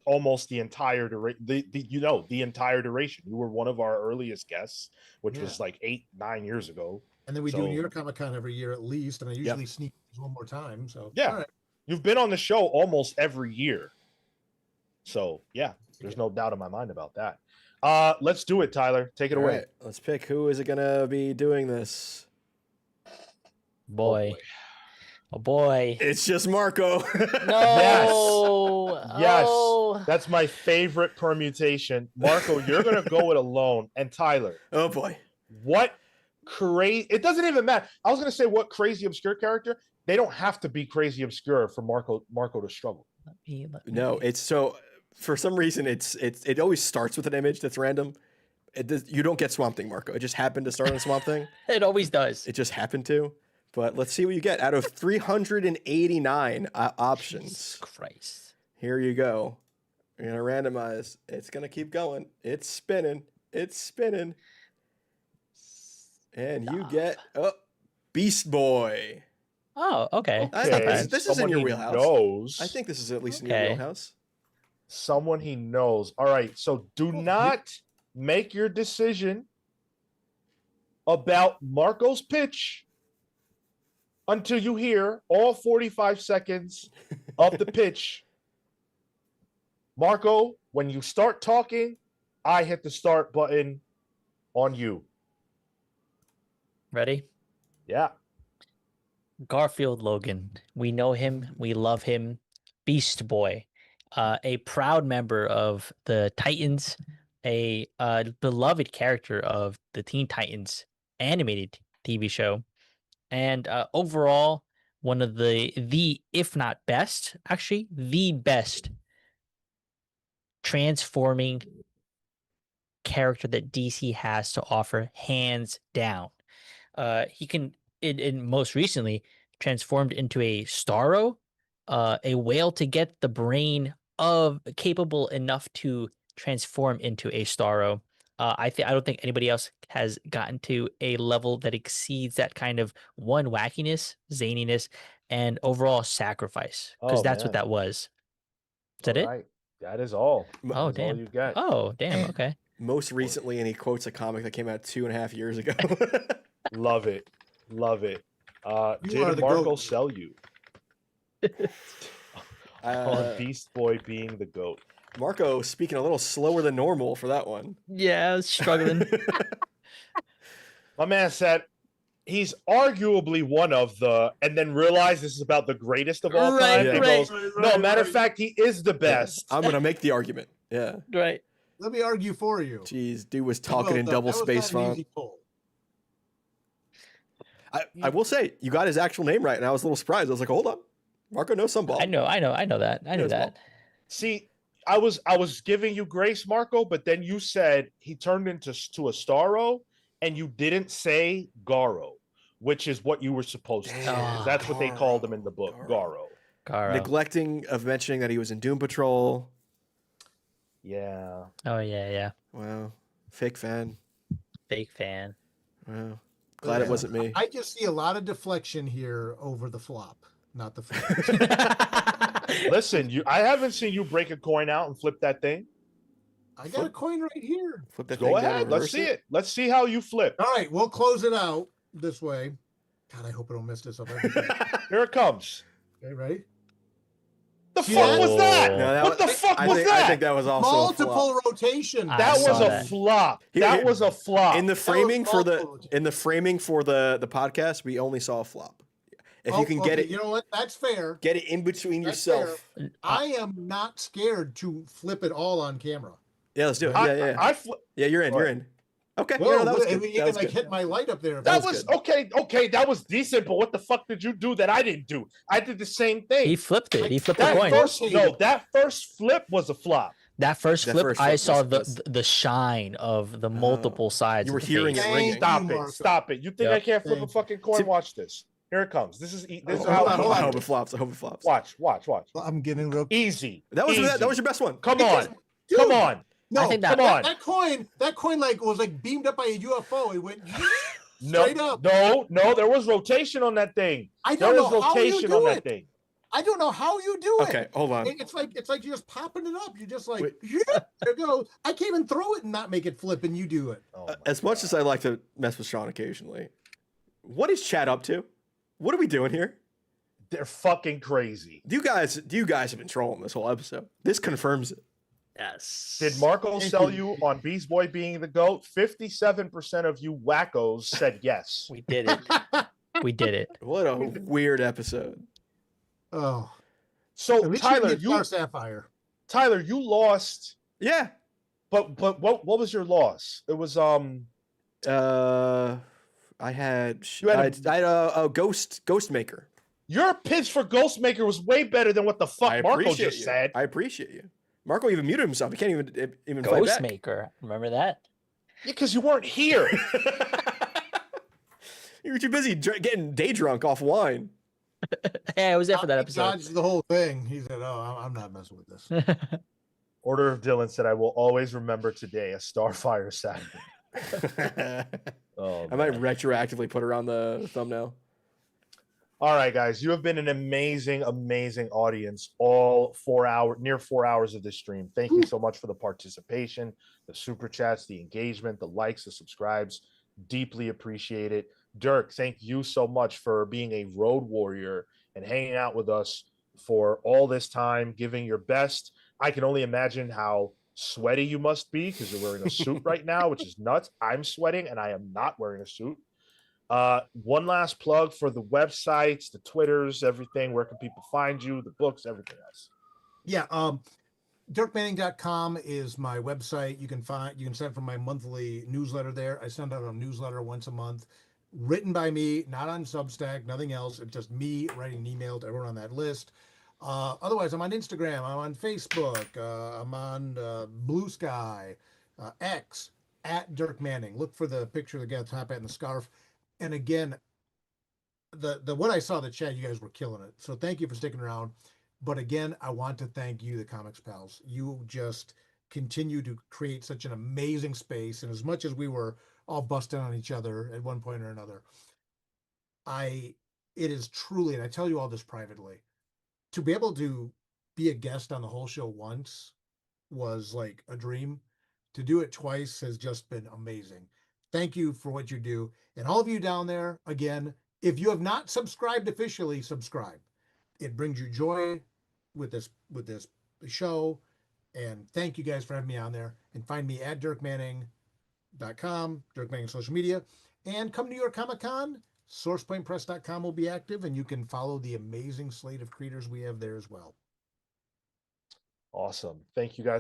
S1: almost the entire duration. The entire duration. You were one of our earliest guests, which was like 8-9 years ago.
S2: And then we do New York Comic Con every year at least, and I usually sneak one more time. So
S1: yeah,
S2: all right.
S1: You've been on the show almost every year. So yeah, there's no doubt in my mind about that. Let's do it, Tyler. Take it away.
S3: Right, let's pick who is it gonna be doing this.
S4: Boy. Oh boy.
S3: It's just Marco.
S4: No.
S1: Yes.
S4: Oh.
S1: That's my favorite permutation. Marco, you're gonna go it alone. And Tyler.
S3: Oh boy.
S1: What crazy, it doesn't even matter. I was gonna say what crazy obscure character. They don't have to be crazy obscure for Marco to struggle.
S3: No, it's so for some reason it always starts with an image that's random. You don't get Swamp Thing, Marco. It just happened to start on Swamp Thing.
S4: It always does.
S3: It just happened to. But let's see what you get out of 389 options.
S4: Jesus Christ.
S3: Here you go. You're gonna randomize. It's gonna keep going. It's spinning. It's spinning. And you get Beast Boy.
S4: Oh, okay.
S3: I think
S1: Okay.
S3: this is in your wheelhouse.
S1: Knows.
S3: I think this is at least in your
S4: Okay.
S3: wheelhouse.
S1: Someone he knows. All right. So do not make your decision about Marco's pitch until you hear all 45 seconds of the pitch. Marco, when you start talking, I hit the start button on you.
S4: Ready?
S1: Yeah.
S4: Garfield Logan. We know him. We love him. Beast Boy. A proud member of the Titans. A beloved character of the Teen Titans animated TV show. And overall, one of the if not best, actually the best transforming character that DC has to offer, hands down. He can, in most recently, transformed into a Starro, a whale to get the brain of capable enough to transform into a Starro. I don't think anybody else has gotten to a level that exceeds that kind of wackiness, zaniness, and overall sacrifice. Because that's what that was. Is that it?
S1: Right. That is all.
S4: Oh,
S1: That's all
S4: damn.
S1: you get.
S4: Oh, damn. Okay.
S3: Most recently, and he quotes a comic that came out 2.5 years ago.
S1: Love it. Love it.
S2: You are
S1: Did
S2: the
S1: Marco
S2: goat.
S1: sell you on Beast Boy being the GOAT?
S3: Marco speaking a little slower than normal for that one.
S4: Yeah, I was struggling.
S1: My man said he's arguably one of the, and then realized this is about the greatest of all
S4: Right,
S1: time.
S3: Yeah.
S1: And
S4: right.
S1: goes, no, matter of fact, he is the best.
S3: I'm gonna make the argument. Yeah.
S4: Right.
S2: Let me argue for you.
S3: Jeez, dude was talking in
S2: Well,
S3: double
S2: that was
S3: space
S2: not an
S3: font.
S2: easy pull.
S3: I will say you got his actual name right, and I was a little surprised. I was like, hold up, Marco knows some ball.
S4: I know that. I knew
S3: Yes,
S4: that.
S1: See, I was giving you grace, Marco, but then you said he turned into a Starro, and you didn't say Garo, which is what you were supposed to say.
S3: Damn.
S1: That's what they called him in the book,
S3: Garo.
S1: Garo.
S4: Garo.
S3: Neglecting of mentioning that he was in Doom Patrol.
S1: Yeah.
S4: Oh yeah.
S3: Wow. Fake fan.
S4: Fake fan.
S3: Wow. Glad it wasn't me.
S2: I just see a lot of deflection here over the flop, not the flip.
S1: Listen, I haven't seen you break a coin out and flip that thing.
S2: I got a coin right here.
S3: Flip that
S1: Go
S3: thing down
S1: ahead.
S3: and
S1: Let's
S3: reverse
S1: see it. Let's see how you flip.
S2: All right, we'll close it out this way. God, I hope I don't mess this up.
S1: Here it comes.
S2: Okay, ready?
S1: The
S2: See
S1: fuck
S2: that?
S1: was that?
S3: No,
S1: What the fuck
S3: I
S1: was
S3: think,
S1: that?
S3: I think that was also a flop.
S2: Multiple rotation.
S4: I
S1: That was
S4: saw
S1: a
S4: that.
S1: flop.
S3: Here-
S1: That was a flop.
S3: In the framing for the
S2: multiple.
S3: the podcast, we only saw a flop. If you can get
S2: okay,
S3: it,
S2: you know what? That's fair.
S3: get it in between
S2: That's
S3: yourself.
S2: I am not scared to flip it all on camera.
S3: Yeah, let's do it. Yeah.
S1: I
S3: Yeah, you're in.
S1: Go
S3: You're
S1: ahead.
S3: in. Okay.
S2: Whoa,
S3: Yeah, no, that was good.
S2: you
S3: That
S2: can
S3: was
S2: like
S3: good.
S2: hit my light up there.
S1: that
S3: was
S1: was
S3: good.
S1: okay. Okay, that was decent. But what the fuck did you do that I didn't do? I did the same thing.
S4: He flipped it. He flipped the
S1: that
S4: coin.
S1: that first flip was a flop.
S4: That first
S3: That
S4: flip,
S3: first
S4: I
S3: flip
S4: saw
S3: was-
S4: the shine of the multiple sides.
S3: You were
S4: of the
S3: hearing
S4: face.
S3: it ringing.
S2: Thank
S1: Stop
S2: you,
S1: it.
S2: Marco.
S1: Stop it. You think
S4: Yep.
S1: I can't flip a
S2: Thank
S1: fucking coin?
S3: See-
S1: Watch this. Here it comes. This is
S2: Hold
S1: how.
S2: on, hold
S3: I
S2: on.
S3: hope it flops. I hope it flops.
S1: Watch.
S2: Well, I'm getting real.
S1: Easy.
S3: That was
S1: Easy.
S3: that was your best one.
S1: Come
S2: Because-
S1: on.
S2: Dude,
S1: Come on.
S2: No,
S4: I think
S1: Come on.
S2: that coin like was like beamed up by a UFO. It went
S1: No,
S2: straight up.
S1: no. There was rotation on that thing.
S2: I
S1: There
S2: don't
S1: was
S2: know how you
S1: rotation
S2: do
S1: on
S2: it.
S1: that thing.
S2: I don't know how you do it.
S3: Okay, hold on.
S2: It's like you're just popping it up. You're just like,
S3: Wait.
S2: yeah, there it goes. I can't even throw it and not make it flip, and you do it.
S1: Oh my
S3: As much
S1: God.
S3: as I like to mess with Sean occasionally, what is Chad up to? What are we doing here?
S1: They're fucking crazy.
S3: Do you guys have been trolling this whole episode? This confirms it.
S4: Yes.
S1: Did Marco
S2: Thank
S1: sell
S2: you.
S1: you on Beast Boy being the GOAT? 57% of you wackos said yes.
S4: We did it. We did it.
S3: What a weird episode.
S2: Oh,
S1: So
S2: at least
S1: Tyler,
S2: you Star Sapphire.
S1: you lost,
S3: Yeah.
S1: but what was your loss? It was
S3: I had
S1: You had
S3: a ghost maker.
S1: your pitch for Ghostmaker was way better than what the fuck
S3: I
S1: Marco
S3: appreciate
S1: just
S3: you.
S1: said.
S3: I apprate you. Marco even muted himself. He can't even fight back.
S4: Ghostmaker. Remember that?
S1: Because you weren't here.
S3: You were too busy getting day drunk off wine.
S4: Hey, I was there for that
S2: He
S4: episode.
S2: dodged the whole thing. He said, "Oh, I'm not messing with this."
S1: Order of Dylan said, "I will always remember today, a Starfire Saturday." Oh,
S3: I might
S1: man.
S3: retroactively put her on the thumbnail.
S1: All right, guys, you have been an amazing audience all near 4 hours of this stream. Thank you so much for the participation, the super chats, the engagement, the likes, the subscribes. Deeply appreciate it. Dirk, thank you so much for being a road warrior and hanging out with us for all this time, giving your best. I can only imagine how sweaty you must be because you're wearing a suit right now, which is nuts. I'm sweating and I am not wearing a suit. One last plug for the websites, the Twitters, everything. Where can people find you? The books, everything else.
S2: Yeah, dirkmanning.com is my website. You can sign up for my monthly newsletter there. I send out a newsletter once a month, written by me, not on Substack, nothing else. It's just me writing an email to everyone on that list. Otherwise, I'm on Instagram, I'm on Facebook, I'm on Bluesky, X, at Dirk Manning. Look for the picture of the guy with the top hat and the scarf. And again, the what I saw the chat, you guys were killing it. So thank you for sticking around. But again, I want to thank you, the Comics Pals. You just continue to create such an amazing space. And as much as we were all busting on each other at one point or another, it is truly, and I tell you all this privately, to be able to be a guest on the whole show once was like a dream. To do it twice has just been amazing. Thank you for what you do. And all of you down there, again, if you have not subscribed officially, subscribe. It brings you joy with this show. And thank you guys for having me on there. And find me at dirkmanning.com, Dirk Manning social media. And come to New York Comic Con. SourcePointPress.com will be active, and you can follow the amazing slate of creators we have there as well.
S1: Awesome. Thank you guys